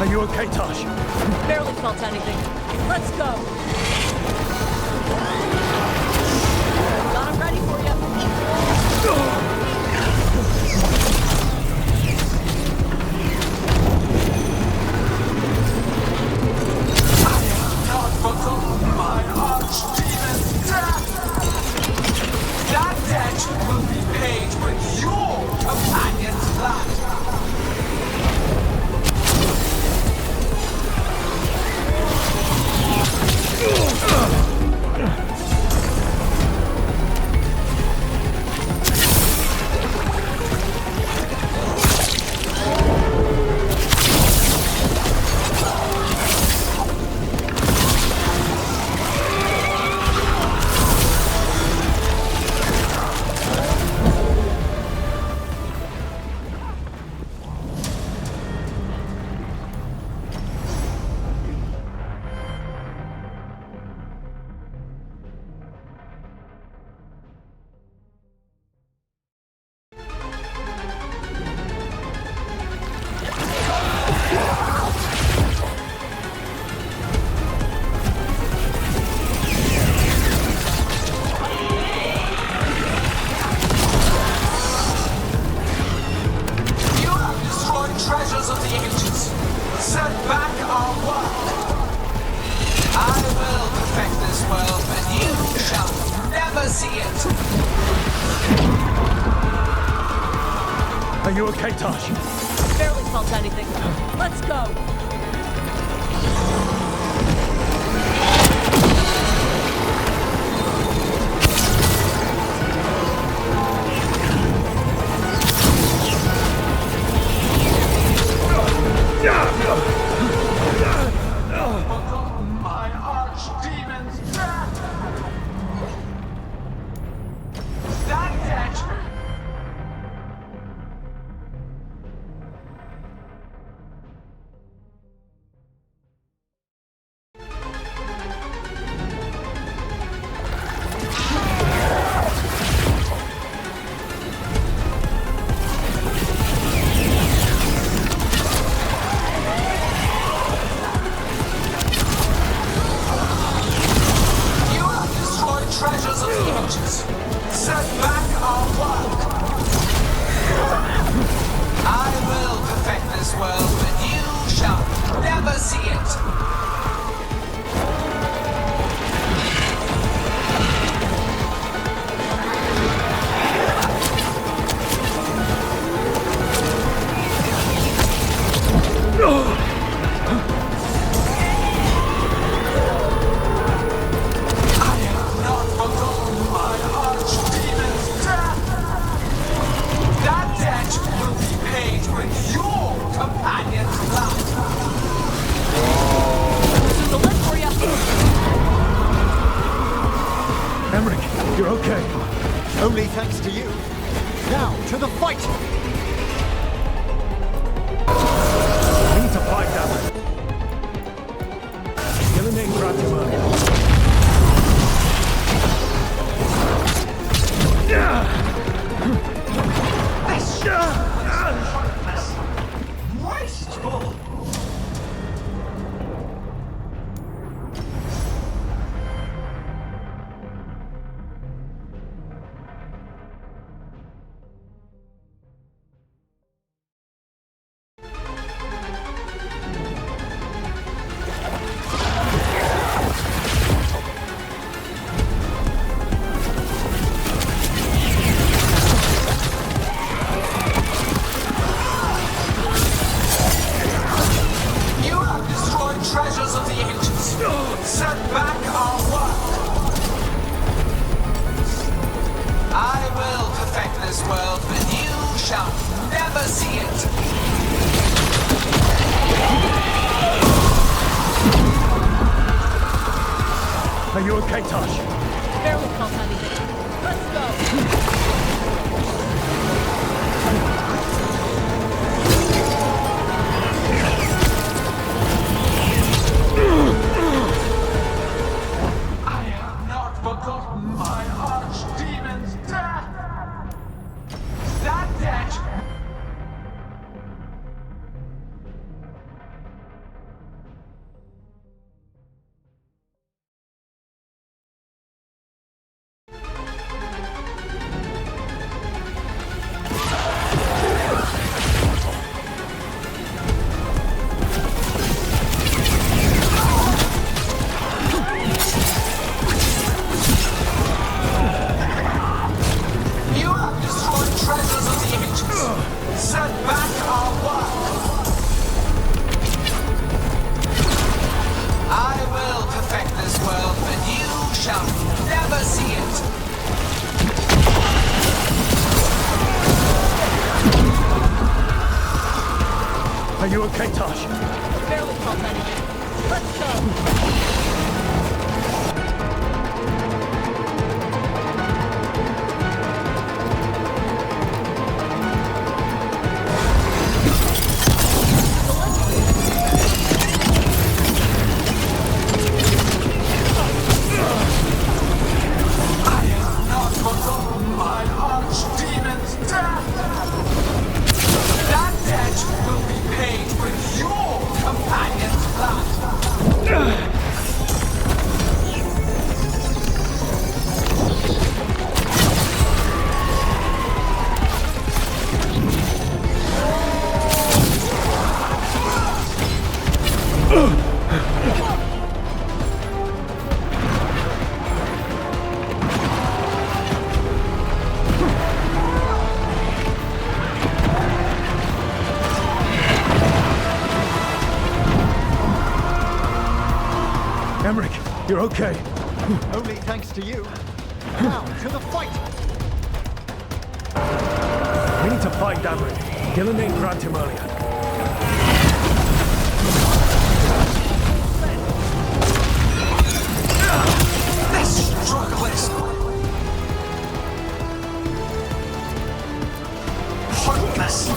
Are you okay, Tosh? Barely felt anything. Let's go. Got him ready for you. you okay, Tosh? Barely felt anything. Let's go. My archdemons! That's it! Treasures of the ages. Set back our work. I will perfect this world, but you shall never see it. You're okay. Only thanks to you. Now, to the fight! We need to fight that one. Ghilan'nain grabbed him earlier. Wasteful! Treasures of the ages. Set back our work. I will perfect this world, but you shall never see it. Are you okay, Tosh? Barely felt anything. Let's go. My archdemon's death! That death! Treasures of the ages. Set back our work. I will perfect this world, but you shall never see it. Are you okay, Tosh? Barely felt anything. Let's go. My archdemon's death! That debt will be paid with your companion's blood! You're okay. Only thanks to you. Now, to the fight! We need to find Dameron. Ghilan'nain grabbed him earlier. This struggle is pointless.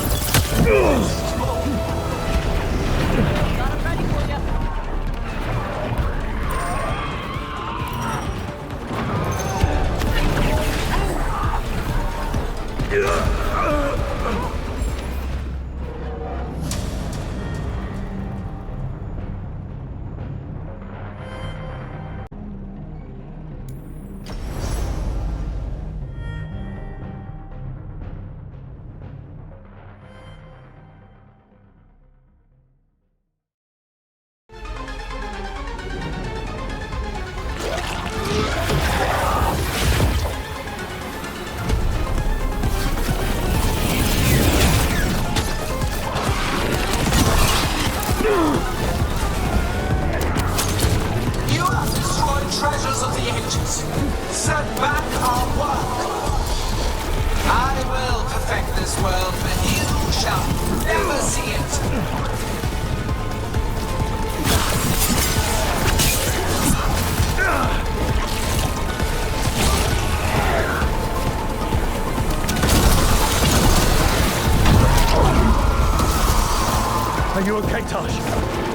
Are you okay, Taj?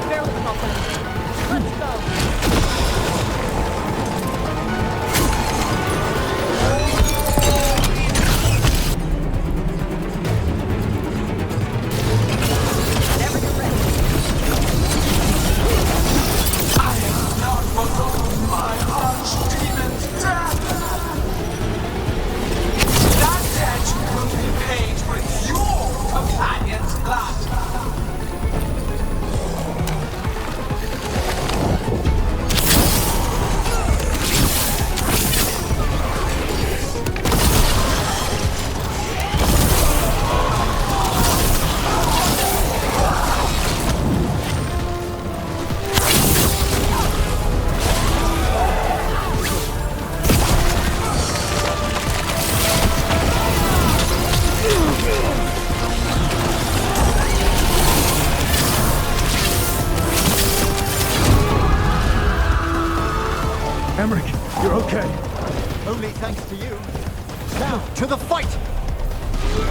Barely confident. Let's go. You're okay. Only thanks to you. Now, to the fight!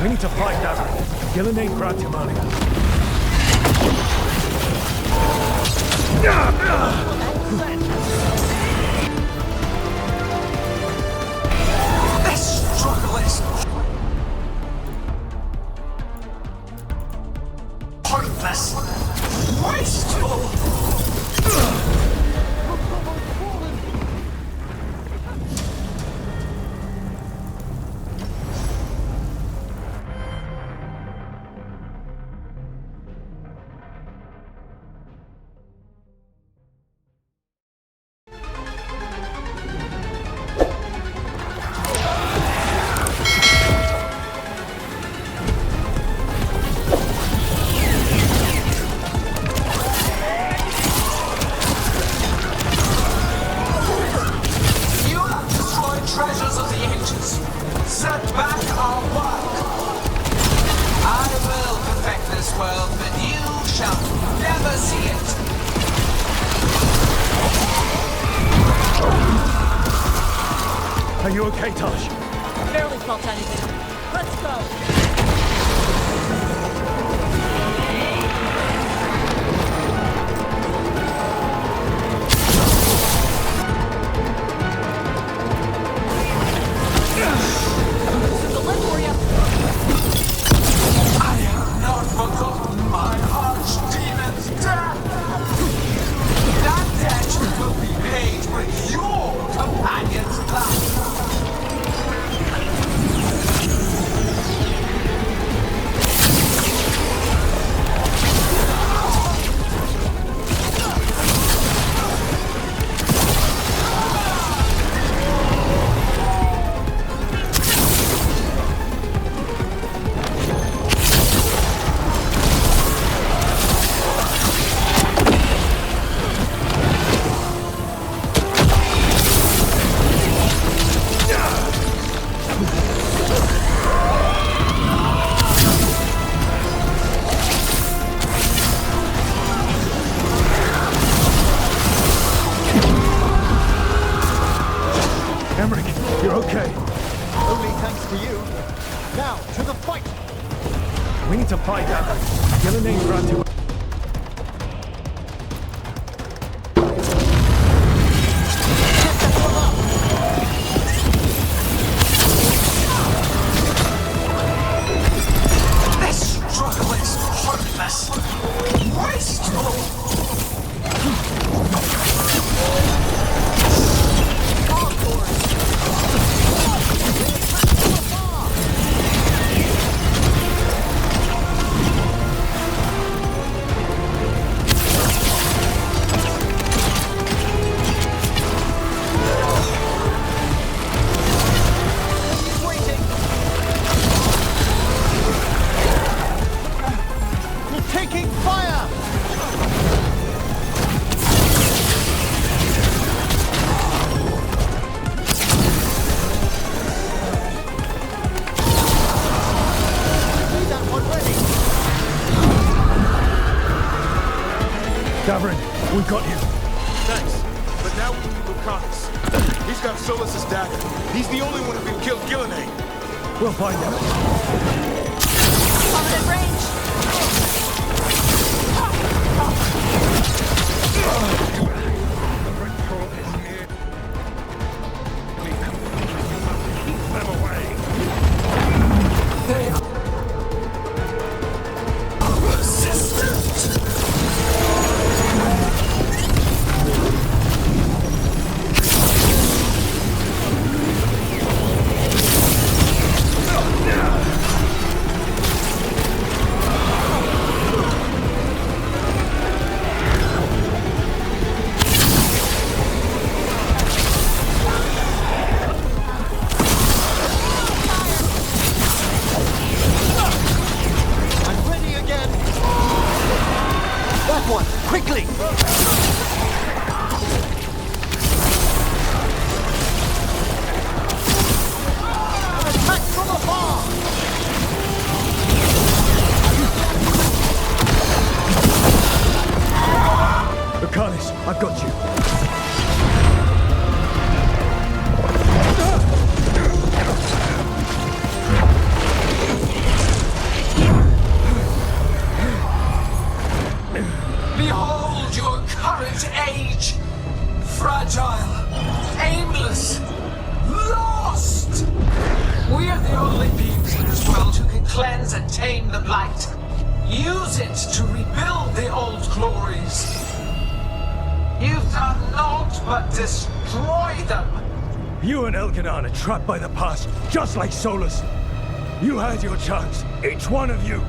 We need to find Dameron. Ghilan'nain grabbed him earlier. This struggle is pointless, wasteful. Are you okay, Taj? Barely felt anything. Let's go. Now, to the fight! We need to find out. Ghilan'nain granted. This struggle is hopeless. Wasteful. We got you. Thanks. But now we need Lucanus. He's got Solas' dagger. He's the only one who can kill Ghilan'nain. We'll find him. Prominent range. Keep them away. They are resistant. Quickly! Attack from afar! Lucanus, I've got you. Behold your current age! Fragile, aimless, lost! We're the only beings in this world who can cleanse and tame the blight. Use it to rebuild the old glories. You've done naught but destroy them. You and Elgar'nan are trapped by the past, just like Solas. You had your chance, each one of you.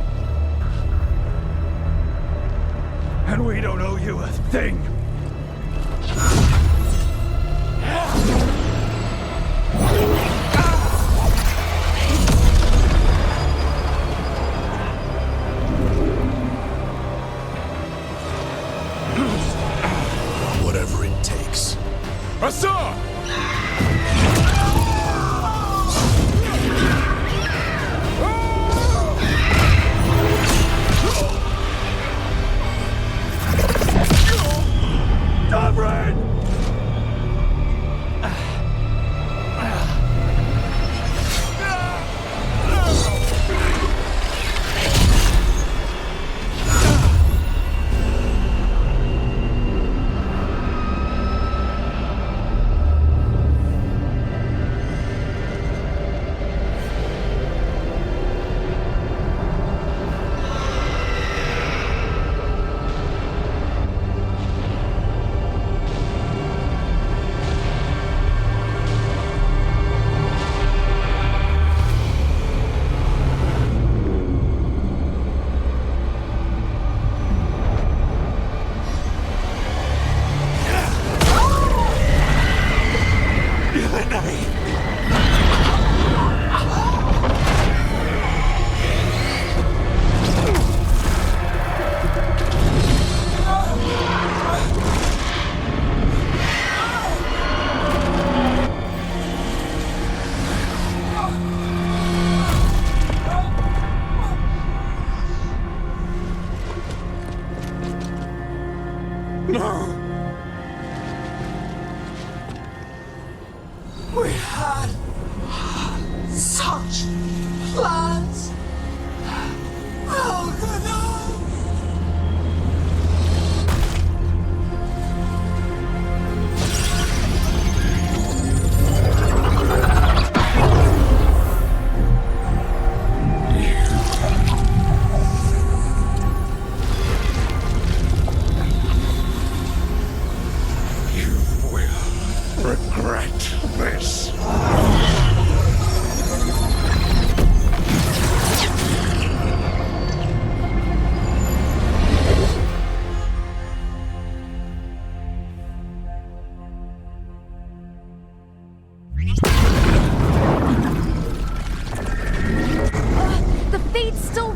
And we don't owe you a thing. Whatever it takes. Asa! Davrin!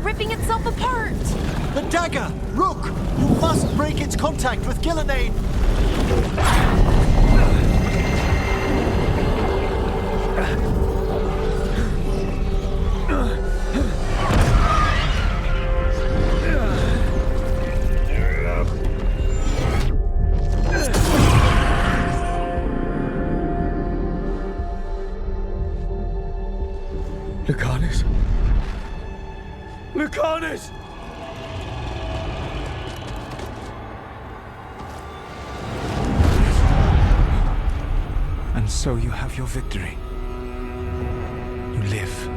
ripping itself apart! The dagger! Rook! You must break its contact with Ghilan'nain! Lucanus? Lucanus! And so you have your victory. You live.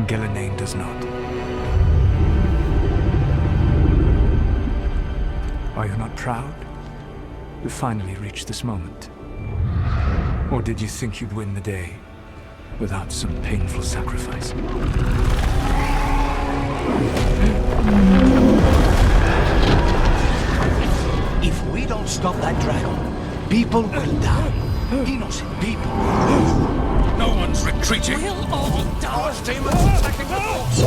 Ghilan'nain does not. Are you not proud? You finally reached this moment. Or did you think you'd win the day without some painful sacrifice? If we don't stop that dragon, people will die. Innocent people. No one's retreating. We'll all die. Demons attacking the force.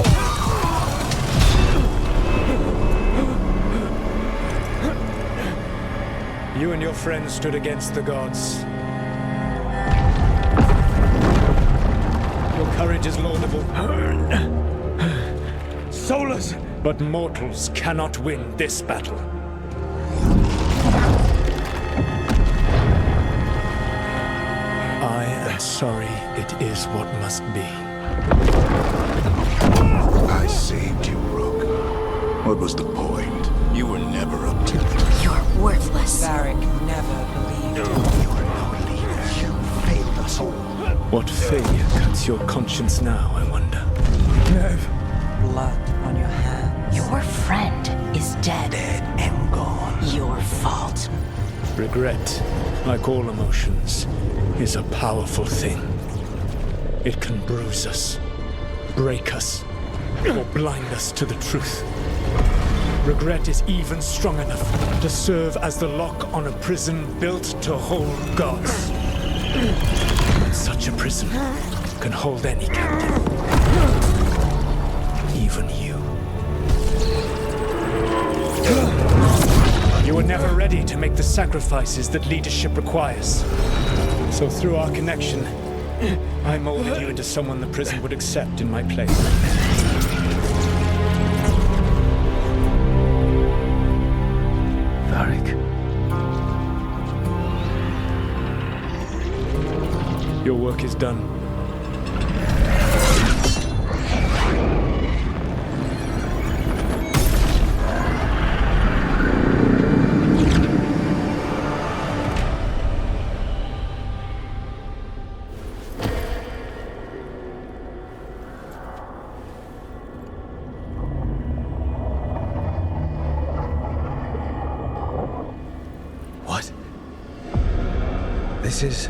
You and your friends stood against the gods. Your courage is laudable. Solas! But mortals cannot win this battle. I am sorry it is what must be. I saved you, Rook. What was the point? You were never up to it. You're worthless. Varric never believed you. You're no leader. You failed us all. What failure cuts your conscience now, I wonder? Neve. Blood on your hands. Your friend is dead. Dead and gone. Your fault. Regret, like all emotions, is a powerful thing. It can bruise us, break us, or blind us to the truth. Regret is even strong enough to serve as the lock on a prison built to hold gods. And such a prison can hold any captive. Even you. You were never ready to make the sacrifices that leadership requires. So through our connection, I molded you into someone the prison would accept in my place. Varric. Your work is done. What? This is...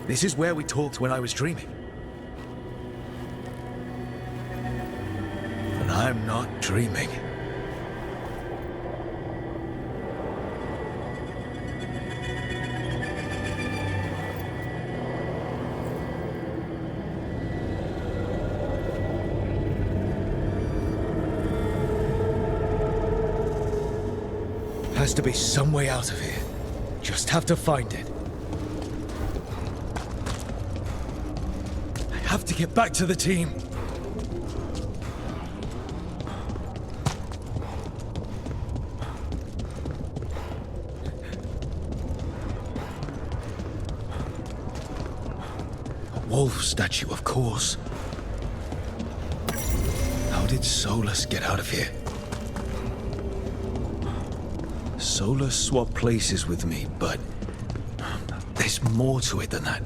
This is where we talked when I was dreaming. But I'm not dreaming. Has to be some way out of here. Just have to find it. I have to get back to the team. A wolf statue, of course. How did Solas get out of here? Solas swapped places with me, but there's more to it than that.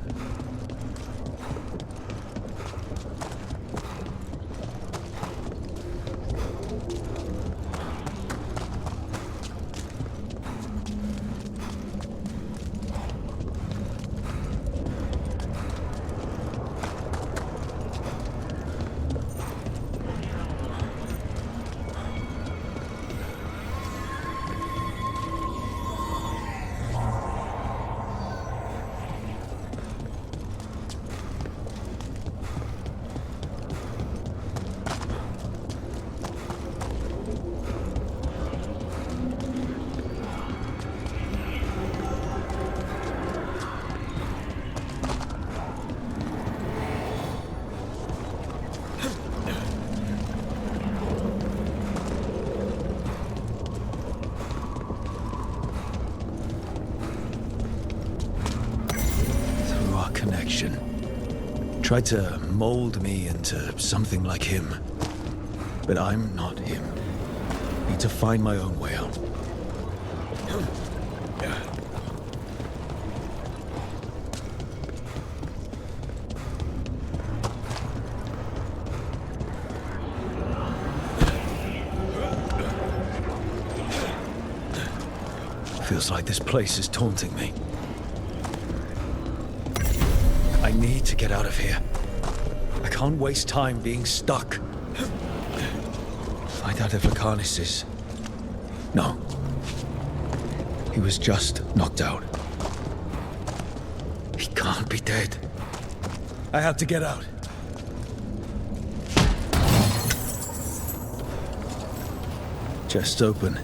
connection. Tried to mold me into something like him. But I'm not him. Need to find my own way out. Feels like this place is taunting me. I need to get out of here. I can't waste time being stuck. Find out if Elgar'nan is... No. He was just knocked out. He can't be dead. I have to get out. Chest's open,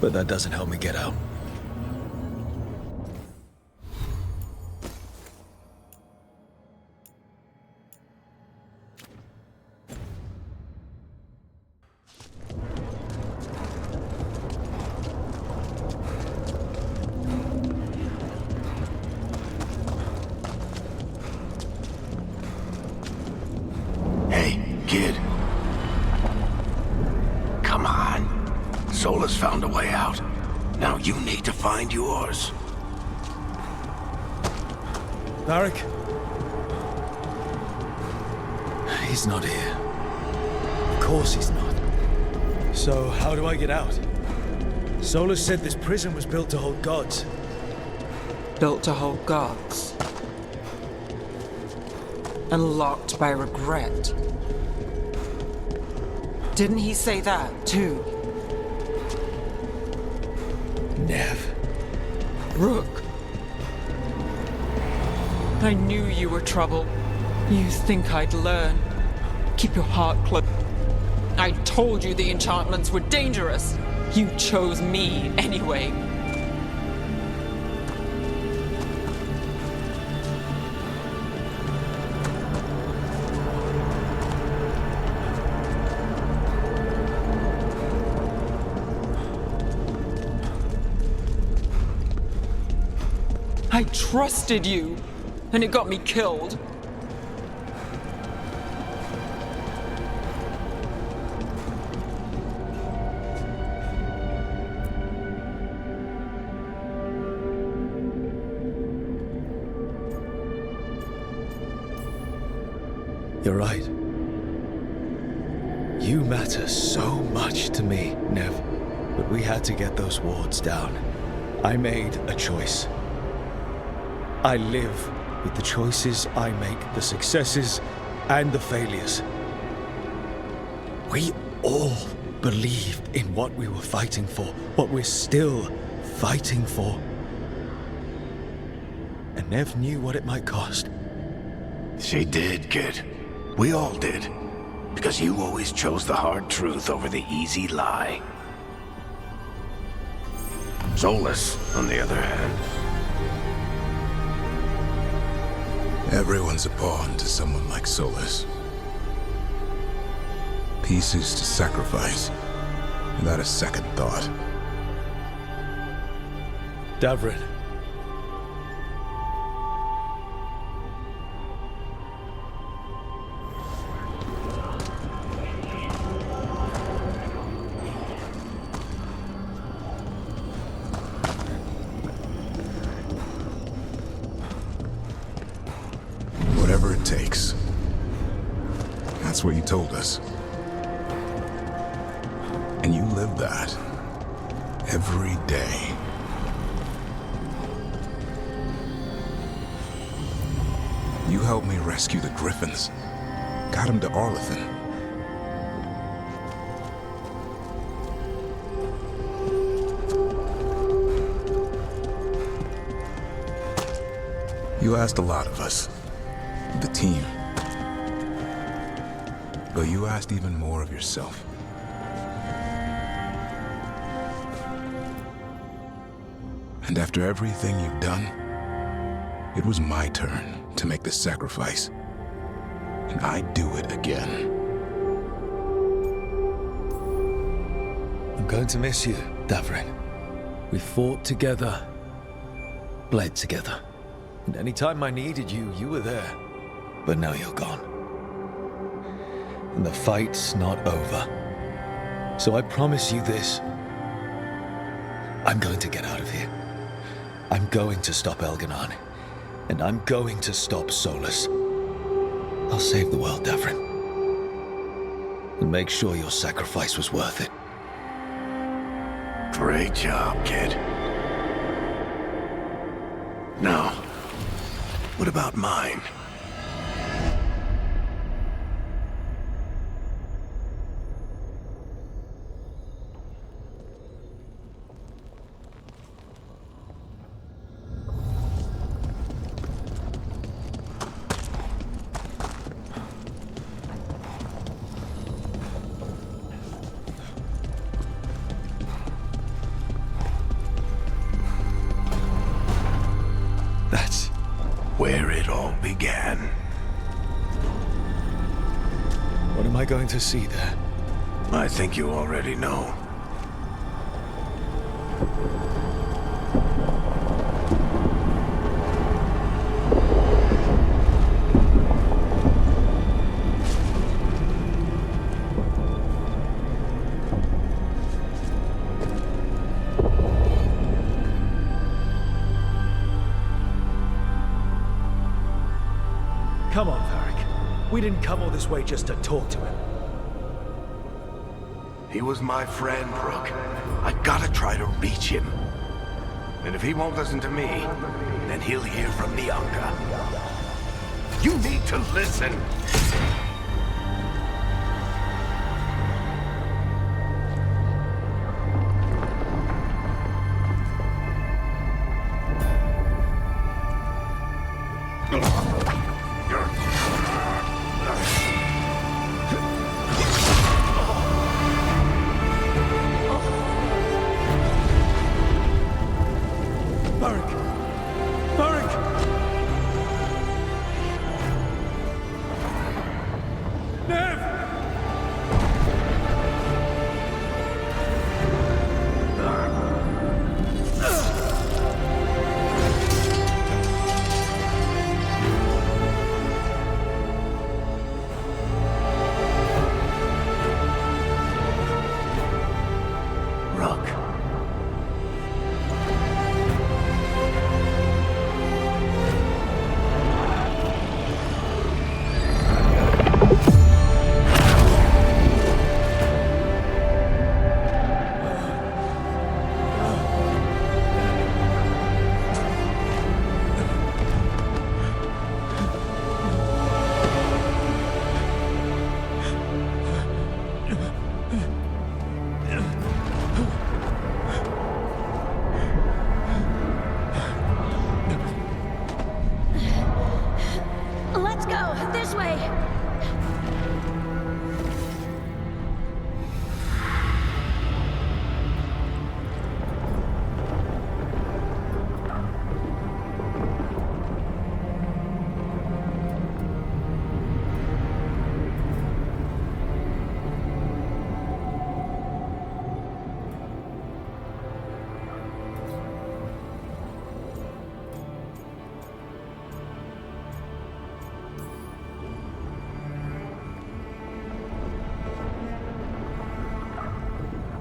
but that doesn't help me get out. Kid. Come on. Solas found a way out. Now you need to find yours. Varric? He's not here. Of course he's not. So, how do I get out? Solas said this prison was built to hold gods. Built to hold gods. And locked by regret. Didn't he say that, too? Neve. Rook. I knew you were trouble. You think I'd learn. Keep your heart close. I told you the enchantments were dangerous. You chose me anyway. I trusted you, and it got me killed. You're right. You matter so much to me, Neve. But we had to get those wards down. I made a choice. I live with the choices I make, the successes and the failures. We all believed in what we were fighting for, what we're still fighting for. And Neve knew what it might cost. She did, kid. We all did. Because you always chose the hard truth over the easy lie. Solas, on the other hand. Everyone's a pawn to someone like Solas. Pieces to sacrifice, without a second thought. Davrin. Whatever it takes. That's what you told us. And you live that. Every day. You helped me rescue the Griffins. Got him to Arlathan. You asked a lot of us. The team. But you asked even more of yourself. And after everything you've done, it was my turn to make the sacrifice. And I'd do it again. I'm going to miss you, Davrin. We fought together, bled together. And anytime I needed you, you were there. But now you're gone. And the fight's not over. So I promise you this. I'm going to get out of here. I'm going to stop Elgar'nan. And I'm going to stop Solas. I'll save the world, Davrin. And make sure your sacrifice was worth it. Great job, kid. Now, what about mine? That's where it all began. What am I going to see there? I think you already know. Come on, Varric. We didn't come all this way just to talk to him. He was my friend, Rook. I gotta try to reach him. And if he won't listen to me, then he'll hear from the Anka. You need to listen! Let's go! This way!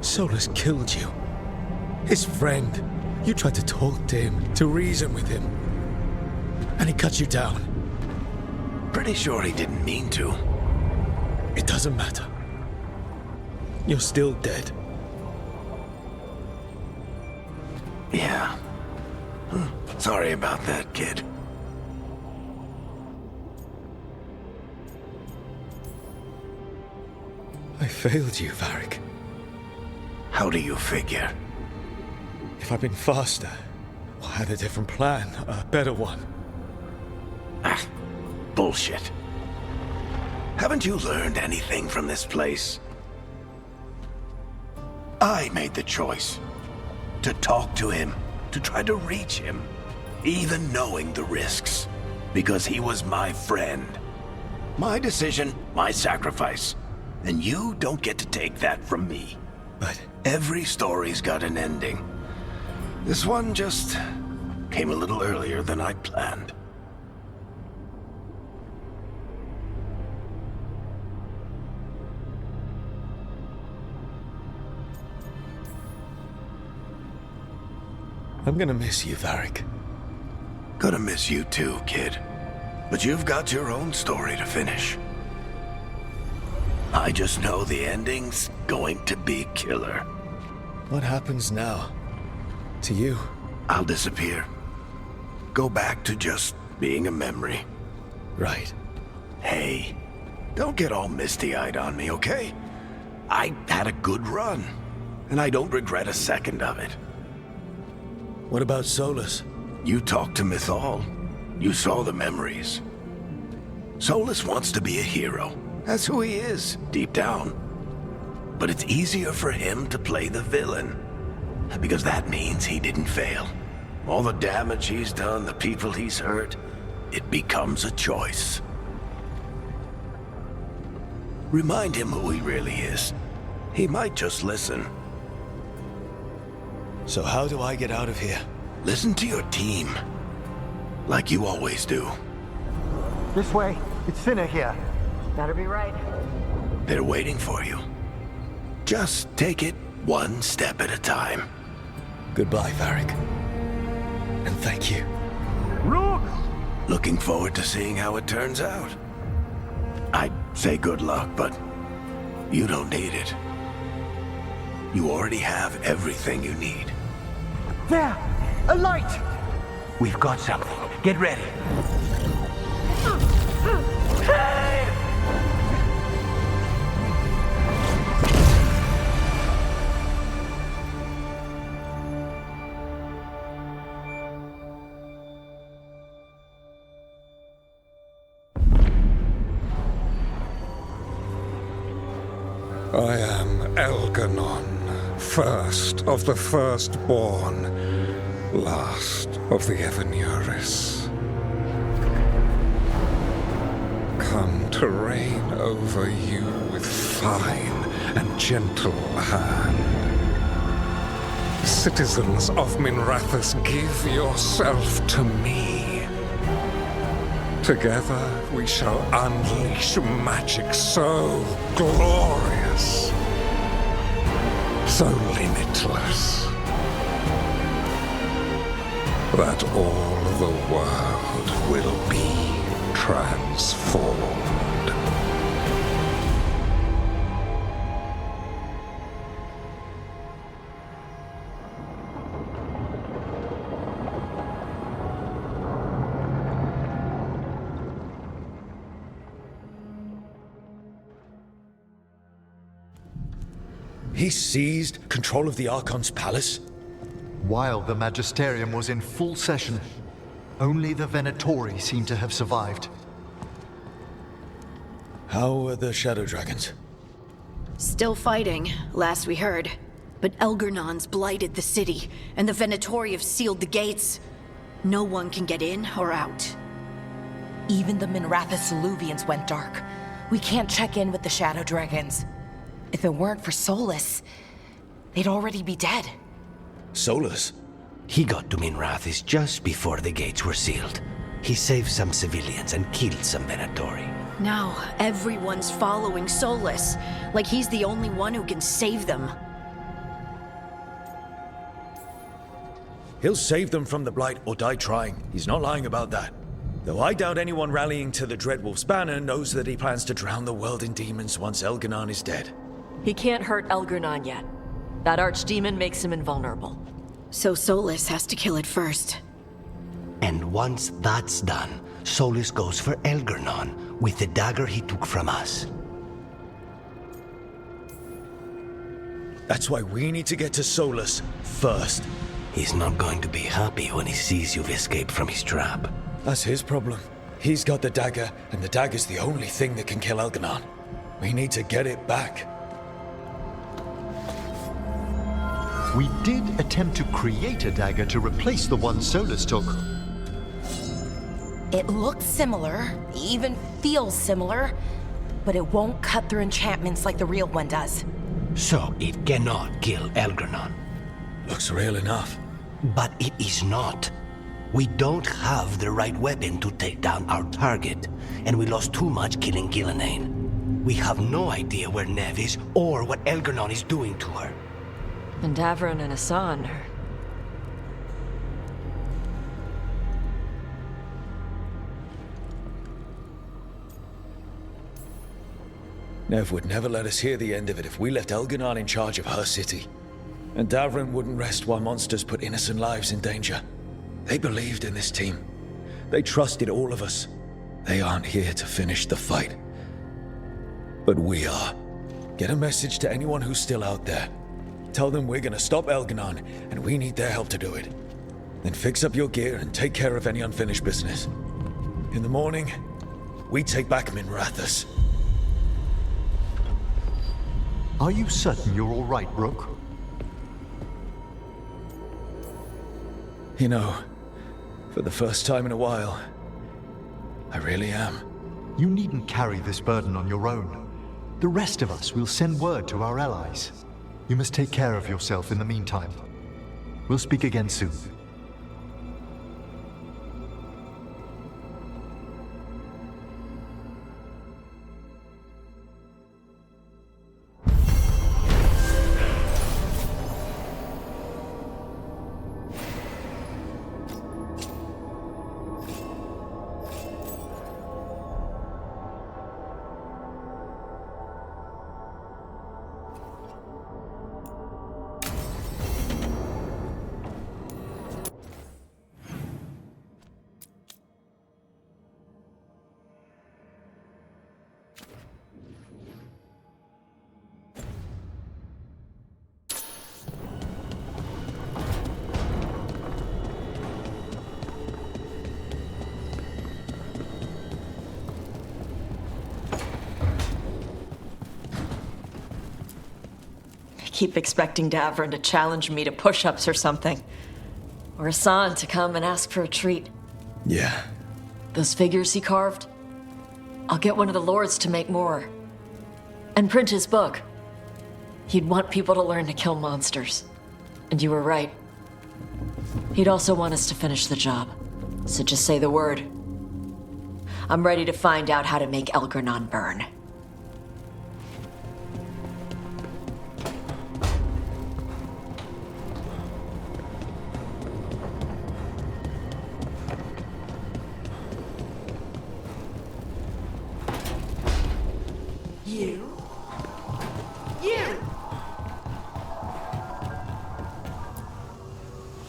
Solas killed you. His friend. You tried to talk to him, to reason with him. And he cut you down. Pretty sure he didn't mean to. It doesn't matter. You're still dead. Yeah. Sorry about that, kid. I failed you, Varric. How do you figure? If I'd been faster, or had a different plan, a better one. Ah, bullshit. Haven't you learned anything from this place? I made the choice. To talk to him, to try to reach him, even knowing the risks. Because he was my friend. My decision, my sacrifice. And you don't get to take that from me. But every story's got an ending. This one just came a little earlier than I'd planned. I'm gonna miss you, Varric. Gonna miss you too, kid. But you've got your own story to finish. I just know the ending's going to be killer. What happens now? To you? I'll disappear. Go back to just being a memory. Right. Hey, don't get all misty-eyed on me, okay? I had a good run, and I don't regret a second of it. What about Solas? You talked to Mythal. You saw the memories. Solas wants to be a hero. That's who he is, deep down. But it's easier for him to play the villain, because that means he didn't fail. All the damage he's done, the people he's hurt, it becomes a choice. Remind him who he really is. He might just listen. So how do I get out of here? Listen to your team, like you always do. This way. It's thinner here. Better be right. They're waiting for you. Just take it one step at a time. Goodbye, Varric. And thank you. Rook! Looking forward to seeing how it turns out. I'd say good luck, but you don't need it. You already have everything you need. There! A light! We've got something. Get ready. I am Elgar'nan, first of the firstborn, last of the Evenuris. Come to reign over you with fine and gentle hand. Citizens of Minrathous, give yourself to me. Together we shall unleash magic so glorious, so limitless, that all the world will be transformed. He seized control of the Archon's palace? While the Magisterium was in full session, only the Venatori seem to have survived. How are the Shadow Dragons? Still fighting, last we heard. But Elgar'nan's blighted the city, and the Venatori have sealed the gates. No one can get in or out. Even the Minrathous Eluvians went dark. We can't check in with the Shadow Dragons. If it weren't for Solas, they'd already be dead. Solas? He got to Minrathous just before the gates were sealed. He saved some civilians and killed some Venatori. Now, everyone's following Solas, like he's the only one who can save them. He'll save them from the Blight or die trying. He's not lying about that. Though I doubt anyone rallying to the Dreadwolf's banner knows that he plans to drown the world in demons once Elgar'nan is dead. He can't hurt Elgar'nan yet. That archdemon makes him invulnerable. So Solas has to kill it first. And once that's done, Solas goes for Elgar'nan with the dagger he took from us. That's why we need to get to Solas first. He's not going to be happy when he sees you've escaped from his trap. That's his problem. He's got the dagger, and the dagger's the only thing that can kill Elgar'nan. We need to get it back. We did attempt to create a dagger to replace the one Solas took. It looks similar, even feels similar, but it won't cut through enchantments like the real one does. So it cannot kill Elgar'nan. Looks real enough. But it is not. We don't have the right weapon to take down our target, and we lost too much killing Ghilan'nain. We have no idea where Neve is or what Elgar'nan is doing to her. And Davron and Hassan are... Neve would never let us hear the end of it if we left Elgar'nan in charge of her city. And Davron wouldn't rest while monsters put innocent lives in danger. They believed in this team. They trusted all of us. They aren't here to finish the fight. But we are. Get a message to anyone who's still out there. Tell them we're gonna stop Elgar'nan, and we need their help to do it. Then fix up your gear and take care of any unfinished business. In the morning, we take back Minrathous. Are you certain you're all right, Rook? You know, for the first time in a while, I really am. You needn't carry this burden on your own. The rest of us will send word to our allies. You must take care of yourself in the meantime. We'll speak again soon. I keep expecting Davron to challenge me to push-ups or something. Or Hassan to come and ask for a treat. Yeah. Those figures he carved? I'll get one of the lords to make more. And print his book. He'd want people to learn to kill monsters. And you were right. He'd also want us to finish the job. So just say the word. I'm ready to find out how to make Elgar'nan burn.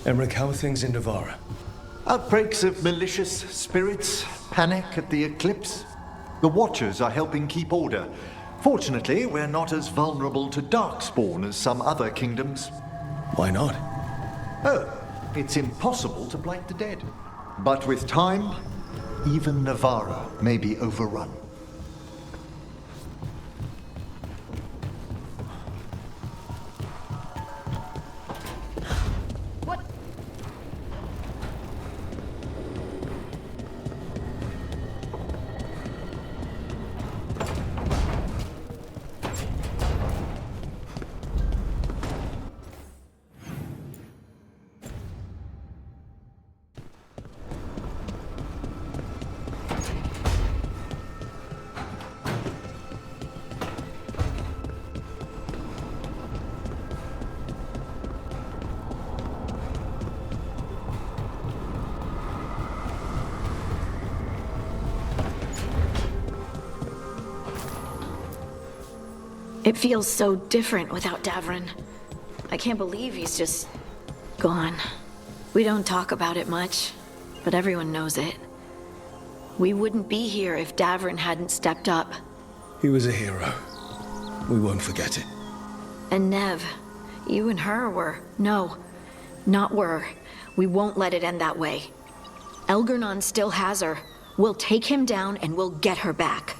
Emmerich, how are things in Navarra? Outbreaks of malicious spirits, panic at the eclipse. The Watchers are helping keep order. Fortunately, we're not as vulnerable to darkspawn as some other kingdoms. Why not? Oh, it's impossible to blight the dead. But with time, even Navarra may be overrun. It feels so different without Davron. I can't believe he's just gone. We don't talk about it much, but everyone knows it. We wouldn't be here if Davron hadn't stepped up. He was a hero. We won't forget it. And Neve, you and her were... No, not were. We won't let it end that way. Elgar'nan still has her. We'll take him down and we'll get her back.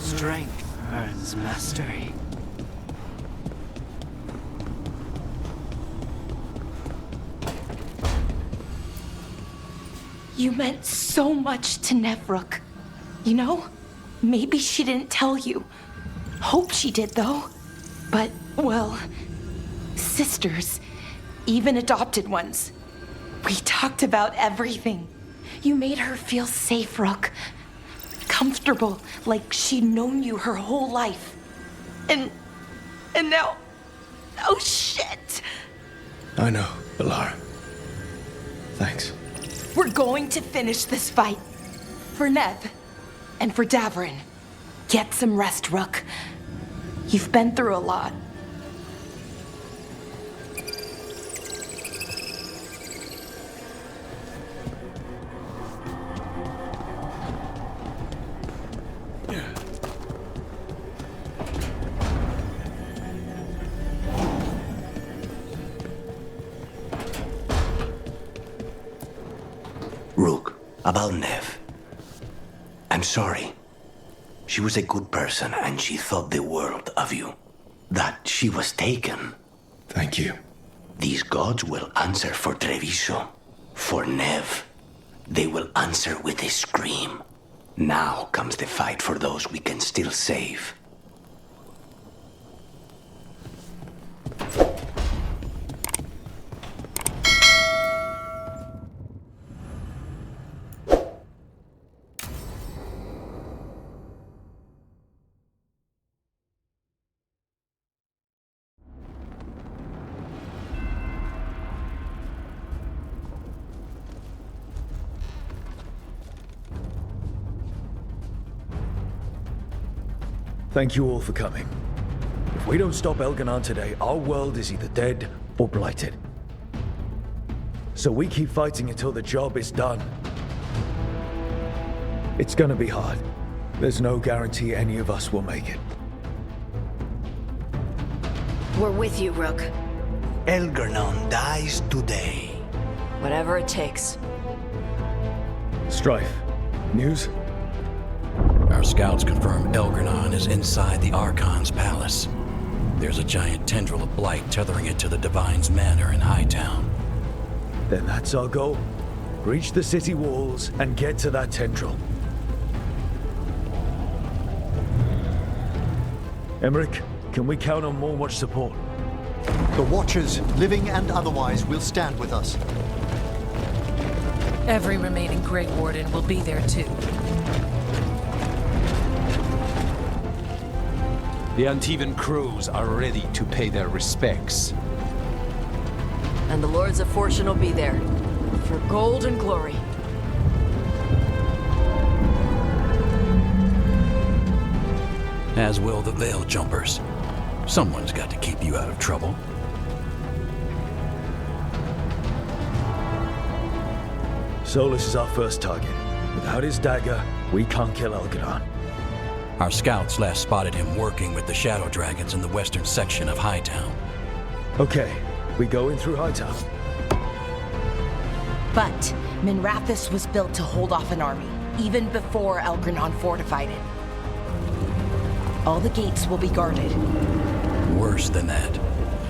Strength earns mastery. You meant so much to Neve, Rook. You know, maybe she didn't tell you. Hope she did, though. But, well, sisters, even adopted ones. We talked about everything. You made her feel safe, Rook. Comfortable, like she'd known you her whole life. And now... Oh, shit! I know, Bellara. Thanks. We're going to finish this fight. For Neve. And for Davrin. Get some rest, Rook. You've been through a lot. Rook, about Neve. I'm sorry. She was a good person and she thought the world of you. That she was taken. Thank you. These gods will answer for Treviso. For Neve. They will answer with a scream. Now comes the fight for those we can still save. Thank you all for coming. If we don't stop Elgar'nan today, our world is either dead or blighted. So we keep fighting until the job is done. It's gonna be hard. There's no guarantee any of us will make it. We're with you, Rook. Elgar'nan dies today. Whatever it takes. Strife. News? Our scouts confirm Elgar'nan is inside the Archon's palace. There's a giant tendril of blight tethering it to the Divine's manor in Hightown. Then that's our goal. Breach the city walls and get to that tendril. Emmerich, can we count on more watch support? The Watchers, living and otherwise, will stand with us. Every remaining Grey Warden will be there too. The Antivan crews are ready to pay their respects. And the Lords of Fortune will be there. For gold and glory. As will the Veil Jumpers. Someone's got to keep you out of trouble. Solas is our first target. Without his dagger, we can't kill Elgar'nan. Our scouts last spotted him working with the Shadow Dragons in the western section of Hightown. Okay, we go in through Hightown. But Minrathous was built to hold off an army, even before Elgar'nan fortified it. All the gates will be guarded. Worse than that.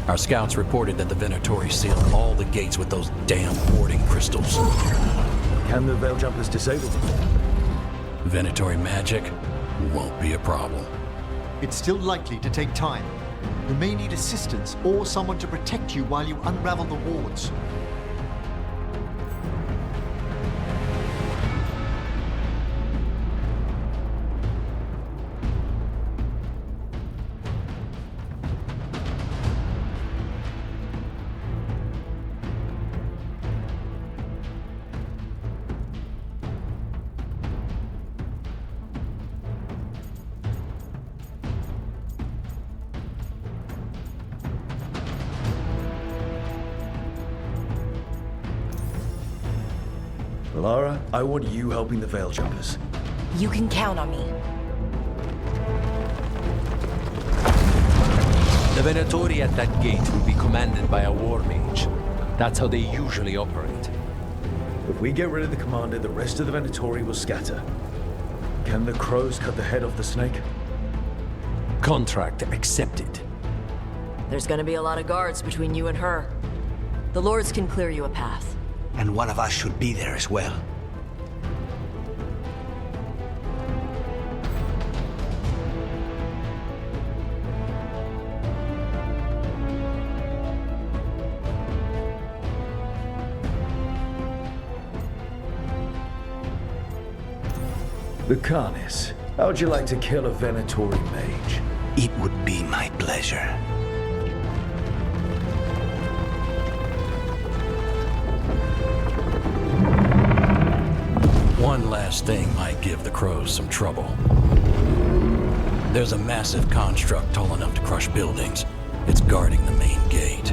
Our scouts reported that the Venatori sealed all the gates with those damn warding crystals. Can the Veil Jumpers disable them? Venatori magic won't be a problem. It's still likely to take time. You may need assistance or someone to protect you while you unravel the wards. Bellara, I want you helping the Veil Jumpers. You can count on me. The Venatori at that gate will be commanded by a war mage. That's how they usually operate. If we get rid of the commander, the rest of the Venatori will scatter. Can the crows cut the head off the snake? Contract accepted. There's gonna be a lot of guards between you and her. The Lords can clear you a path. And one of us should be there as well. The Carnis. How'd you like to kill a Venatori mage? It would be my pleasure. One last thing might give the crows some trouble. There's a massive construct tall enough to crush buildings. It's guarding the main gate.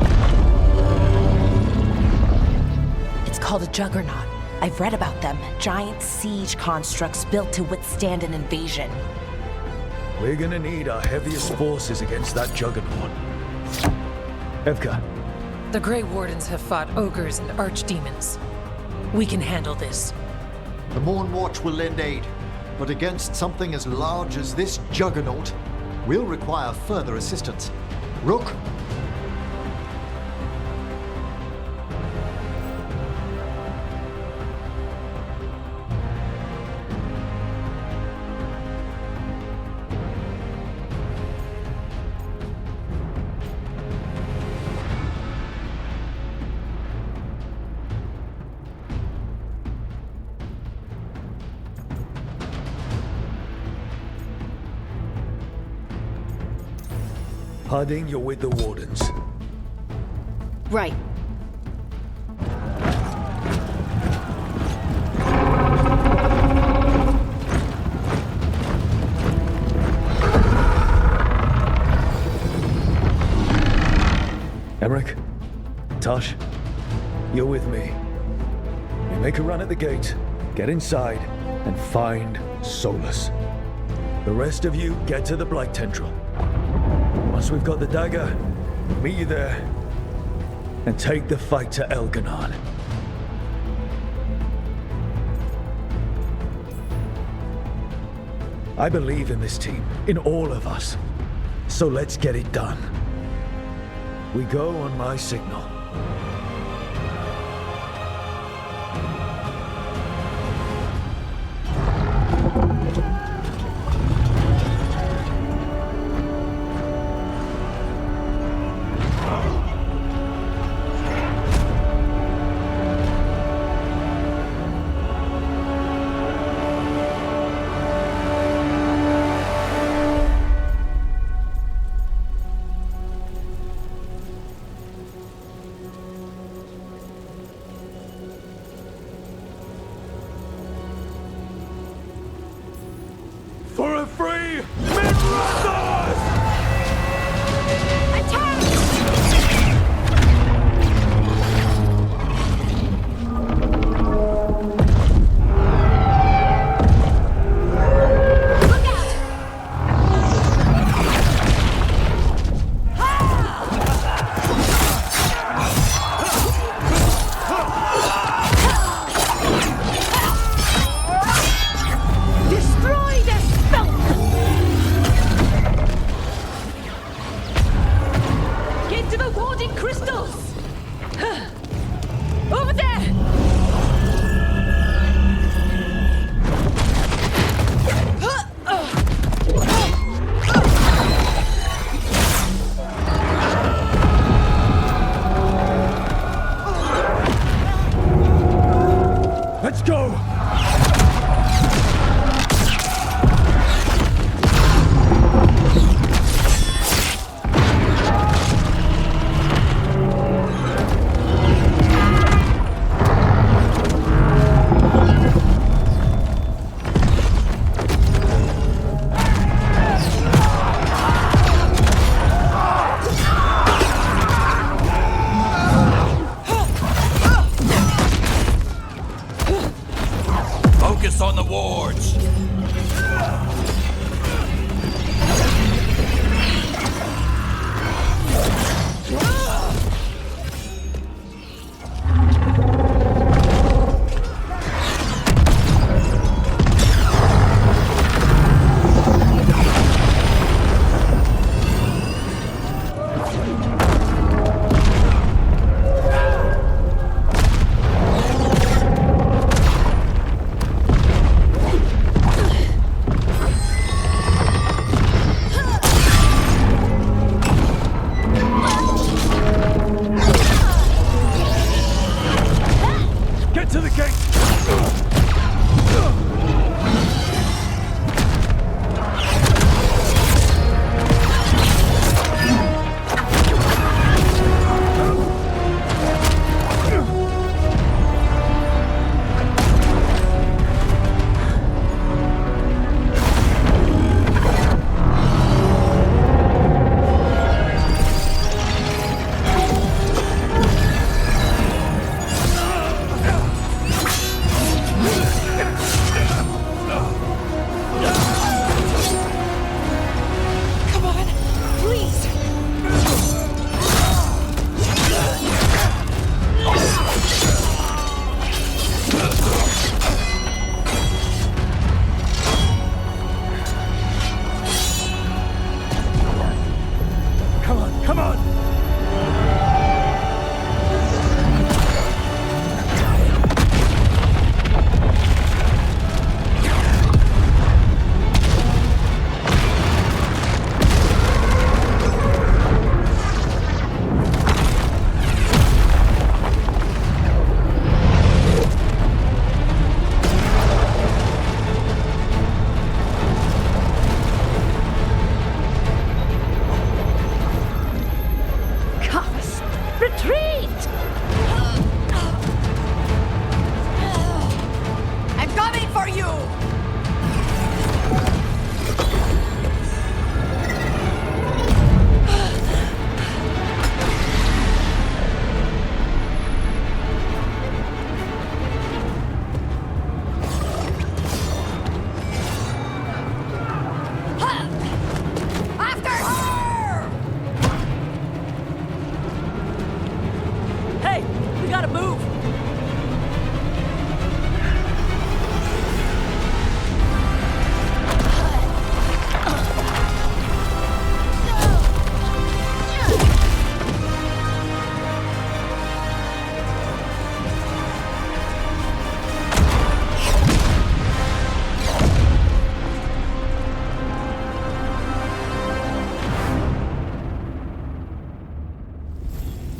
It's called a juggernaut. I've read about them. Giant siege constructs built to withstand an invasion. We're gonna need our heaviest forces against that juggernaut. Evka. The Grey Wardens have fought ogres and archdemons. We can handle this. The Morn Watch will lend aid, but against something as large as this juggernaut, we'll require further assistance. Rook? Harding, you're with the Wardens. Right. Emmerich? Tosh? You're with me. We make a run at the gate, get inside, and find Solas. The rest of you get to the Blight Tendril. Once we've got the dagger, we'll meet you there, and take the fight to Elgar'nan. I believe in this team, in all of us. So let's get it done. We go on my signal. For a free mid-Solas! Destroy the spell!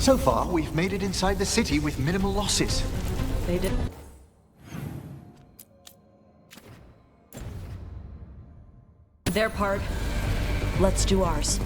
So far, we've made it inside the city with minimal losses. They did. Their part. Let's do ours.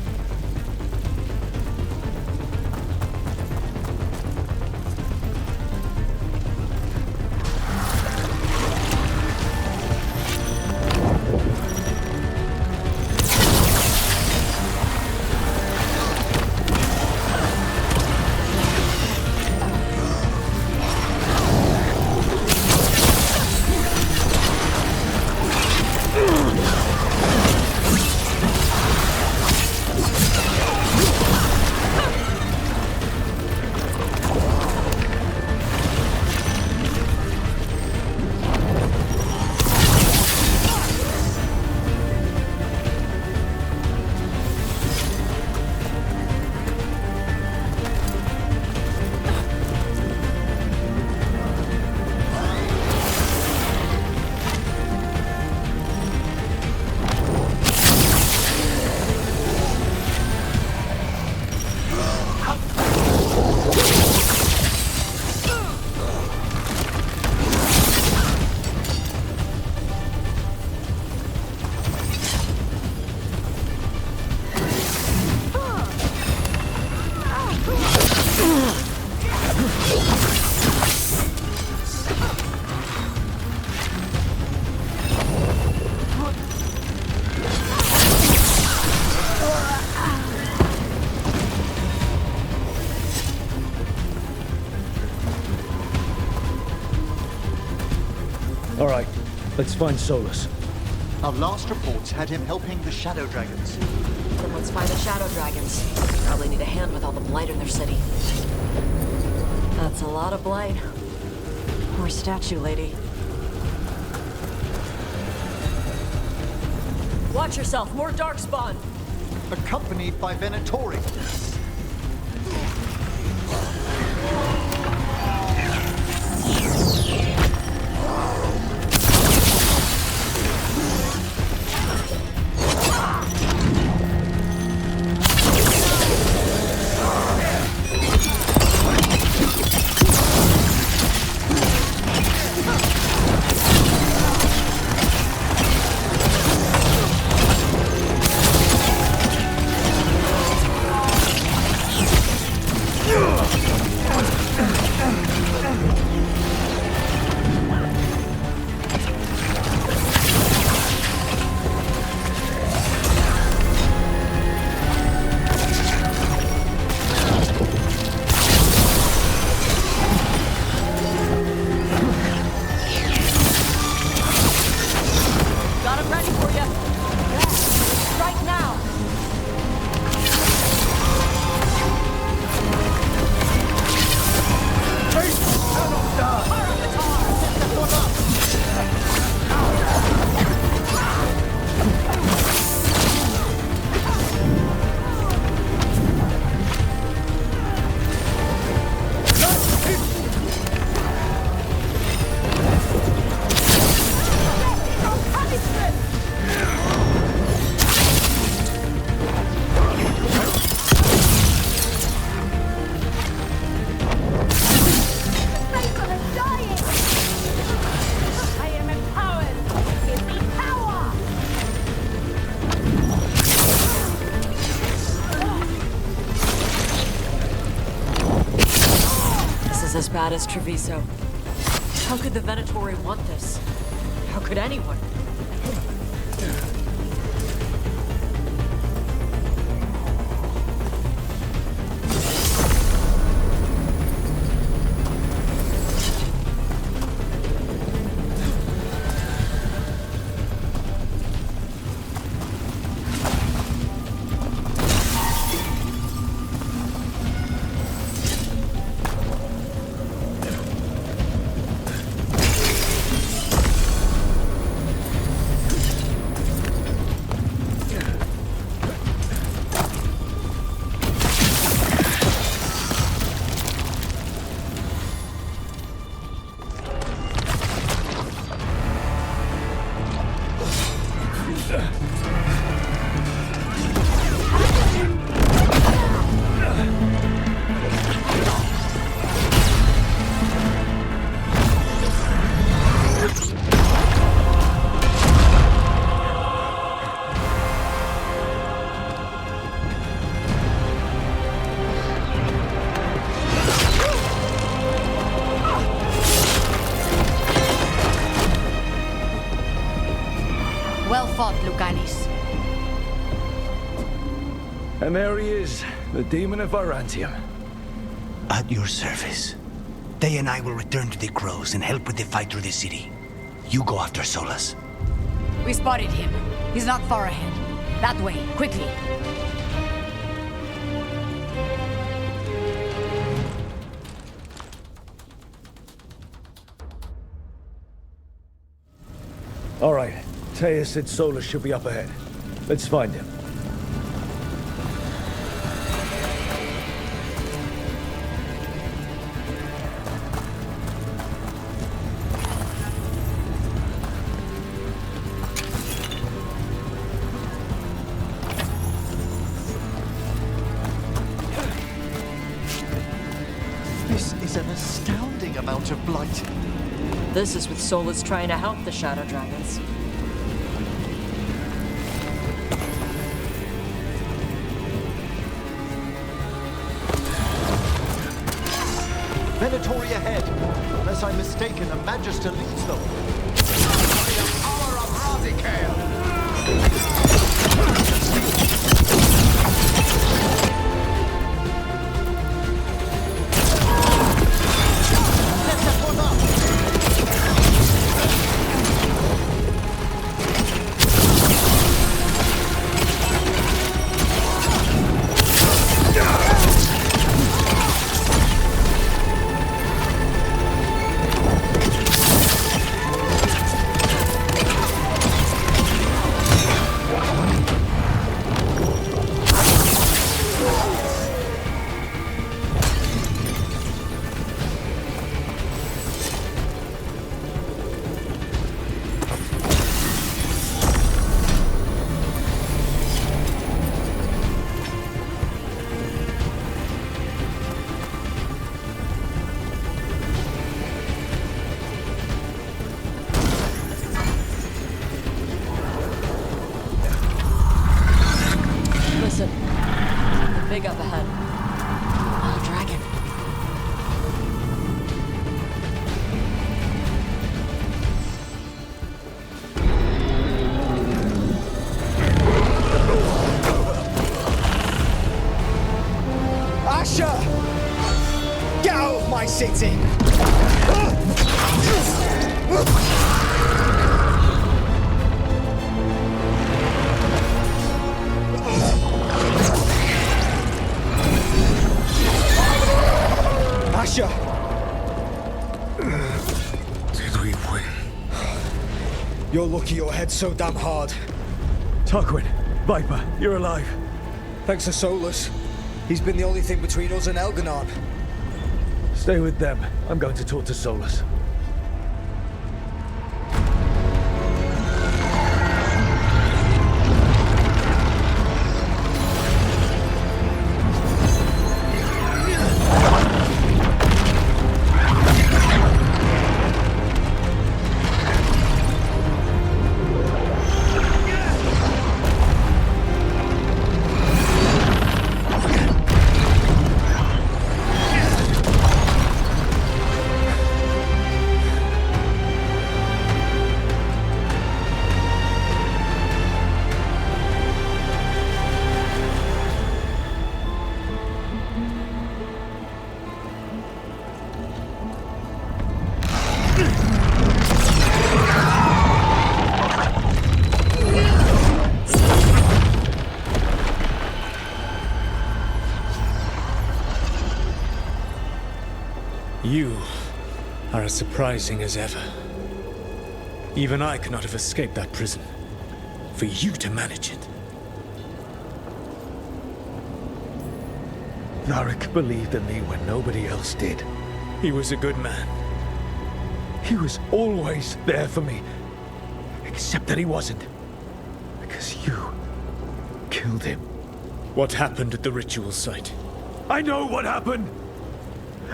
All right, let's find Solas. Our last reports had him helping the Shadow Dragons. Then let's find the Shadow Dragons. Probably need a hand with all the blight in their city. That's a lot of blight. Poor statue lady. Watch yourself, more darkspawn! Accompanied by Venatori. As bad as Treviso. How could the Venatori want this? How could anyone? Tanis. And there he is, the demon of Varantium. At your service. They and I will return to the Crows and help with the fight through the city. You go after Solas. We spotted him. He's not far ahead. That way, quickly. All right, Taya said Solas should be up ahead. Let's find him. This is an astounding amount of blight. This is with Solas trying to help the Shadow Dragons. Venatori ahead. Unless I'm mistaken, a Magister leads them. The power of Radicale! Big up ahead. Oh, dragon. Asher! Get out of my city! Asher! Did we win? You're lucky your head's so damn hard. Tarquin, Viper, you're alive. Thanks to Solas. He's been the only thing between us and Elgar'nan. Stay with them. I'm going to talk to Solas. You are as surprising as ever. Even I could not have escaped that prison. For you to manage it. Varric believed in me when nobody else did. He was a good man. He was always there for me. Except that he wasn't. Because you killed him. What happened at the ritual site? I know what happened!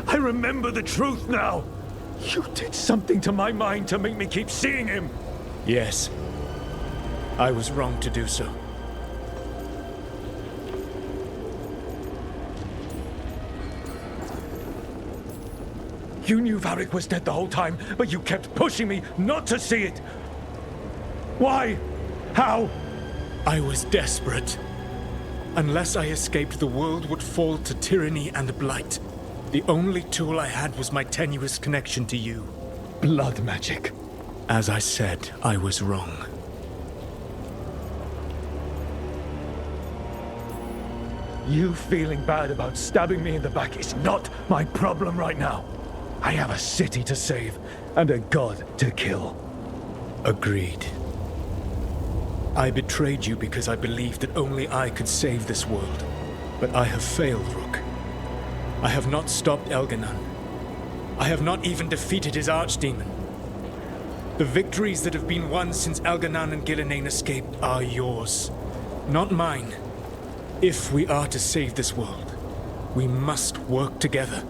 I remember the truth now! You did something to my mind to make me keep seeing him! Yes. I was wrong to do so. You knew Varric was dead the whole time, but you kept pushing me not to see it! Why? How? I was desperate. Unless I escaped, the world would fall to tyranny and blight. The only tool I had was my tenuous connection to you. Blood magic. As I said, I was wrong. You feeling bad about stabbing me in the back is not my problem right now. I have a city to save and a god to kill. Agreed. I betrayed you because I believed that only I could save this world. But I have failed, Rook. I have not stopped Elgar'nan. I have not even defeated his archdemon. The victories that have been won since Elgar'nan and Ghilan'nain escaped are yours, not mine. If we are to save this world, we must work together.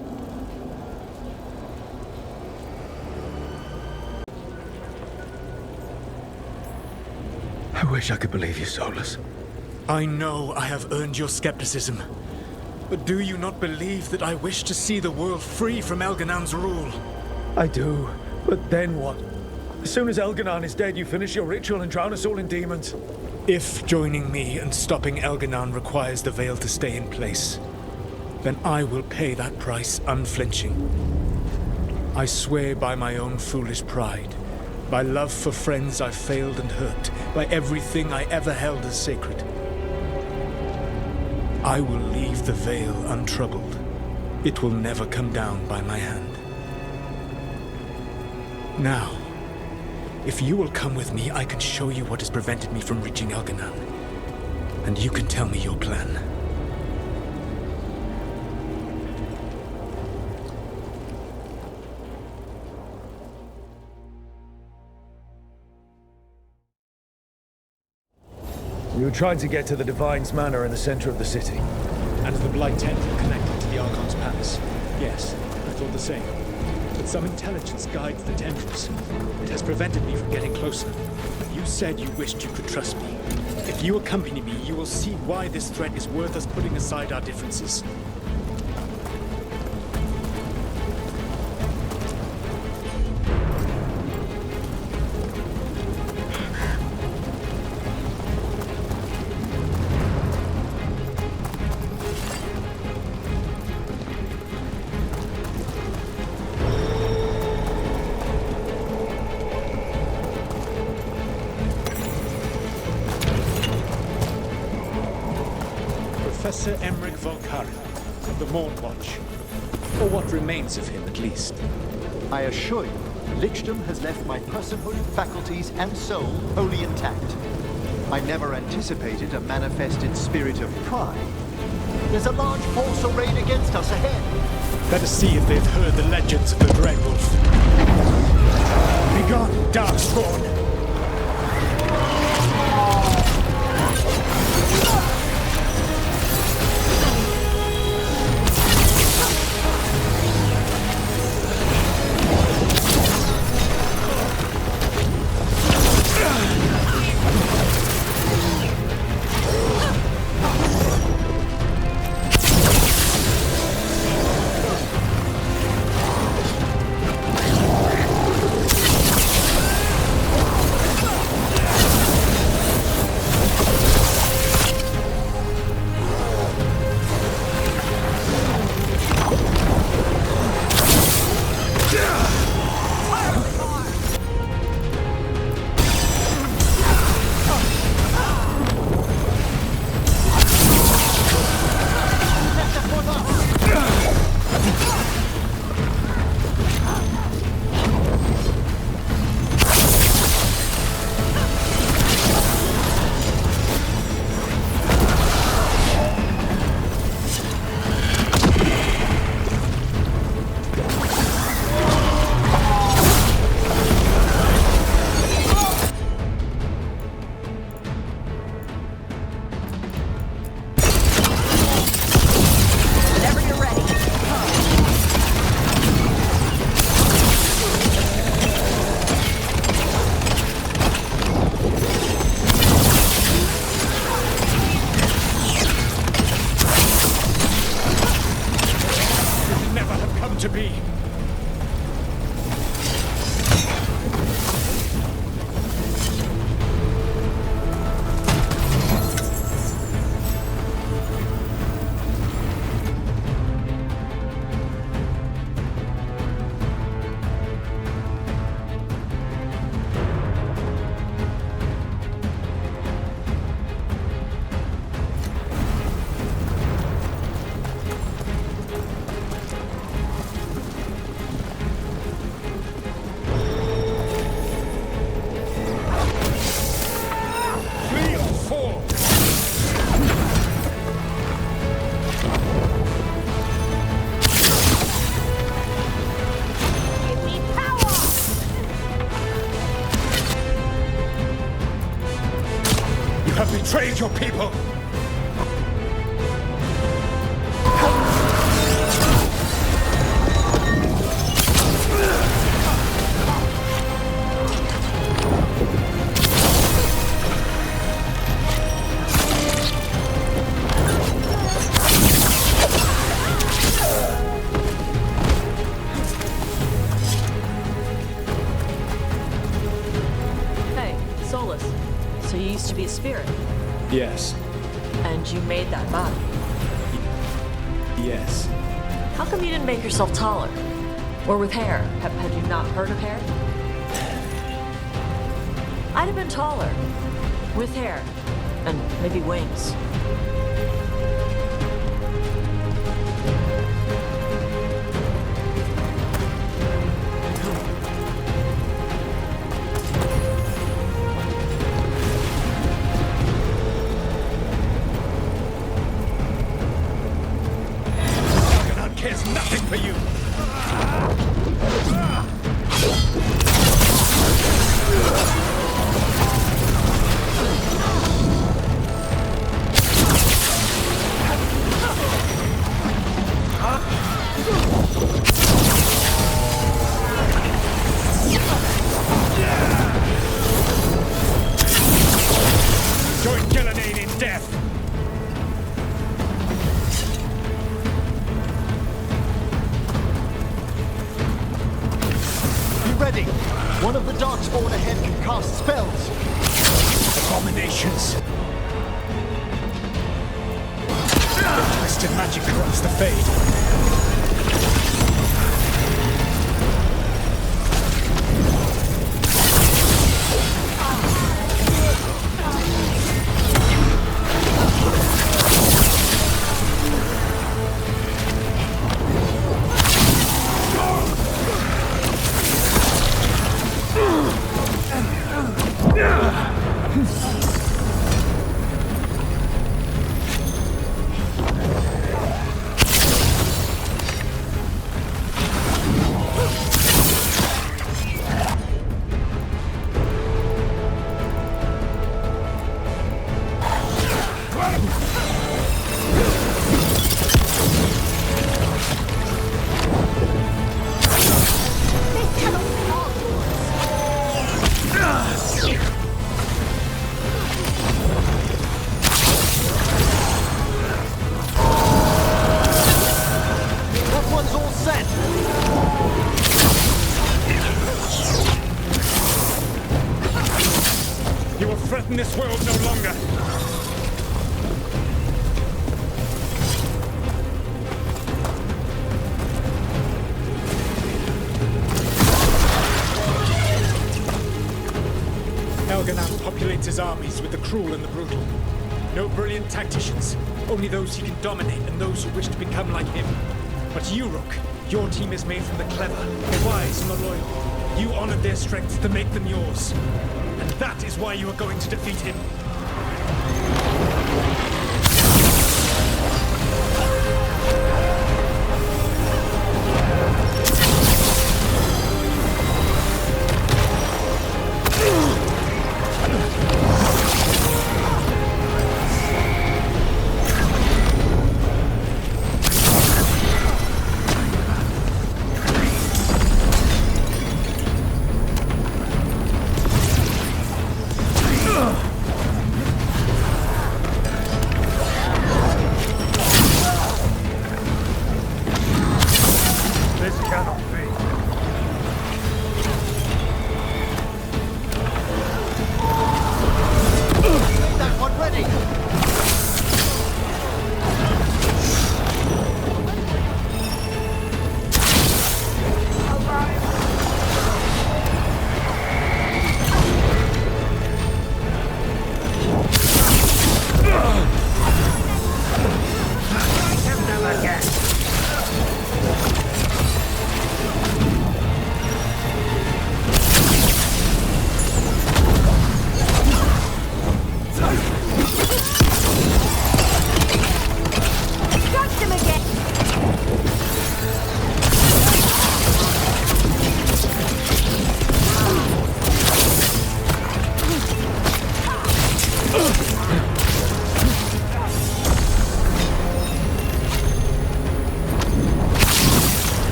I wish I could believe you, Solas. I know I have earned your skepticism. But do you not believe that I wish to see the world free from Elgar'nan's rule? I do, but then what? As soon as Elgar'nan is dead, you finish your ritual and drown us all in demons. If joining me and stopping Elgar'nan requires the veil to stay in place, then I will pay that price unflinching. I swear by my own foolish pride, by love for friends I failed and hurt, by everything I ever held as sacred. I will leave the veil untroubled. It will never come down by my hand. Now, if you will come with me, I can show you what has prevented me from reaching Elgar'nan. And you can tell me your plan. We were trying to get to the Divine's Manor in the center of the city. And the Blight Temple connected to the Archon's Palace. Yes, I thought the same. But some intelligence guides the tendrils. It has prevented me from getting closer. You said you wished you could trust me. If you accompany me, you will see why this threat is worth us putting aside our differences. Professor Emmerich Veilguard of the Morn Watch. Or what remains of him, at least. I assure you, Lichdom has left my personhood, faculties, and soul wholly intact. I never anticipated a manifested spirit of pride. There's a large force arrayed against us ahead. Let us see if they've heard the legends of the Grey Wolf. Begone, Darkspawn! have betrayed your people! So you used to be a spirit? Yes. And you made that body? Yes. How come you didn't make yourself taller? Or with hair? Have you not heard of hair? I'd have been taller. With hair. And maybe wings. Cares nothing for you! Join Ghilan'nain in death! Ready! One of the Darkspawn ahead can cast spells! Abominations! The twisted magic corrupts the Fade. You will threaten this world no longer! Elgar'nan populates his armies with the cruel and the brutal. No brilliant tacticians, only those he can dominate and those who wish to become like him. But you, Rook, your team is made from the clever, the wise and the loyal. You honored their strengths to make them yours. And that is why you are going to defeat him.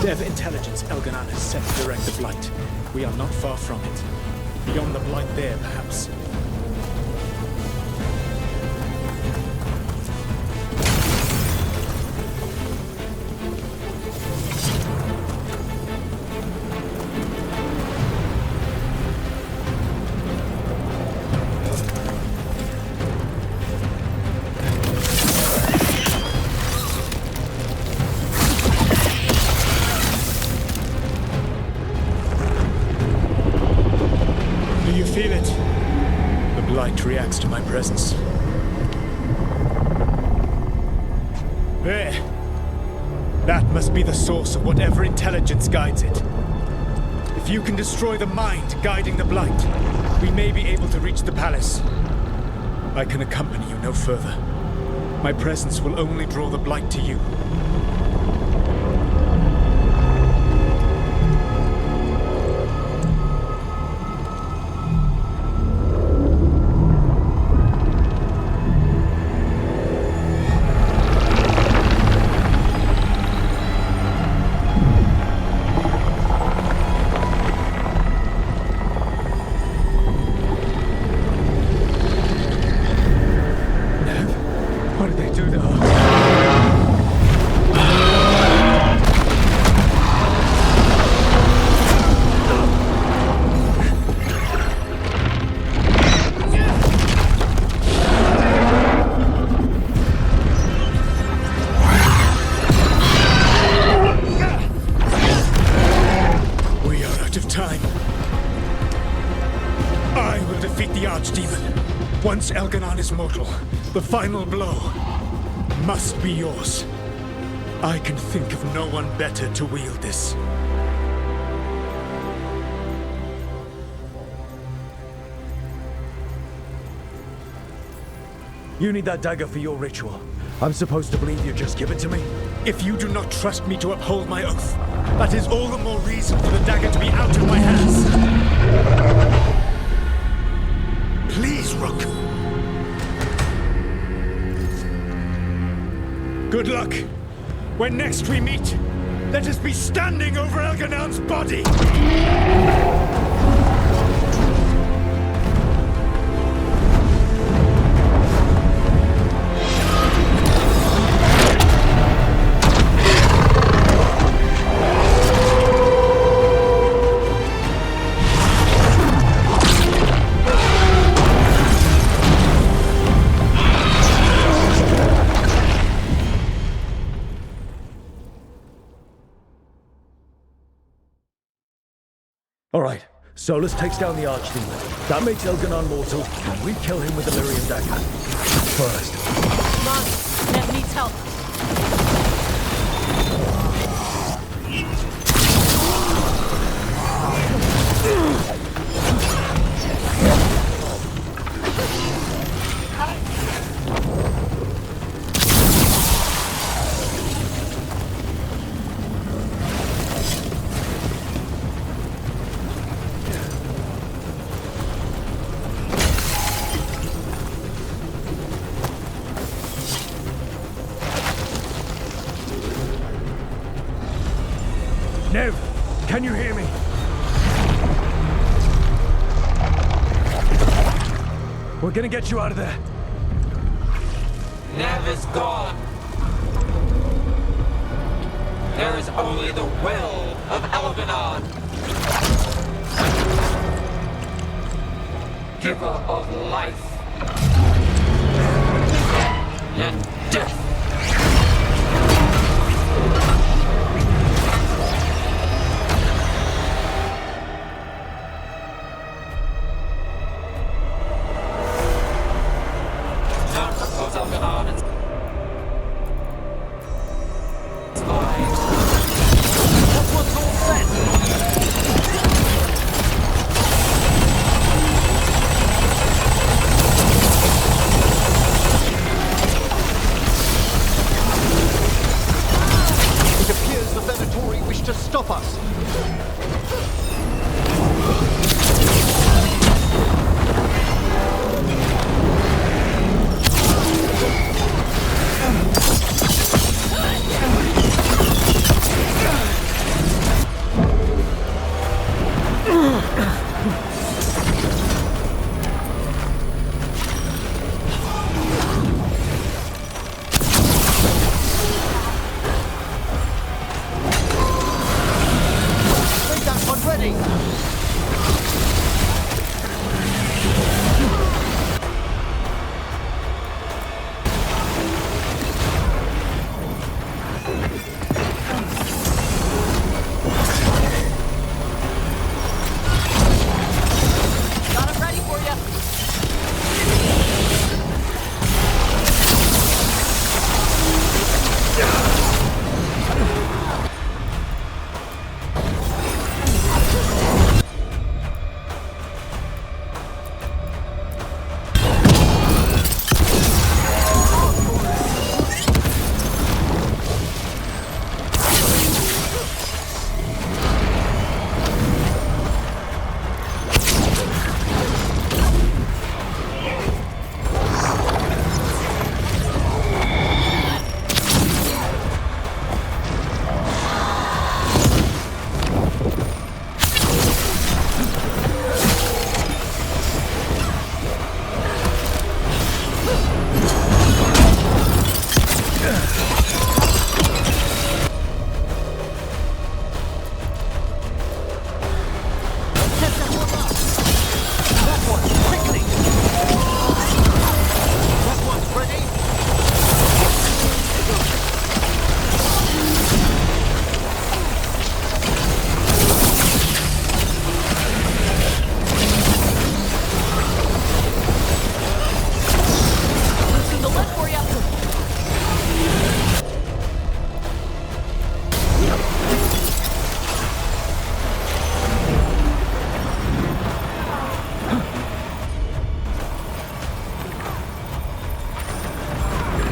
Dev intelligence Elgar'nan has set to direct the Blight. We are not far from it. Beyond the Blight there, perhaps. Reacts to my presence. There! That must be the source of whatever intelligence guides it. If you can destroy the mind guiding the Blight, we may be able to reach the palace. I can accompany you no further. My presence will only draw the Blight to you. Once Elgar'nan is mortal, the final blow must be yours. I can think of no one better to wield this. You need that dagger for your ritual. I'm supposed to believe you just give it to me? If you do not trust me to uphold my oath, that is all the more reason for the dagger to be out of my hands. Please, Rook. Good luck. When next we meet, let us be standing over Elgar'nan's body! All right, Solas takes down the Archdemon. That makes Elgar'nan mortal, and we kill him with the Lyrium dagger. First. Come on, Neve needs help. Neve, can you hear me? We're gonna get you out of there. Neve is gone. There is only the will of Elgar'nan. Giver of life and death.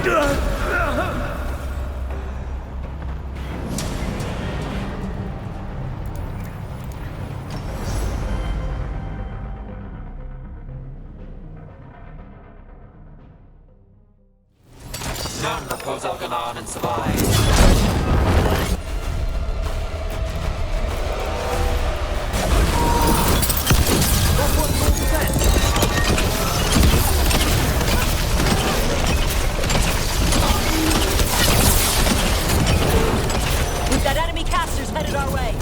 None oppose Elgar'nan and survive. We've got enemy casters headed our way.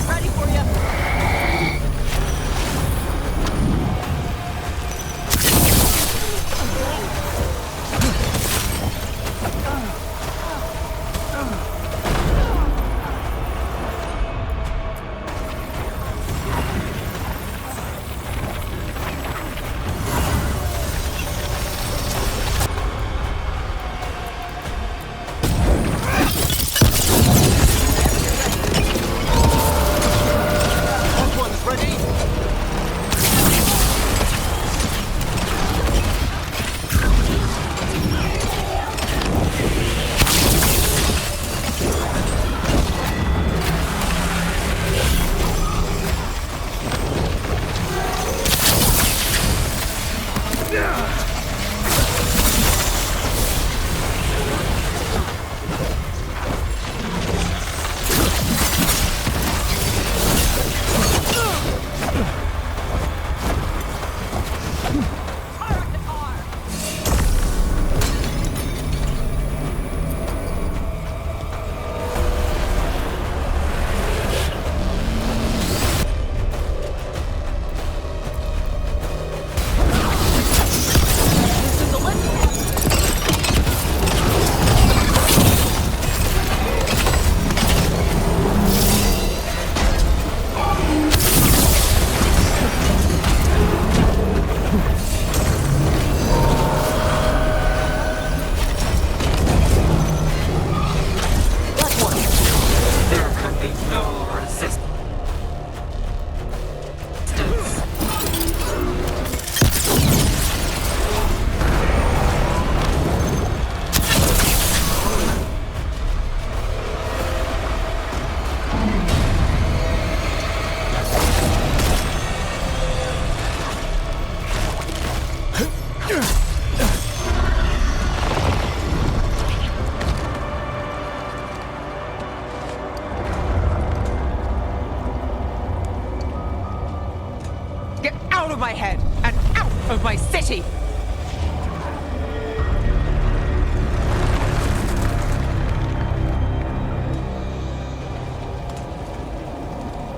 Ready for you. Out of my head and out of my city!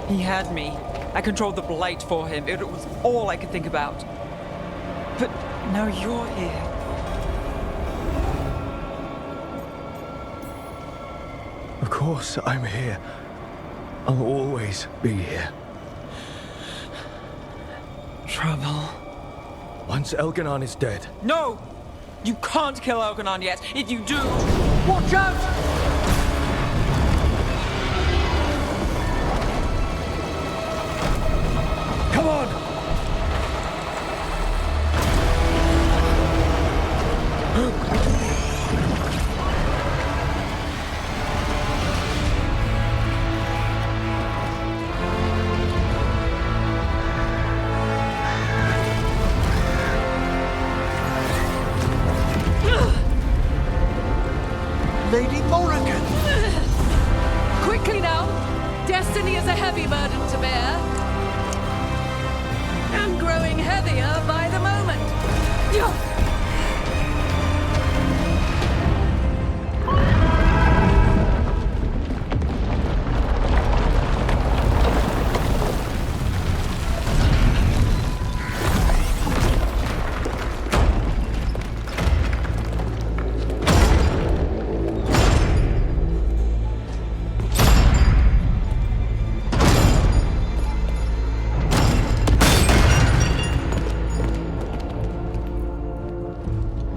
He had me. I controlled the Blight for him. It was all I could think about. But now you're here. Of course I'm here. I'll always be here. Trouble. Once Elgar'nan is dead. No! You can't kill Elgar'nan yet. If you do, watch out! Come on! Lady Morrigan! Quickly now! Destiny is a heavy burden to bear. And growing heavier by the moment.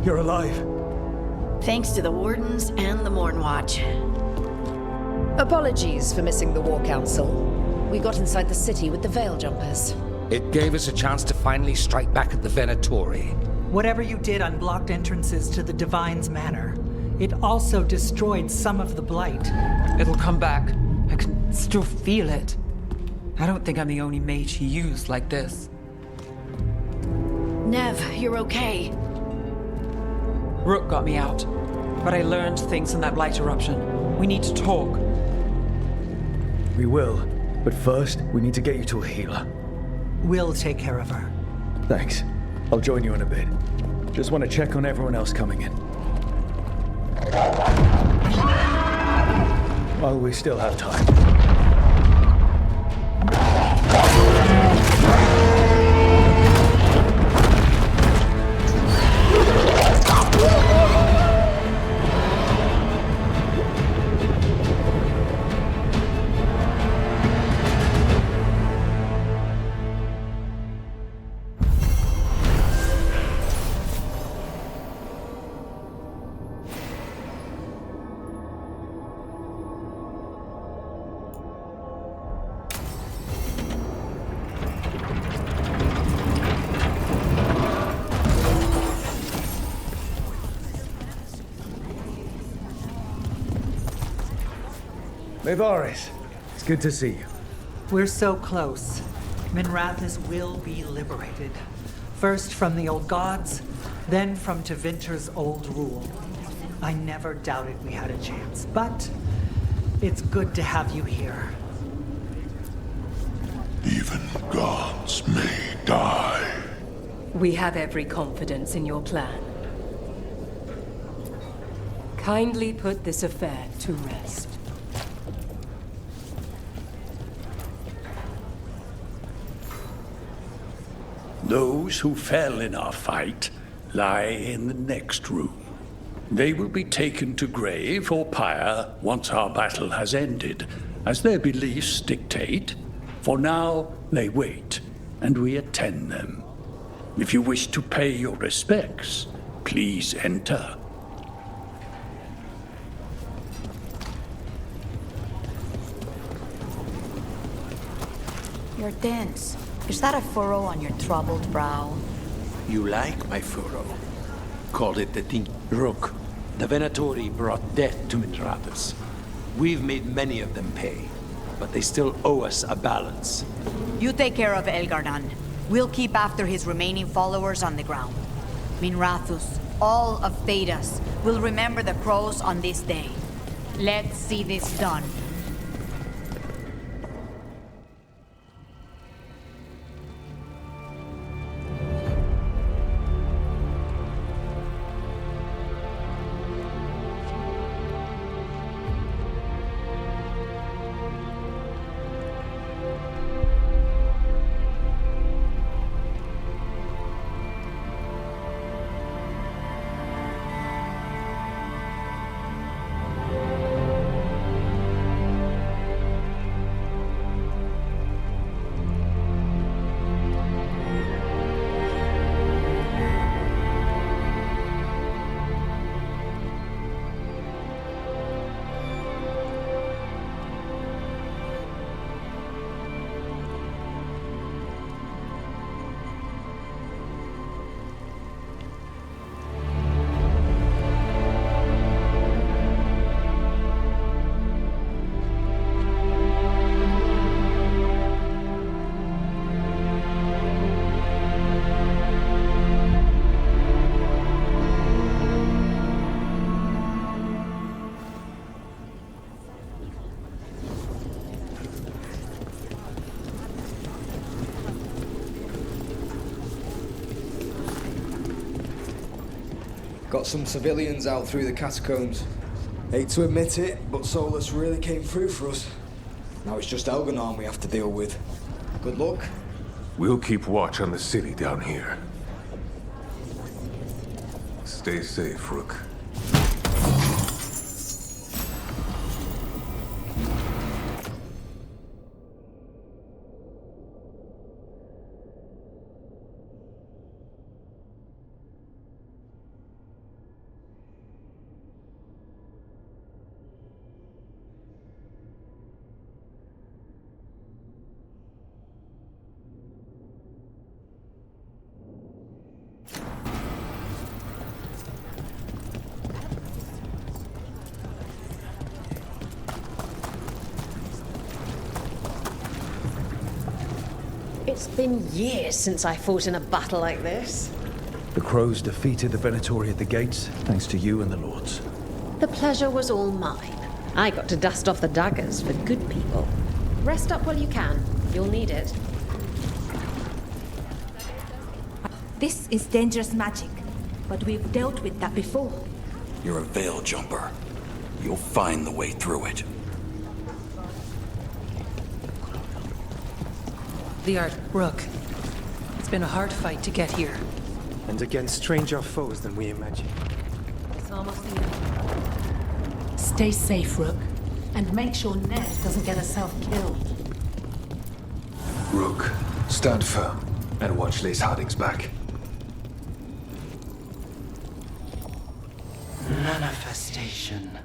You're alive. Thanks to the Wardens and the Mornwatch. Apologies for missing the War Council. We got inside the city with the Veil Jumpers. It gave us a chance to finally strike back at the Venatori. Whatever you did unblocked entrances to the Divine's Manor. It also destroyed some of the Blight. It'll come back. I can still feel it. I don't think I'm the only mage he used like this. Nev, you're okay. Rook got me out, but I learned things in that Blight eruption. We need to talk. We will, but first, we need to get you to a healer. We'll take care of her. Thanks. I'll join you in a bit. Just want to check on everyone else coming in. While we still have time. Mevaris, it's good to see you. We're so close. Minrathous will be liberated. First from the old gods, then from Tevinter's old rule. I never doubted we had a chance, but it's good to have you here. Even gods may die. We have every confidence in your plan. Kindly put this affair to rest. Those who fell in our fight lie in the next room. They will be taken to grave or pyre once our battle has ended, as their beliefs dictate. For now, they wait, and we attend them. If you wish to pay your respects, please enter. You're tense. Is that a furrow on your troubled brow? You like my furrow? Called it the thing. Rook, the Venatori brought death to Minrathous. We've made many of them pay, but they still owe us a balance. You take care of Elgar'nan. We'll keep after his remaining followers on the ground. Minrathous, all of Thedas, will remember the crows on this day. Let's see this done. Got some civilians out through the catacombs. Hate to admit it, but Solas really came through for us. Now it's just Elgar'nan we have to deal with. Good luck. We'll keep watch on the city down here. Stay safe, Rook. It's been years since I fought in a battle like this. The Crows defeated the Venatori at the gates, thanks to you and the Lords. The pleasure was all mine. I got to dust off the daggers for good people. Rest up while you can. You'll need it. This is dangerous magic, but we've dealt with that before. You're a veil jumper. You'll find the way through it. The art, Rook. It's been a hard fight to get here. And against stranger foes than we imagined. It's almost the end. Stay safe, Rook. And make sure Neve doesn't get herself killed. Rook, stand firm and watch Lace Harding's back. Manifestation.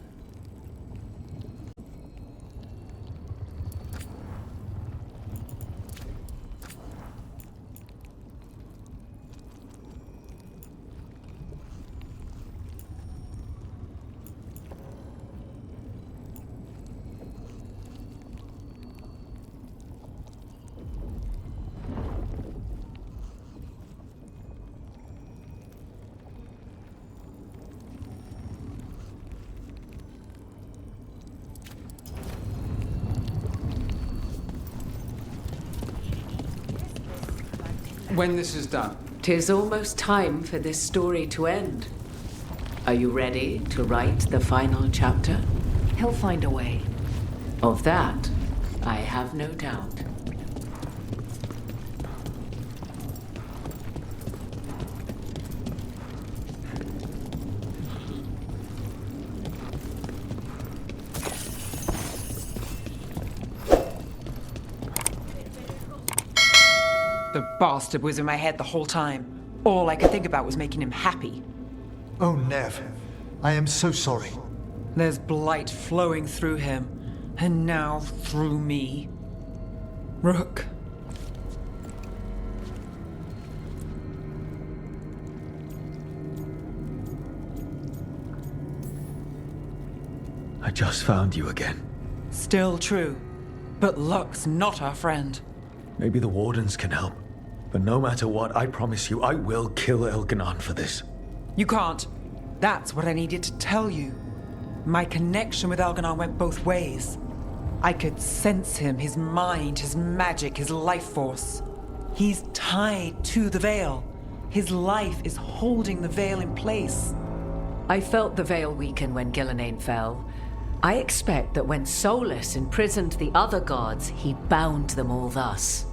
When this is done. 'Tis almost time for this story to end. Are you ready to write the final chapter? He'll find a way. Of that, I have no doubt. The bastard was in my head the whole time. All I could think about was making him happy. Oh, Neve. I am so sorry. There's blight flowing through him, and now through me. Rook. I just found you again. Still true, but luck's not our friend. Maybe the Wardens can help. But no matter what, I promise you, I will kill Elgar'nan for this. You can't. That's what I needed to tell you. My connection with Elgar'nan went both ways. I could sense him, his mind, his magic, his life force. He's tied to the Veil. His life is holding the Veil in place. I felt the Veil weaken when Ghilan'nain fell. I expect that when Solas imprisoned the other gods, he bound them all thus.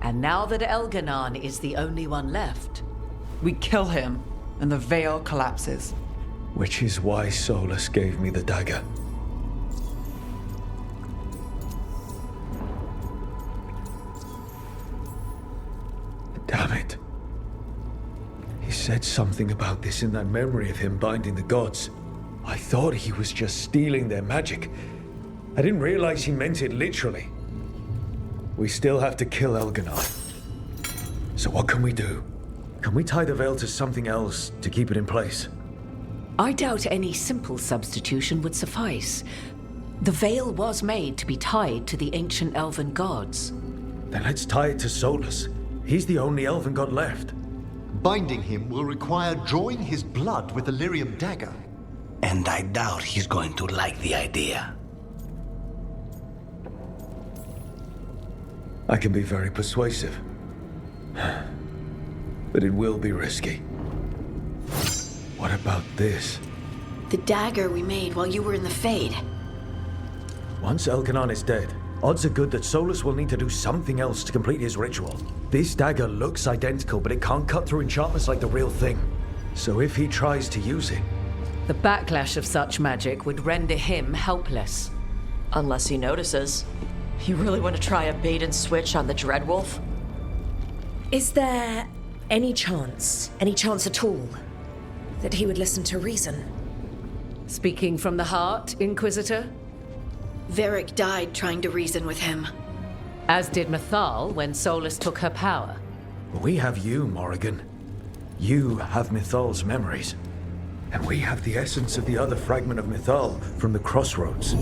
And now that Elgar'nan is the only one left, we kill him, and the Veil collapses. Which is why Solas gave me the dagger. Damn it. He said something about this in that memory of him binding the gods. I thought he was just stealing their magic. I didn't realize he meant it literally. We still have to kill Elgar'nan. So what can we do? Can we tie the Veil to something else to keep it in place? I doubt any simple substitution would suffice. The Veil was made to be tied to the ancient elven gods. Then let's tie it to Solas. He's the only elven god left. Binding him will require drawing his blood with the lyrium dagger. And I doubt he's going to like the idea. I can be very persuasive. But it will be risky. What about this? The dagger we made while you were in the Fade. Once Elgar'nan is dead, odds are good that Solas will need to do something else to complete his ritual. This dagger looks identical, but it can't cut through enchantments like the real thing. So if he tries to use it... The backlash of such magic would render him helpless. Unless he notices. You really want to try a bait and switch on the Dreadwolf? Is there any chance at all, that he would listen to reason? Speaking from the heart, Inquisitor? Varric died trying to reason with him. As did Mythal when Solas took her power. We have you, Morrigan. You have Mythal's memories. And we have the essence of the other fragment of Mythal from the Crossroads.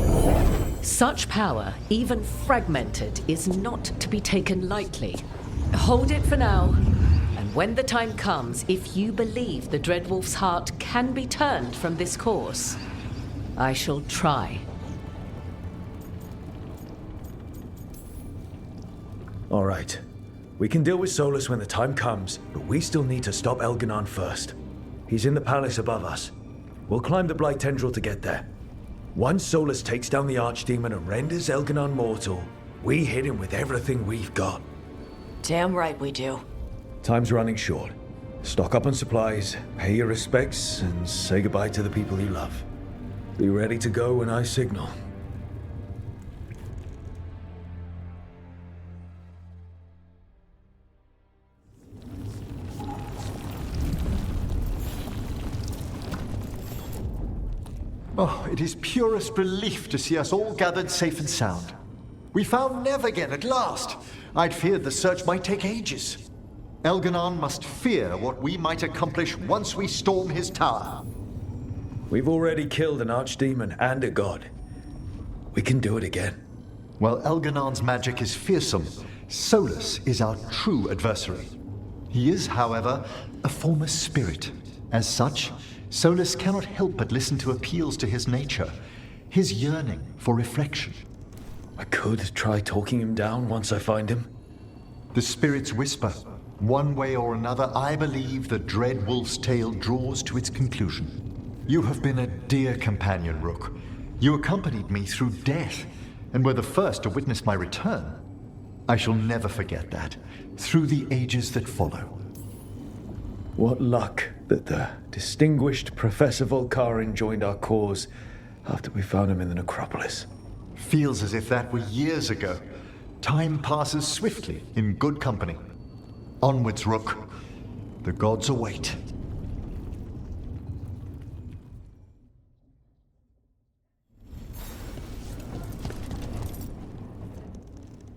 Such power, even fragmented, is not to be taken lightly. Hold it for now. And when the time comes, if you believe the Dreadwolf's heart can be turned from this course, I shall try. All right. We can deal with Solas when the time comes, but we still need to stop Elgar'nan first. He's in the palace above us. We'll climb the Blight Tendril to get there. Once Solas takes down the Archdemon and renders Elgar'nan mortal, we hit him with everything we've got. Damn right we do. Time's running short. Stock up on supplies, pay your respects, and say goodbye to the people you love. Be ready to go when I signal. Oh, it is purest relief to see us all gathered safe and sound. We found Neve again at last. I'd feared the search might take ages. Elgar'nan must fear what we might accomplish once we storm his tower. We've already killed an archdemon and a god. We can do it again. While Elgar'nan's magic is fearsome, Solas is our true adversary. He is, however, a former spirit. As such, Solas cannot help but listen to appeals to his nature, his yearning for reflection. I could try talking him down once I find him. The spirits whisper. One way or another, I believe the dread wolf's tale draws to its conclusion. You have been a dear companion, Rook. You accompanied me through death, and were the first to witness my return. I shall never forget that, through the ages that follow. What luck that the distinguished Professor Volcarin joined our cause after we found him in the necropolis. Feels as if that were years ago. Time passes swiftly in good company. Onwards, Rook. The gods await.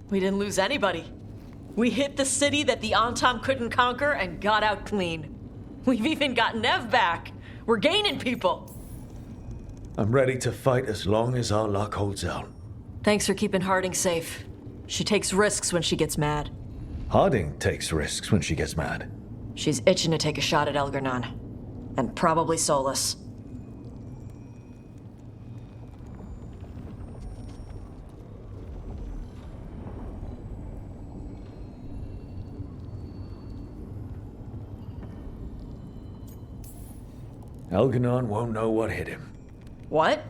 We didn't lose anybody. We hit the city that the Antam couldn't conquer and got out clean. We've even got Neve back. We're gaining people. I'm ready to fight as long as our luck holds out. Thanks for keeping Harding safe. She takes risks when she gets mad. Harding takes risks when she gets mad. She's itching to take a shot at Elgar'nan. And probably Solas. Elgar'nan won't know what hit him. What?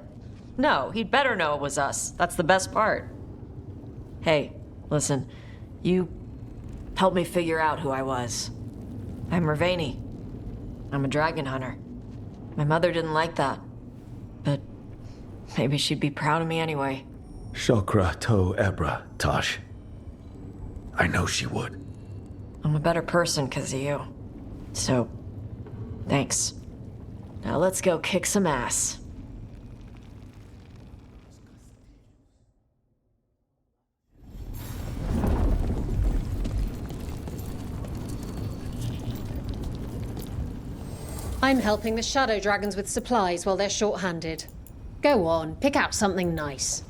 No, he'd better know it was us. That's the best part. Hey, listen. You helped me figure out who I was. I'm Rivaini. I'm a dragon hunter. My mother didn't like that. But maybe she'd be proud of me anyway. Shokra to Ebra, Tosh. I know she would. I'm a better person because of you. So, thanks. Now let's go kick some ass. I'm helping the Shadow Dragons with supplies while they're short-handed. Go on, pick out something nice.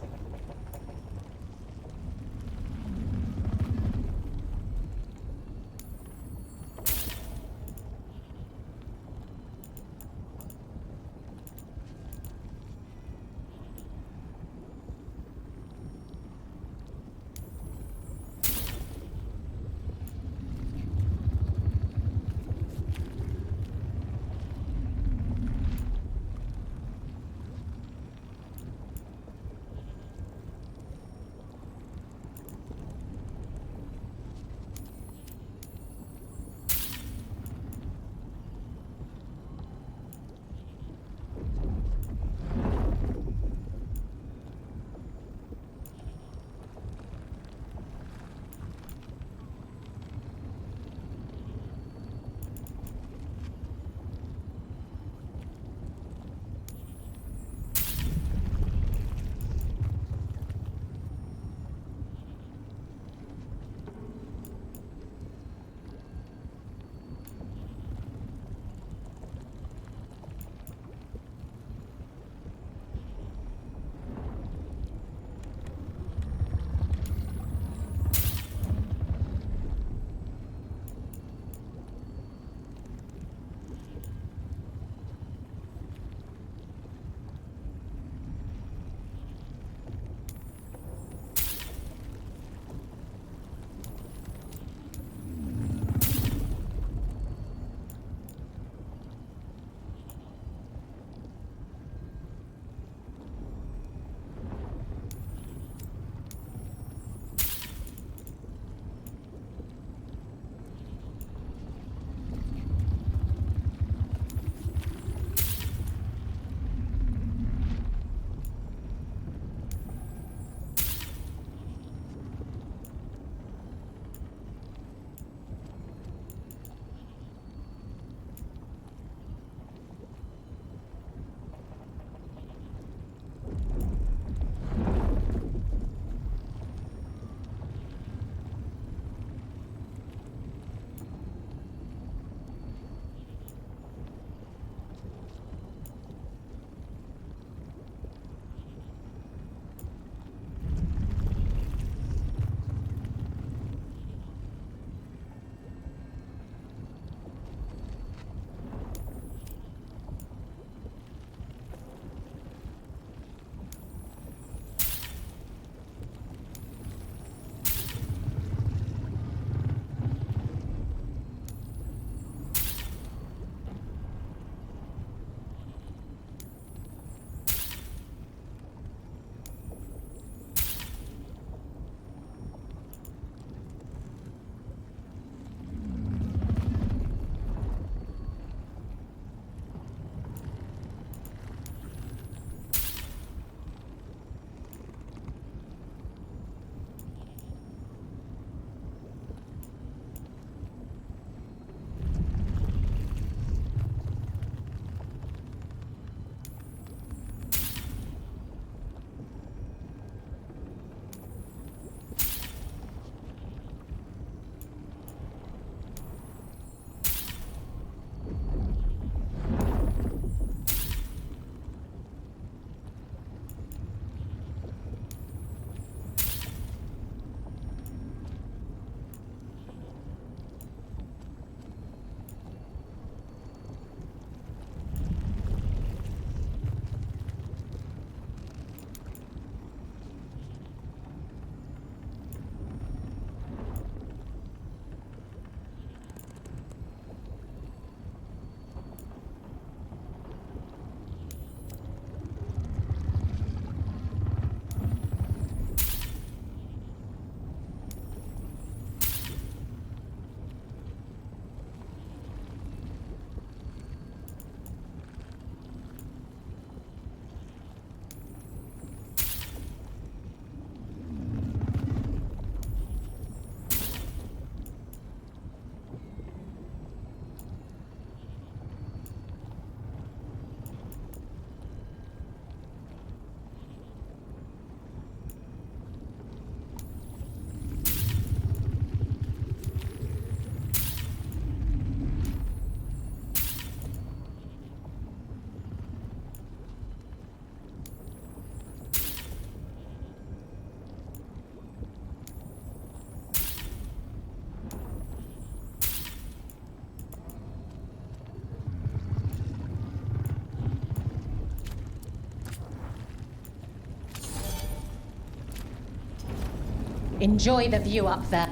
Enjoy the view up there.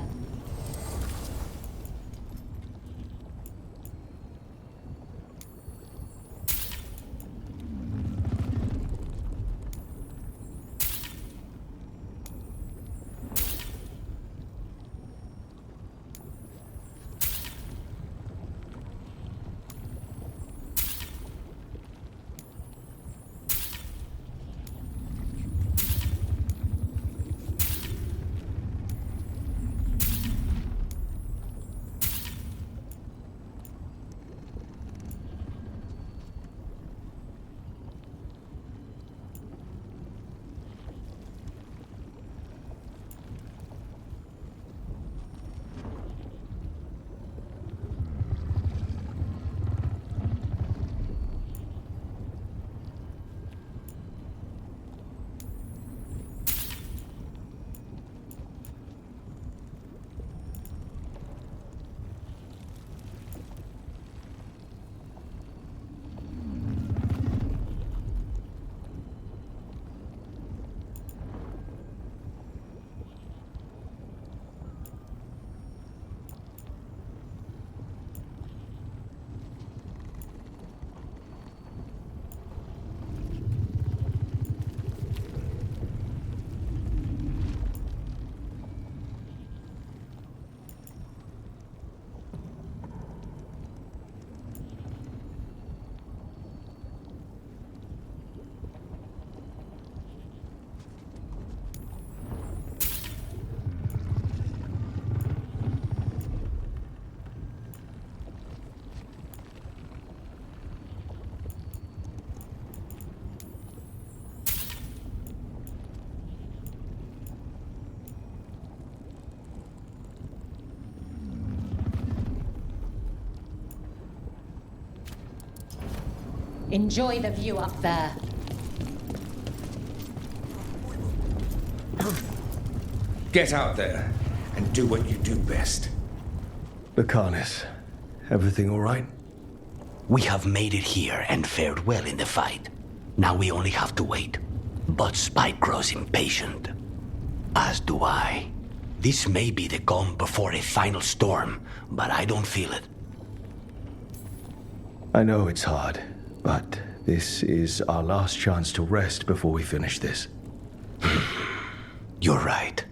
Enjoy the view up there. Get out there and do what you do best. Legacies, everything all right? We have made it here and fared well in the fight. Now we only have to wait. But Spike grows impatient. As do I. This may be the calm before a final storm, but I don't feel it. I know it's hard, but this is our last chance to rest before we finish this. You're right.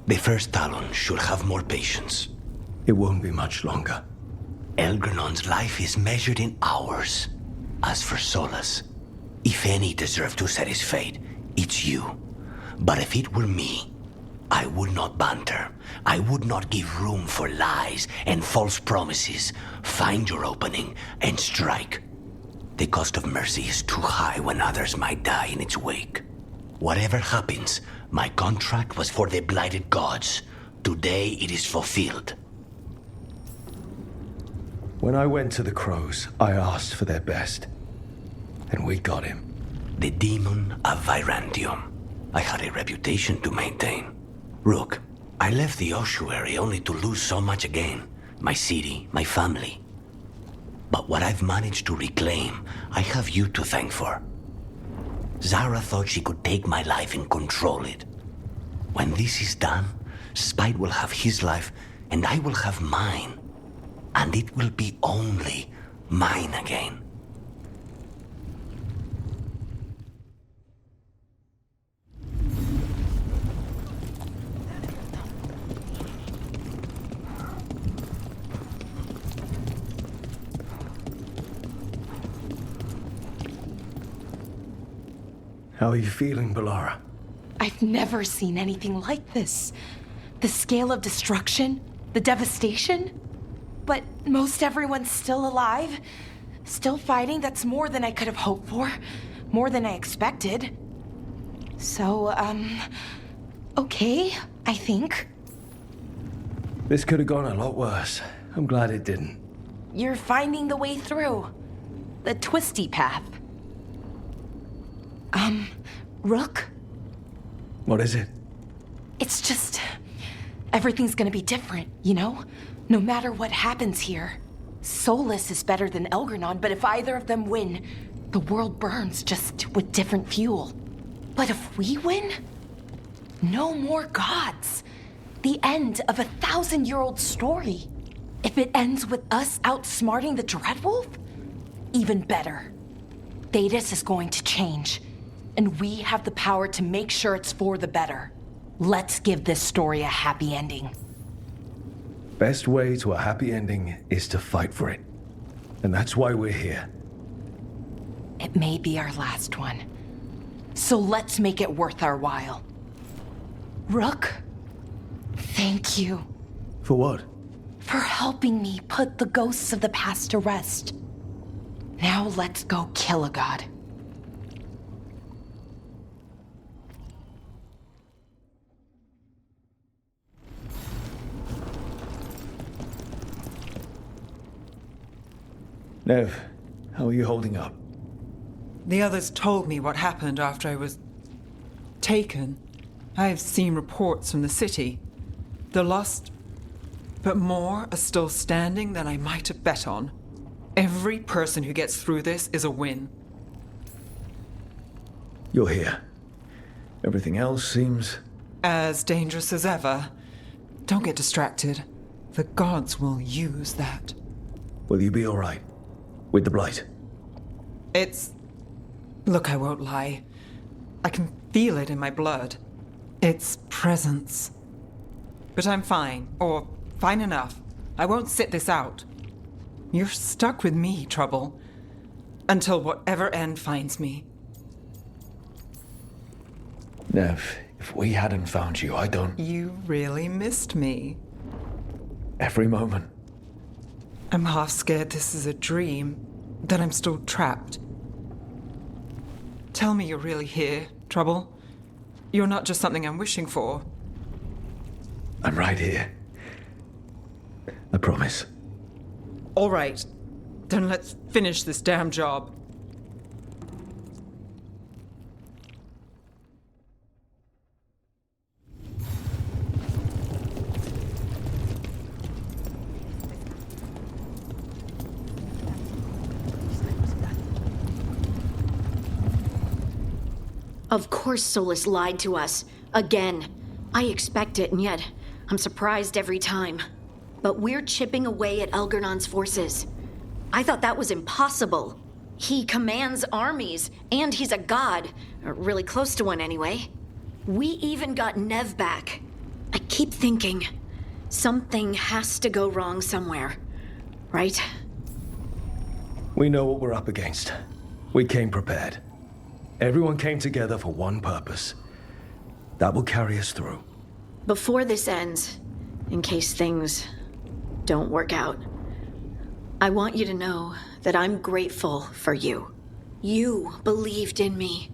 The first Talon should have more patience. It won't be much longer. Elgar'nan's life is measured in hours. As for Solas, if any deserve to set his fate, it's you. But if it were me, I would not banter. I would not give room for lies and false promises. Find your opening and strike. The cost of mercy is too high when others might die in its wake. Whatever happens, my contract was for the blighted gods. Today it is fulfilled. When I went to the Crows, I asked for their best. And we got him. The demon of Virantium. I had a reputation to maintain. Rook, I left the ossuary only to lose so much again. My city, my family. But what I've managed to reclaim, I have you to thank for. Zara thought she could take my life and control it. When this is done, Spite will have his life, and I will have mine. And it will be only mine again. How are you feeling, Bellara? I've never seen anything like this. The scale of destruction, the devastation. But most everyone's still alive, still fighting. That's more than I could have hoped for, more than I expected. So, okay, I think. This could have gone a lot worse. I'm glad it didn't. You're finding the way through. The twisty path. Rook? What is it? It's just... everything's gonna be different, you know? No matter what happens here. Solas is better than Elgar'nan, but if either of them win, the world burns, just with different fuel. But if we win? No more gods. The end of a 1,000-year-old story. If it ends with us outsmarting the Dreadwolf, even better. Thedas is going to change, and we have the power to make sure it's for the better. Let's give this story a happy ending. Best way to a happy ending is to fight for it. And that's why we're here. It may be our last one. So let's make it worth our while. Rook, thank you. For what? For helping me put the ghosts of the past to rest. Now let's go kill a god. Neve, how are you holding up? The others told me what happened after I was taken. I've seen reports from the city. They're lost, but more are still standing than I might have bet on. Every person who gets through this is a win. You're here. Everything else seems... as dangerous as ever. Don't get distracted. The gods will use that. Will you be all right? With the Blight? It's... Look, I won't lie. I can feel it in my blood. Its presence. But I'm fine, or fine enough. I won't sit this out. You're stuck with me, Trouble. Until whatever end finds me. Neve, if we hadn't found you, I don't... You really missed me. Every moment. I'm half scared this is a dream, that I'm still trapped. Tell me you're really here, Trouble. You're not just something I'm wishing for. I'm right here. I promise. All right. Then let's finish this damn job. Of course Solas lied to us. Again. I expect it, and yet I'm surprised every time. But we're chipping away at Elgar'nan's forces. I thought that was impossible. He commands armies, and he's a god. Or really close to one, anyway. We even got Neve back. I keep thinking, something has to go wrong somewhere. Right? We know what we're up against. We came prepared. Everyone came together for one purpose. That will carry us through. Before this ends, in case things don't work out, I want you to know that I'm grateful for you. You believed in me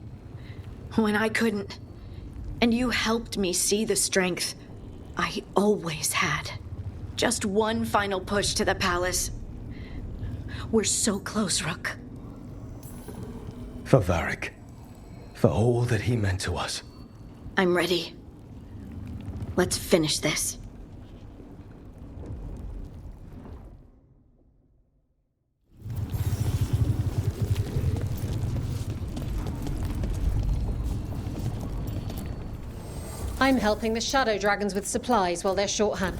when I couldn't, and you helped me see the strength I always had. Just one final push to the palace. We're so close, Rook. For Varric. For all that he meant to us. I'm ready. Let's finish this. I'm helping the Shadow Dragons with supplies while they're shorthanded.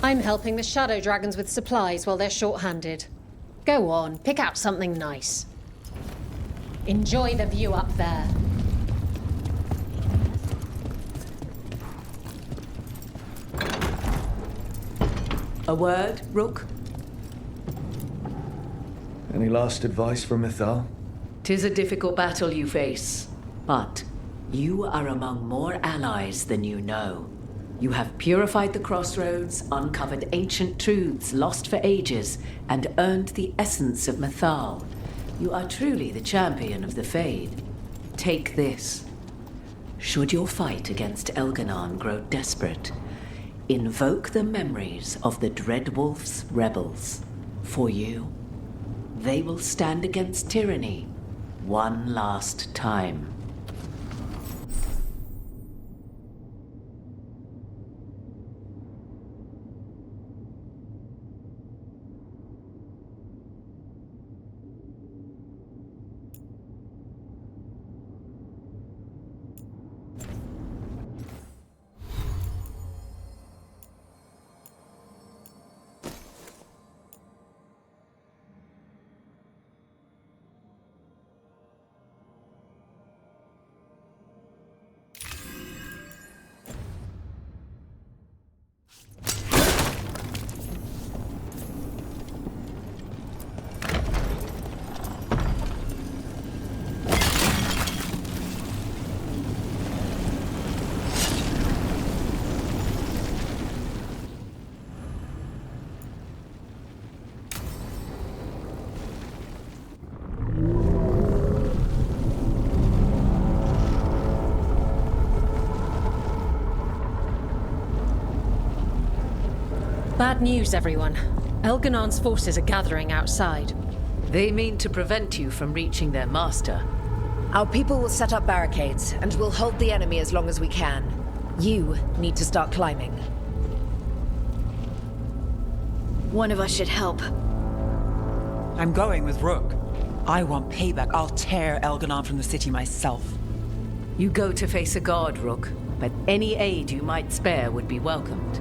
I'm helping the shadow dragons with supplies while they're short-handed. Go on, pick out something nice. Enjoy the view up there. A word, Rook? Any last advice from Mythal? 'Tis a difficult battle you face, but you are among more allies than you know. You have purified the crossroads, uncovered ancient truths lost for ages, and earned the essence of Mythal. You are truly the champion of the Fade. Take this. Should your fight against Elgar'nan grow desperate, invoke the memories of the Dread Wolf's rebels. For you, they will stand against tyranny one last time. Bad news, everyone. Elgar'nan's forces are gathering outside. They mean to prevent you from reaching their master. Our people will set up barricades, and we'll hold the enemy as long as we can. You need to start climbing. One of us should help. I'm going with Rook. I want payback. I'll tear Elgar'nan from the city myself. You go to face a guard, Rook, but any aid you might spare would be welcomed.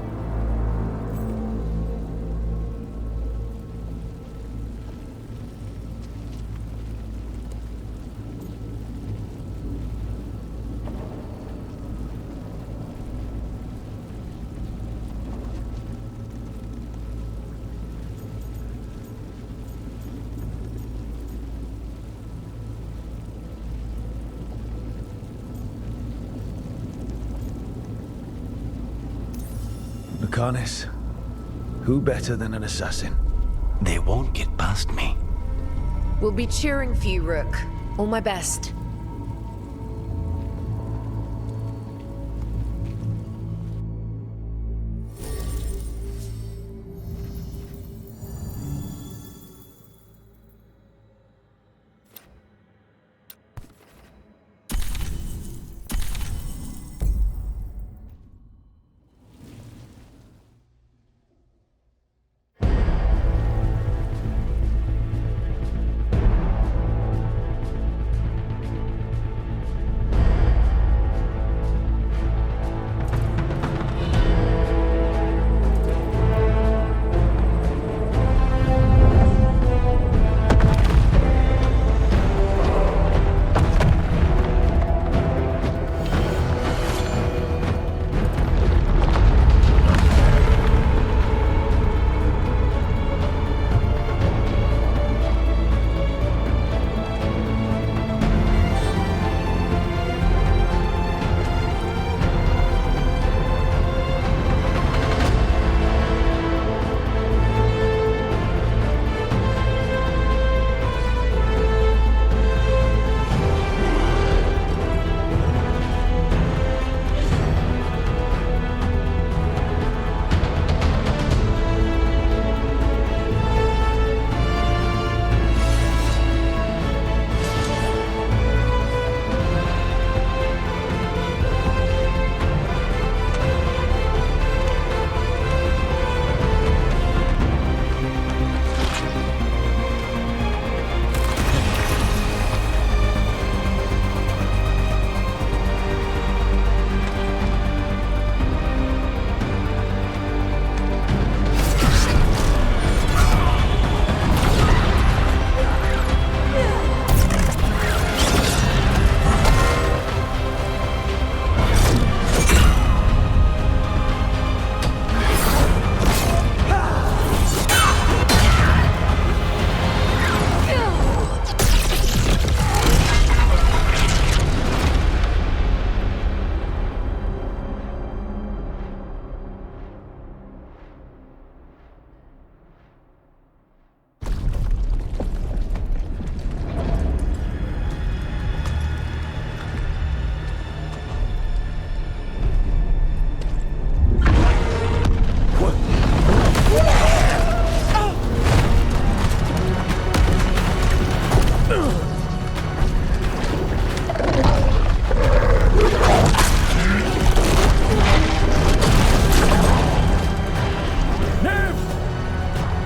Lucanus, who better than an assassin? They won't get past me. We'll be cheering for you, Rook. All my best.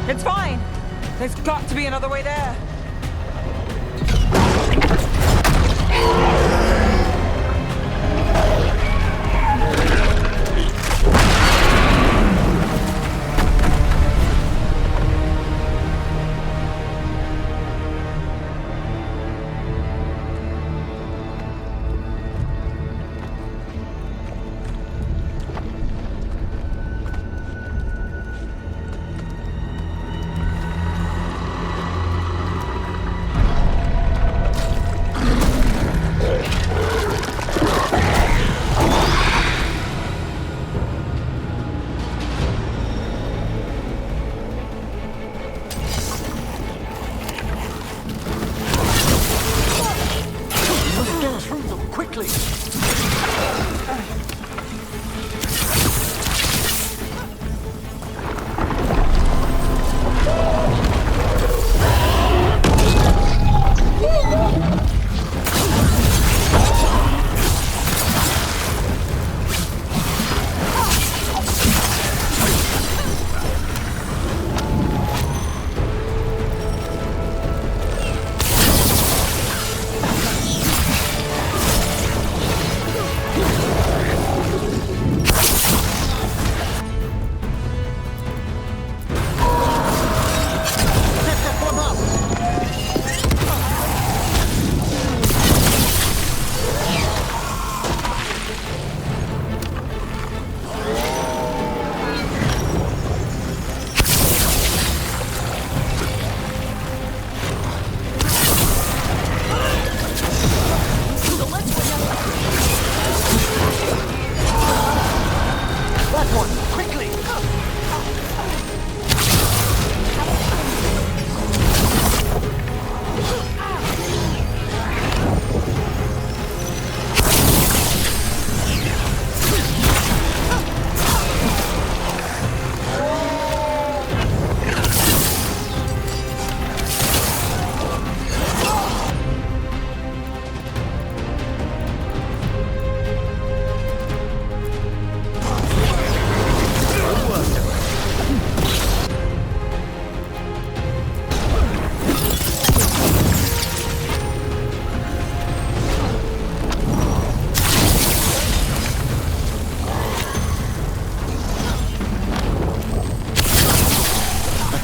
It's fine. There's got to be another way there.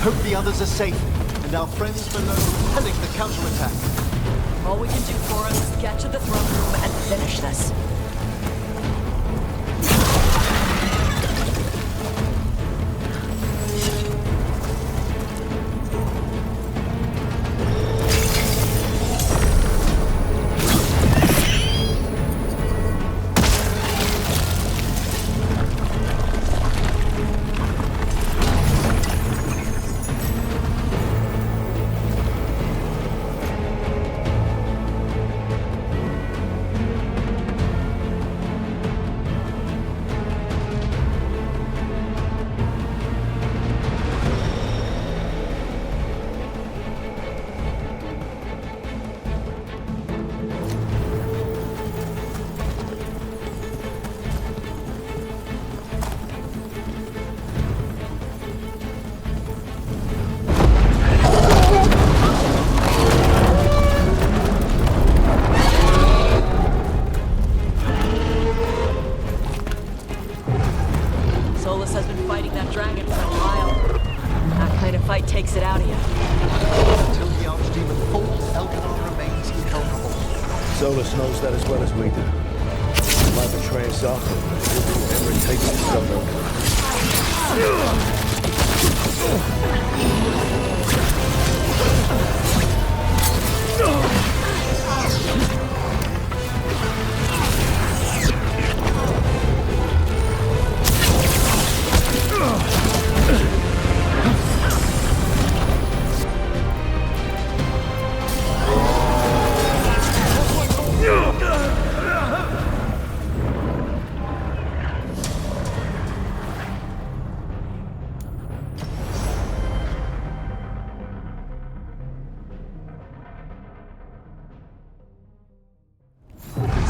Hope the others are safe, and our friends below repelling the counterattack. All we can do for us is get to the throne room and finish this. Solas has been fighting that dragon for a while. That kind of fight takes it out of you. Until the Archdemon falls, Elgar'nan remains incalculable. Solas knows that as well as we do. He might betray us after, but he'll do whatever it takes to stop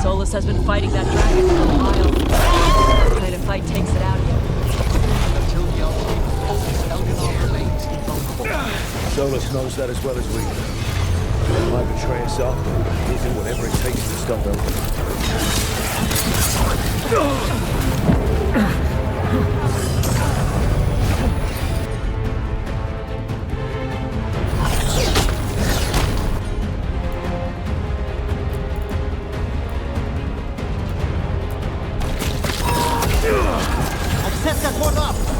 Solas has been fighting that dragon for a while. That kind of fight takes it out of you. Until the Archdemon falls, Elgar'nan remains invulnerable. Solas knows that as well as we do. He might betray us up, but we'll do whatever it takes to stop I've set that one up!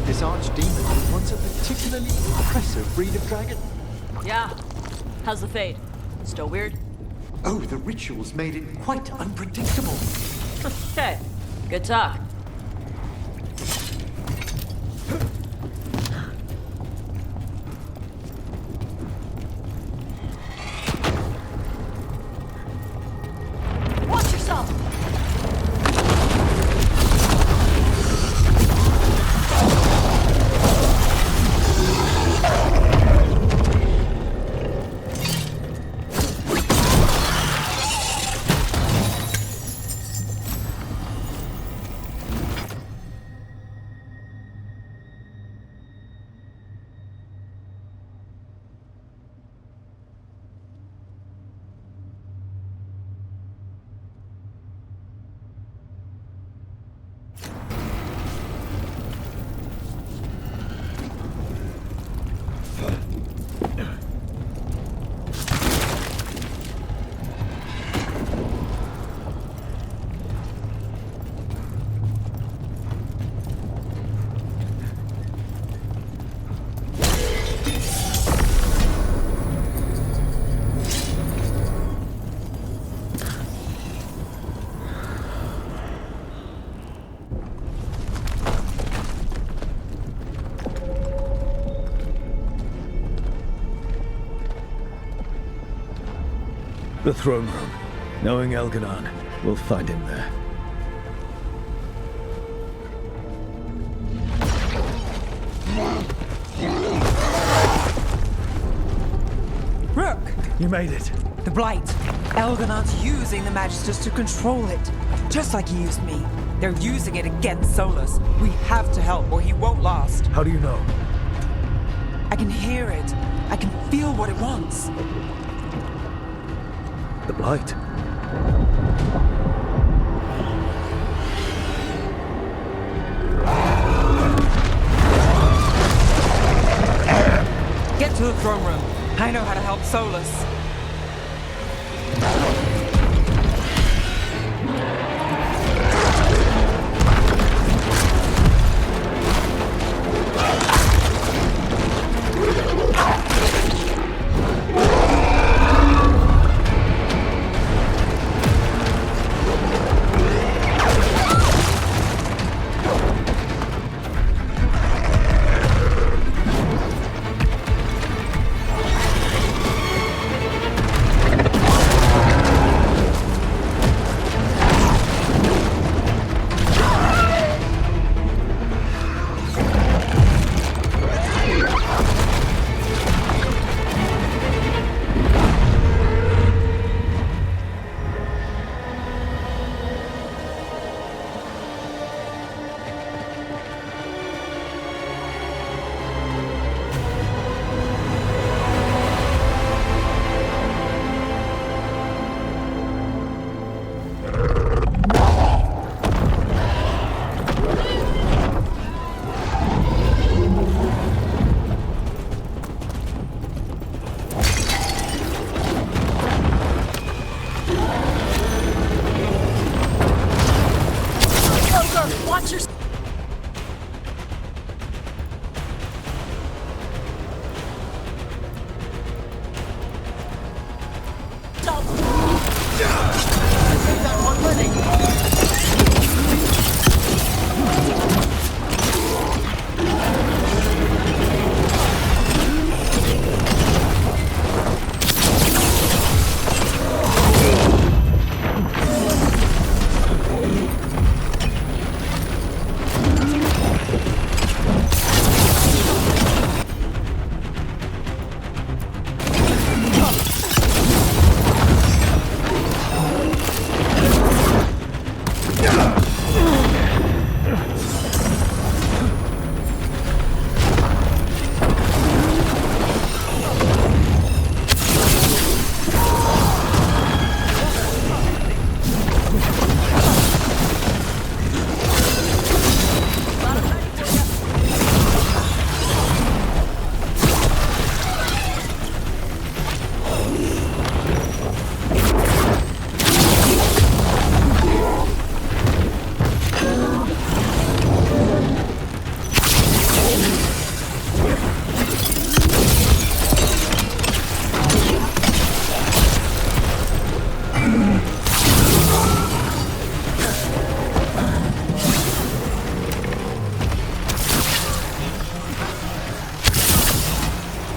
This archdemon was once a particularly impressive breed of dragon. Yeah. How's the fade? Still weird? Oh, the rituals made it quite unpredictable. Okay. Good talk. Watch yourself! The throne room. Knowing Elgar'nan, we'll find him there. Rook! You made it. The Blight. Elgar'nan's using the Magisters to control it. Just like he used me. They're using it against Solas. We have to help or he won't last. How do you know? I can hear it. I can feel what it wants. The Blight. Get to the throne room. I know how to help Solas.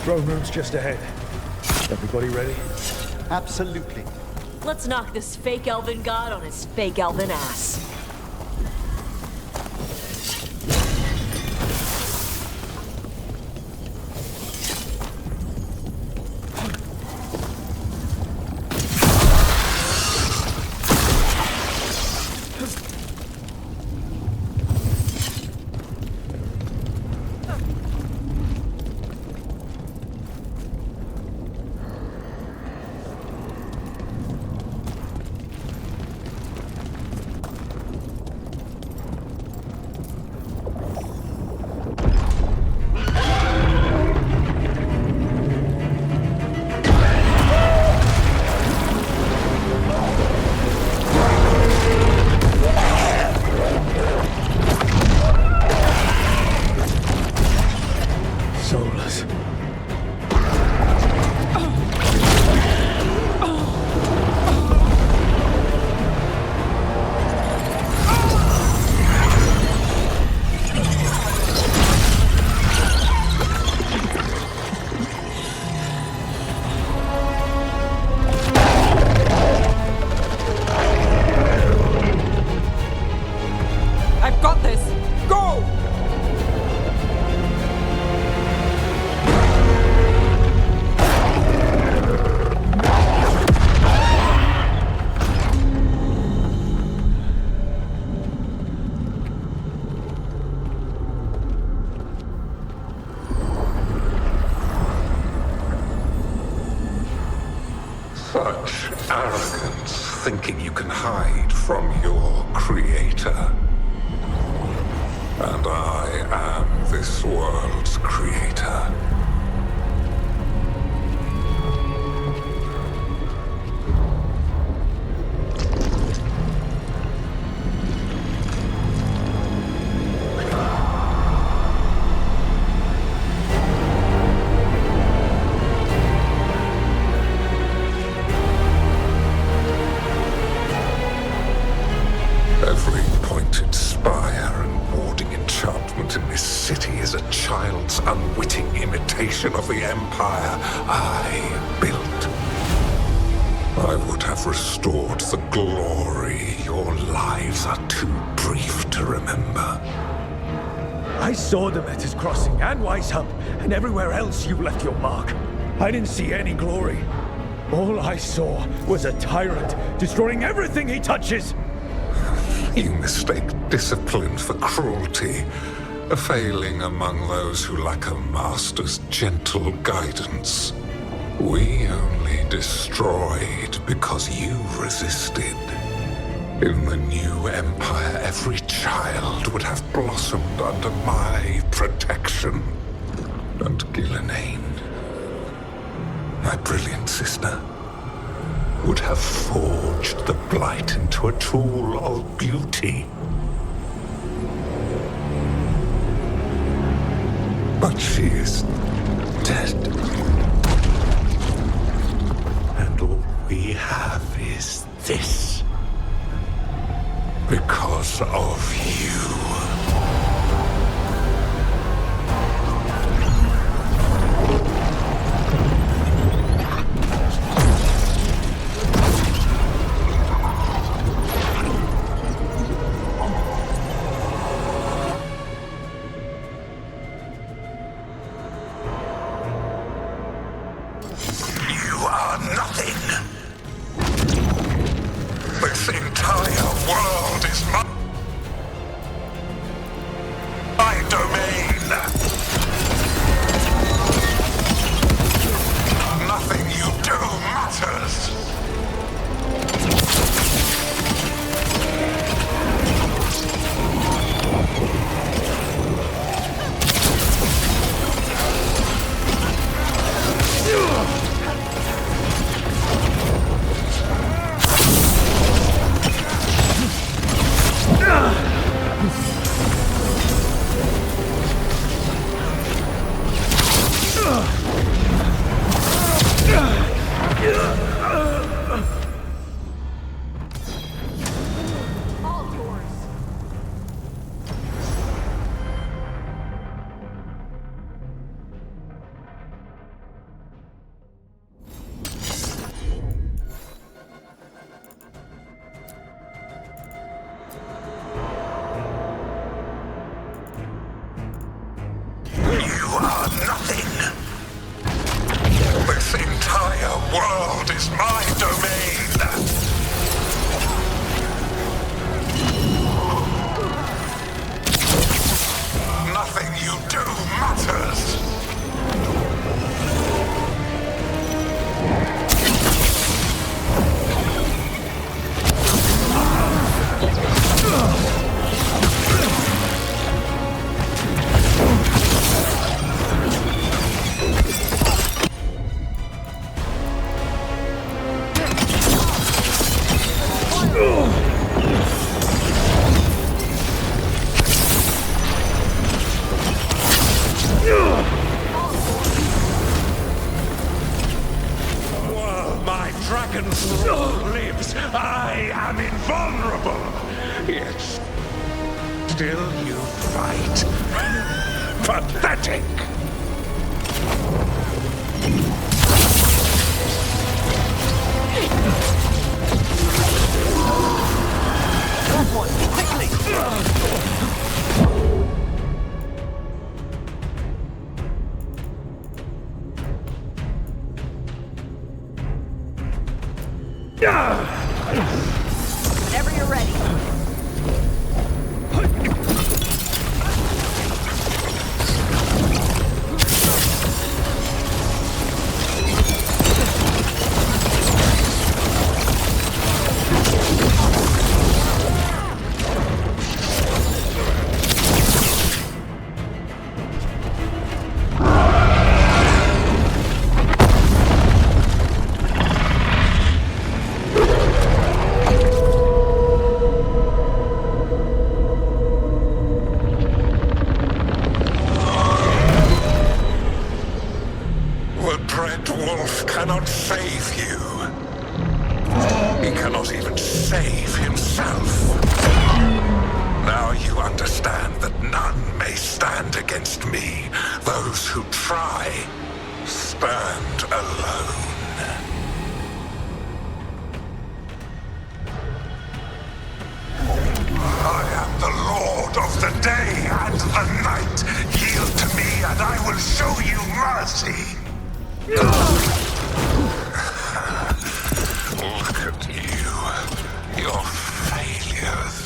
Throne room's just ahead. Everybody ready? Absolutely. Let's knock this fake elven god on his fake elven ass. Solas. I've got this! Go! Such arrogance, thinking you can hide from your creator. And I am this world's creator. Every pointed spire and warding enchantment in this city is a child's unwitting imitation of the empire I built. I would have restored the glory. Your lives are too brief to remember. I saw them at his crossing and Weishaupt, and everywhere else you left your mark. I didn't see any glory. All I saw was a tyrant destroying everything he touches. You mistake discipline for cruelty, a failing among those who lack a master's gentle guidance. We only destroyed because you resisted. In the new empire, every child would have blossomed under my protection. And Ghilan'nain, my brilliant sister, would have forged the blight into a tool of beauty. But she is dead. And all we have is this. Because of you. This entire world is my domain. Nothing you do matters. are nothing. This entire world is my domain. Nothing you do matters. While my dragon soul lives, I am invulnerable. Yet still you fight. Pathetic. That one, quickly! Whenever you're ready. The Dread Wolf cannot save you. He cannot even save himself. Now you understand that none may stand against me. Those who try stand alone. I am the Lord of the day and the night. Yield to me and I will show you mercy. Look at you. Your failures.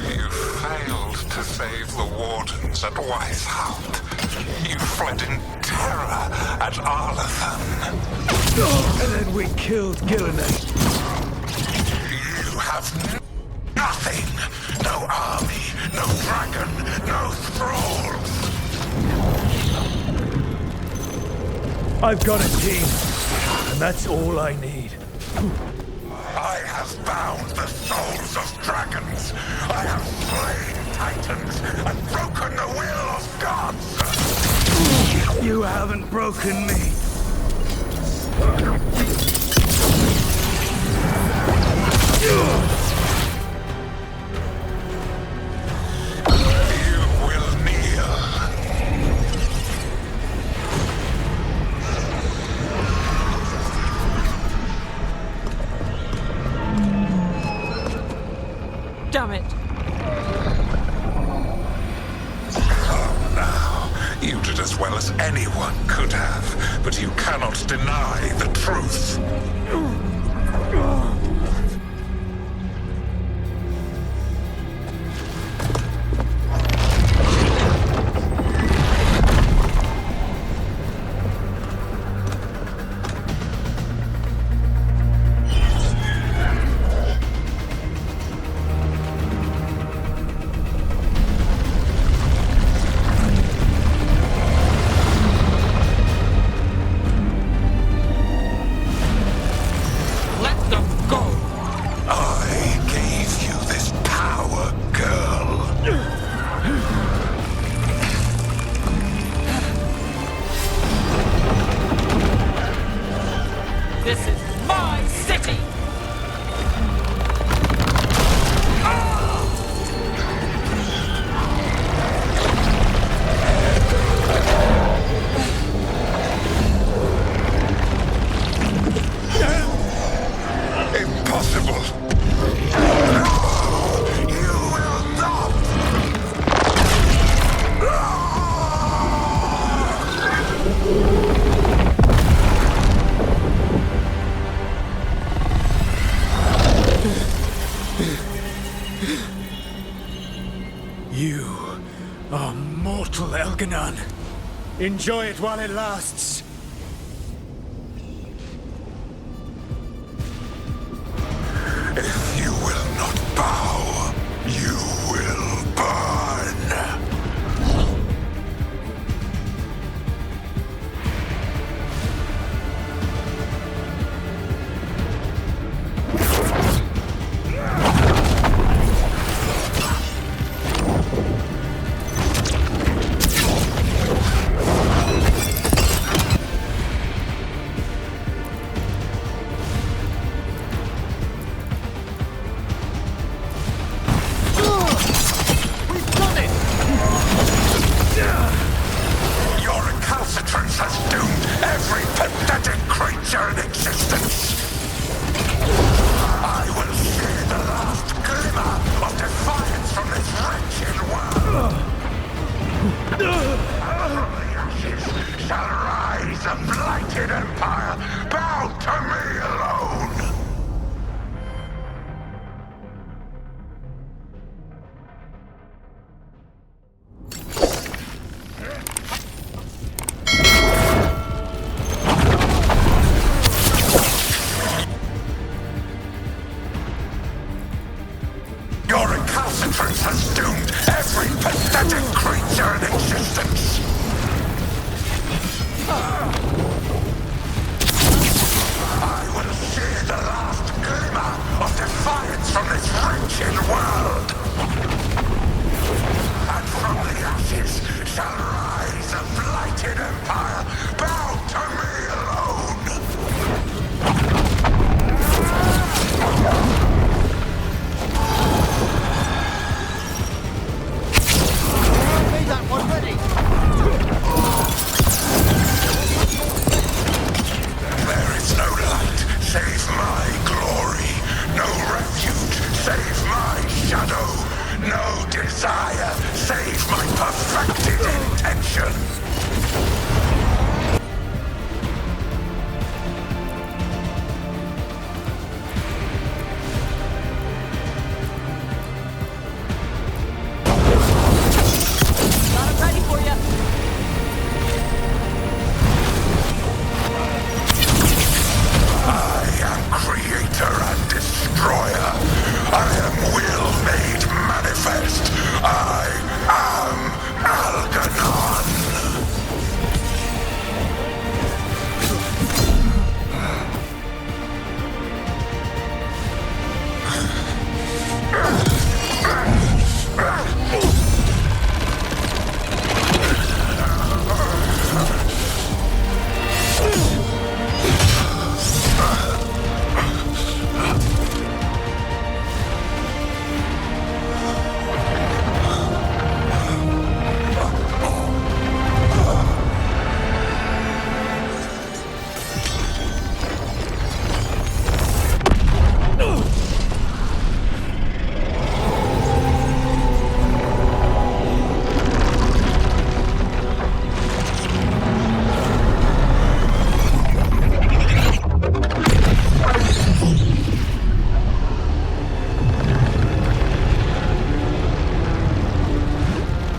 You failed to save the wardens at Weishaupt. You fled in terror at Arlathan. And then we killed Ghilan'nain. You have nothing. No army, no dragon, no thralls. I've got a team, and that's all I need. I have bound the souls of dragons. I have slain titans and broken the will of gods. You haven't broken me. You will kneel. Damn it. Oh, now, you did as well as anyone could have, but you cannot deny the truth. Elgar'nan. Enjoy it while it lasts. If you will not bow, you will burn.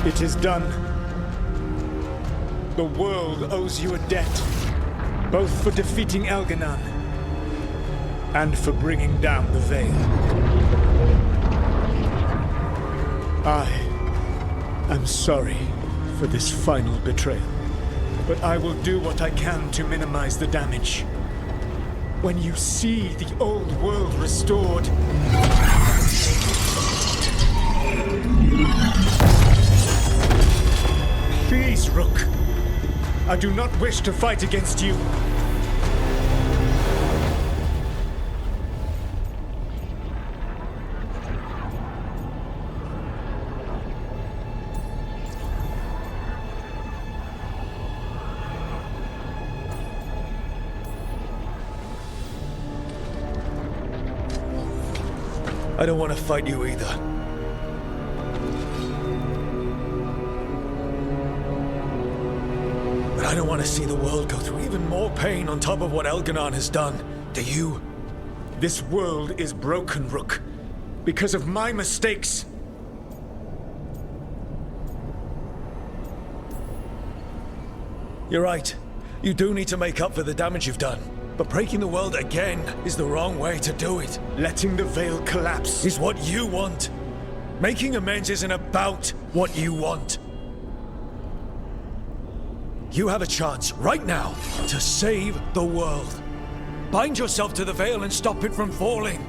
It is done. The world owes you a debt, both for defeating Elgar'nan and for bringing down the Veil. I am sorry for this final betrayal, but I will do what I can to minimize the damage. When you see the old world restored, please, Rook. I do not wish to fight against you. I don't want to fight you either. But I don't want to see the world go through even more pain on top of what Elgar'nan has done. Do you? This world is broken, Rook, because of my mistakes. You're right. You do need to make up for the damage you've done. But breaking the world again is the wrong way to do it. Letting the Veil collapse is what you want. Making amends isn't about what you want. You have a chance right now to save the world. Bind yourself to the Veil and stop it from falling.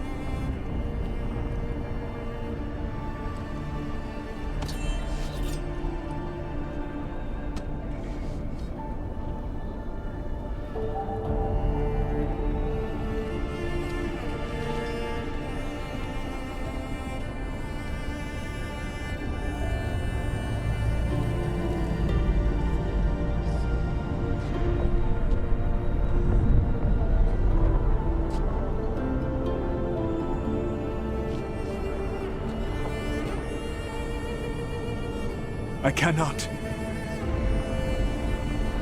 I cannot.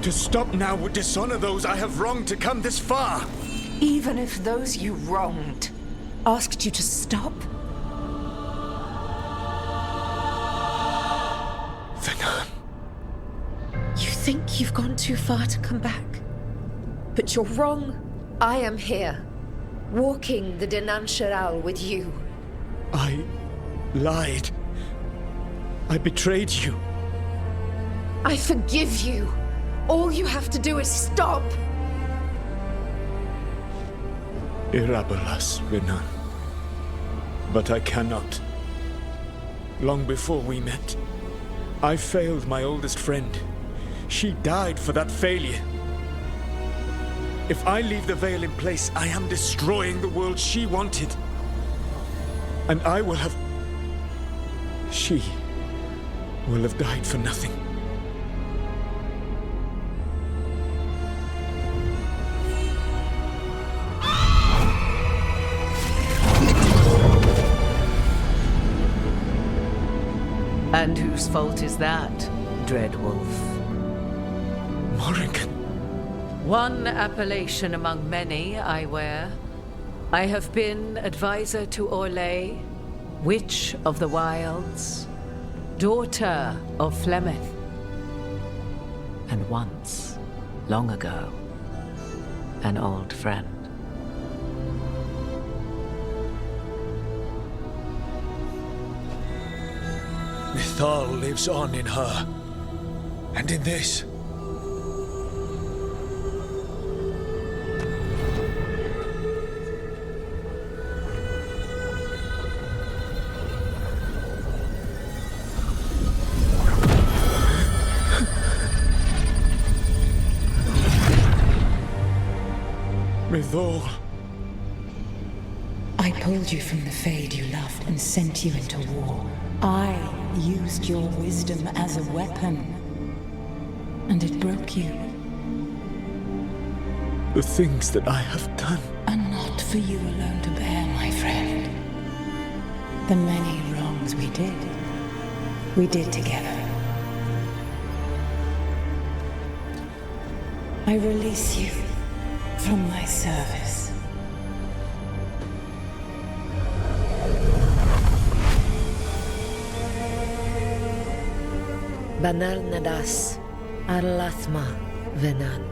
To stop now would dishonor those I have wronged to come this far. Even if those you wronged asked you to stop? Veilguard. You think you've gone too far to come back? But you're wrong. I am here, walking the Ghilan'nain with you. I lied. I betrayed you. I forgive you. All you have to do is stop. Irabolas, Veilguard. But I cannot. Long before we met, I failed my oldest friend. She died for that failure. If I leave the Veil in place, I am destroying the world she wanted. And I will have... She will have died for nothing. And whose fault is that, Dreadwolf? Morrigan. One appellation among many, I wear. I have been advisor to Aelia, Witch of the Wilds, daughter of Flemeth, and once, long ago, an old friend. Mythal lives on in her, and in this. Mythal. I pulled you from the Fade you loved and sent you into war. I used your wisdom as a weapon, and it broke you. The things that I have done are not for you alone to bear, my friend. The many wrongs we did together. I release you from my service. Banal nadas, arlathma venan.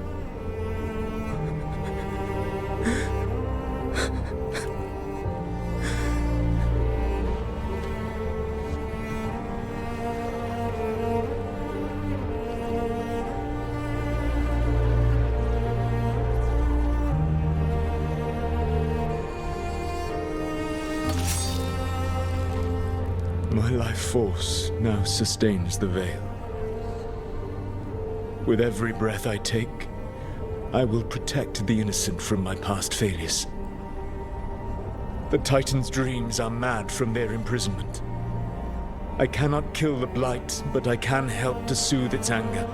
My life force now sustains the Veil. With every breath I take, I will protect the innocent from my past failures. The Titan's dreams are mad from their imprisonment. I cannot kill the Blight, but I can help to soothe its anger.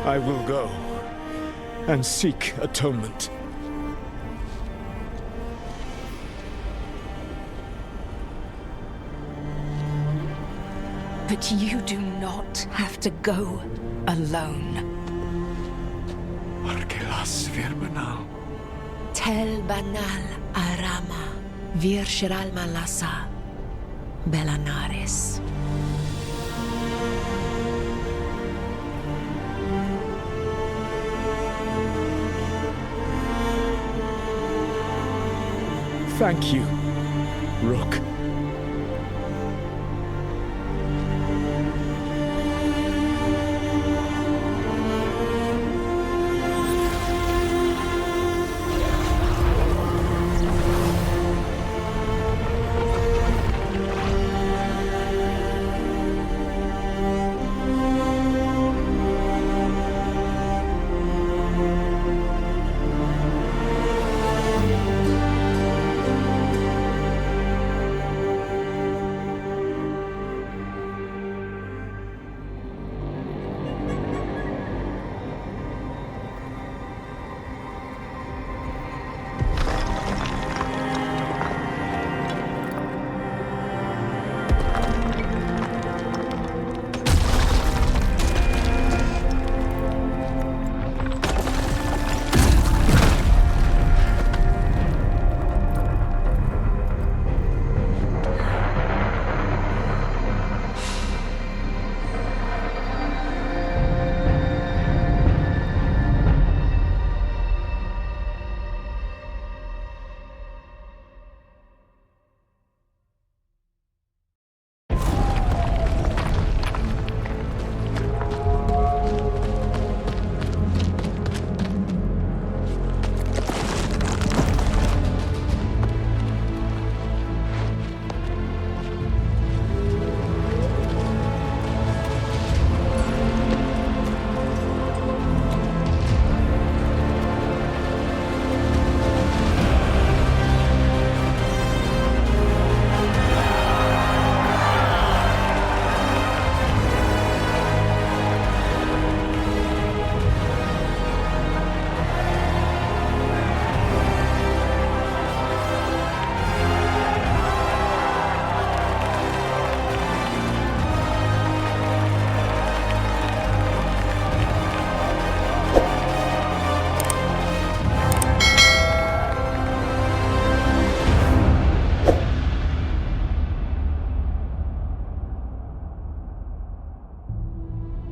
I will go and seek atonement. But you do not have to go alone. Arkelas Virbanal. Tel banal arama, vir shiral malasa. Bellanares. Thank you, Rook.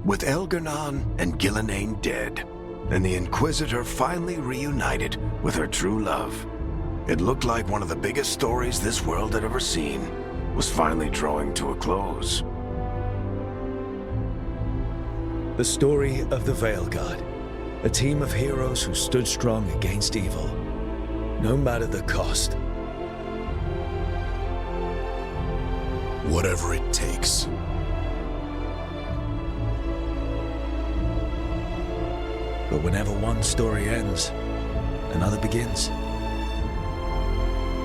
With Elgar'nan and Ghilan'nain dead, and the Inquisitor finally reunited with her true love, it looked like one of the biggest stories this world had ever seen was finally drawing to a close. The story of the Veilguard, a team of heroes who stood strong against evil, no matter the cost. Whatever it takes. But whenever one story ends, another begins.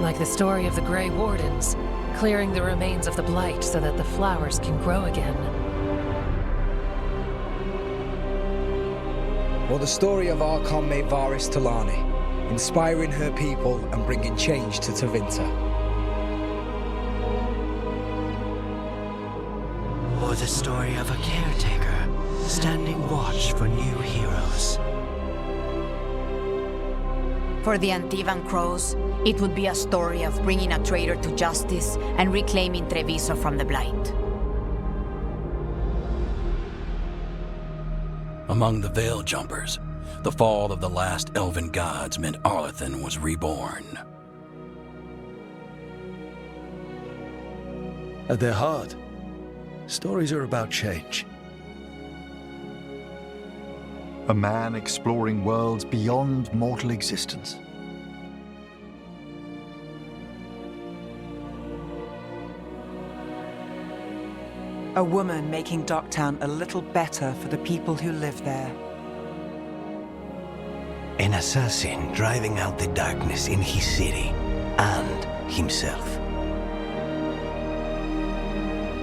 Like the story of the Grey Wardens, clearing the remains of the Blight so that the flowers can grow again. Or the story of Archon Maevaris Talani, inspiring her people and bringing change to Tevinter. Or the story of a caretaker, standing watch for new heroes. For the Antivan Crows, it would be a story of bringing a traitor to justice and reclaiming Treviso from the Blight. Among the Veil Jumpers, the fall of the last elven gods meant Arlathan was reborn. At their heart, stories are about change. A man exploring worlds beyond mortal existence. A woman making Docktown a little better for the people who live there. An assassin driving out the darkness in his city and himself.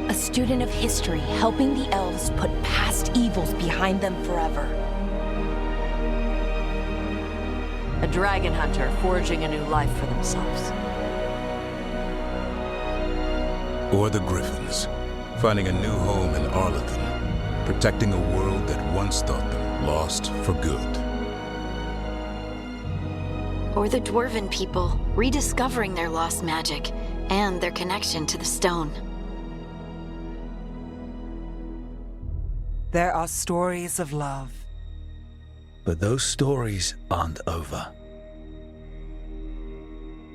A student of history helping the elves put past evils behind them forever. A dragon hunter forging a new life for themselves. Or the Griffins, finding a new home in Arlathan, protecting a world that once thought them lost for good. Or the Dwarven people, rediscovering their lost magic and their connection to the stone. There are stories of love. But those stories aren't over.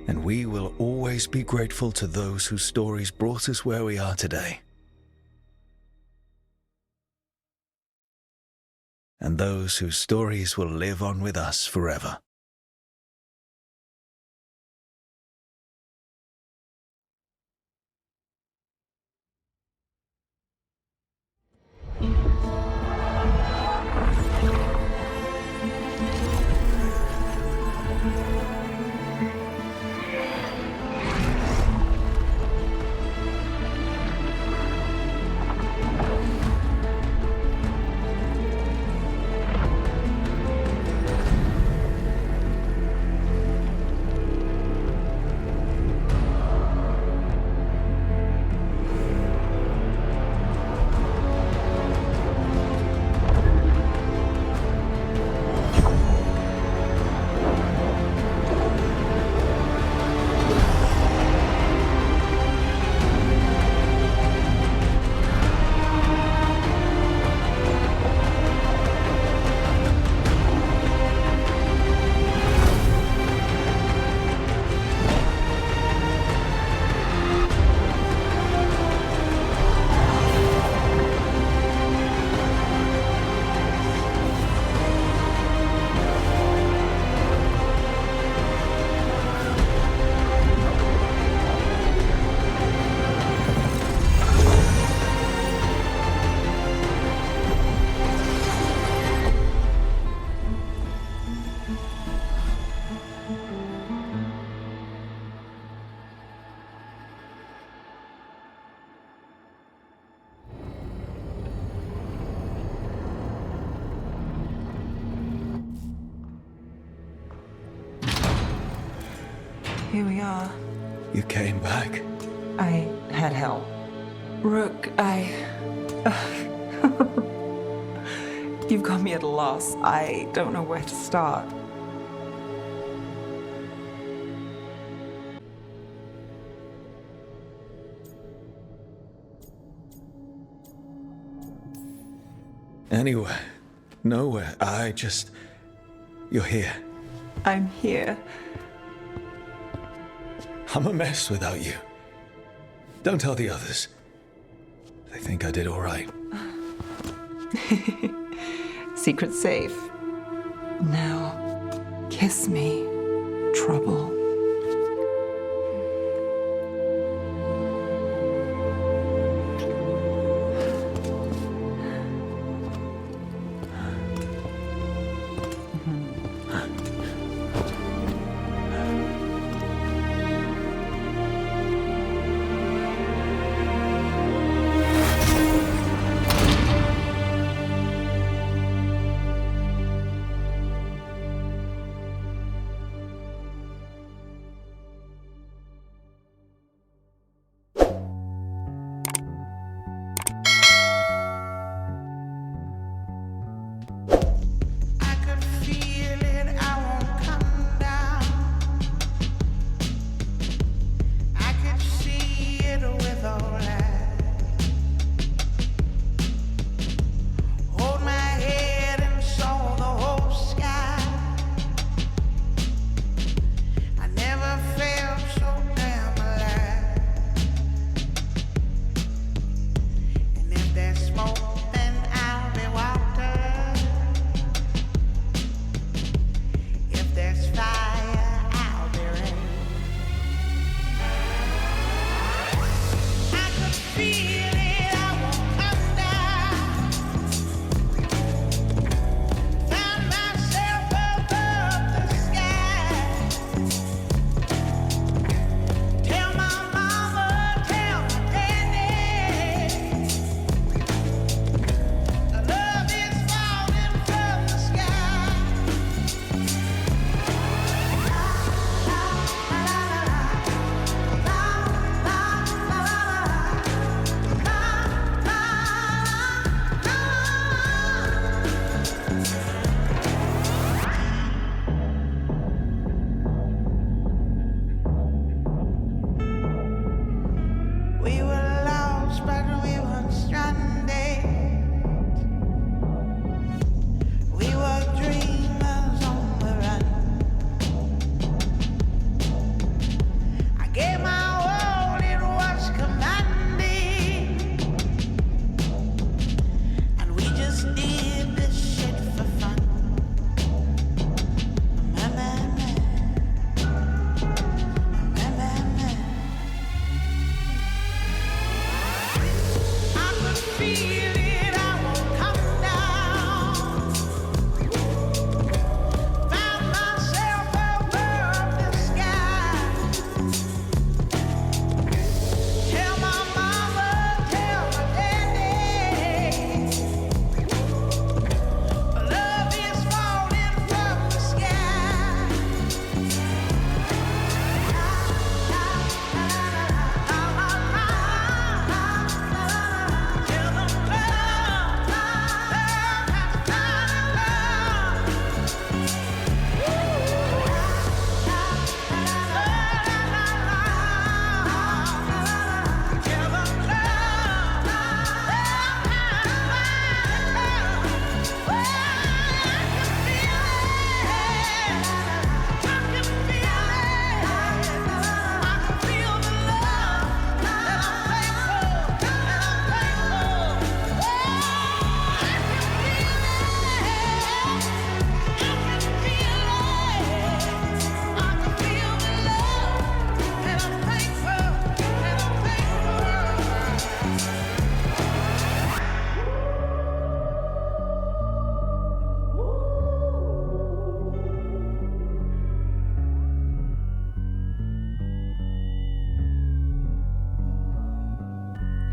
And we will always be grateful to those whose stories brought us where we are today. And those whose stories will live on with us forever. Here we are. You came back. I had help. Rook, You've got me at a loss. I don't know where to start. Anywhere. Nowhere. You're here. I'm here. I'm a mess without you. Don't tell the others. They think I did all right. Secret safe. Now, kiss me, trouble.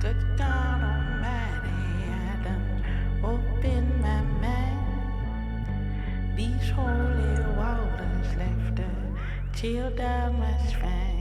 Good God Almighty, I done opened my mind. These holy waters left a chill down my spine.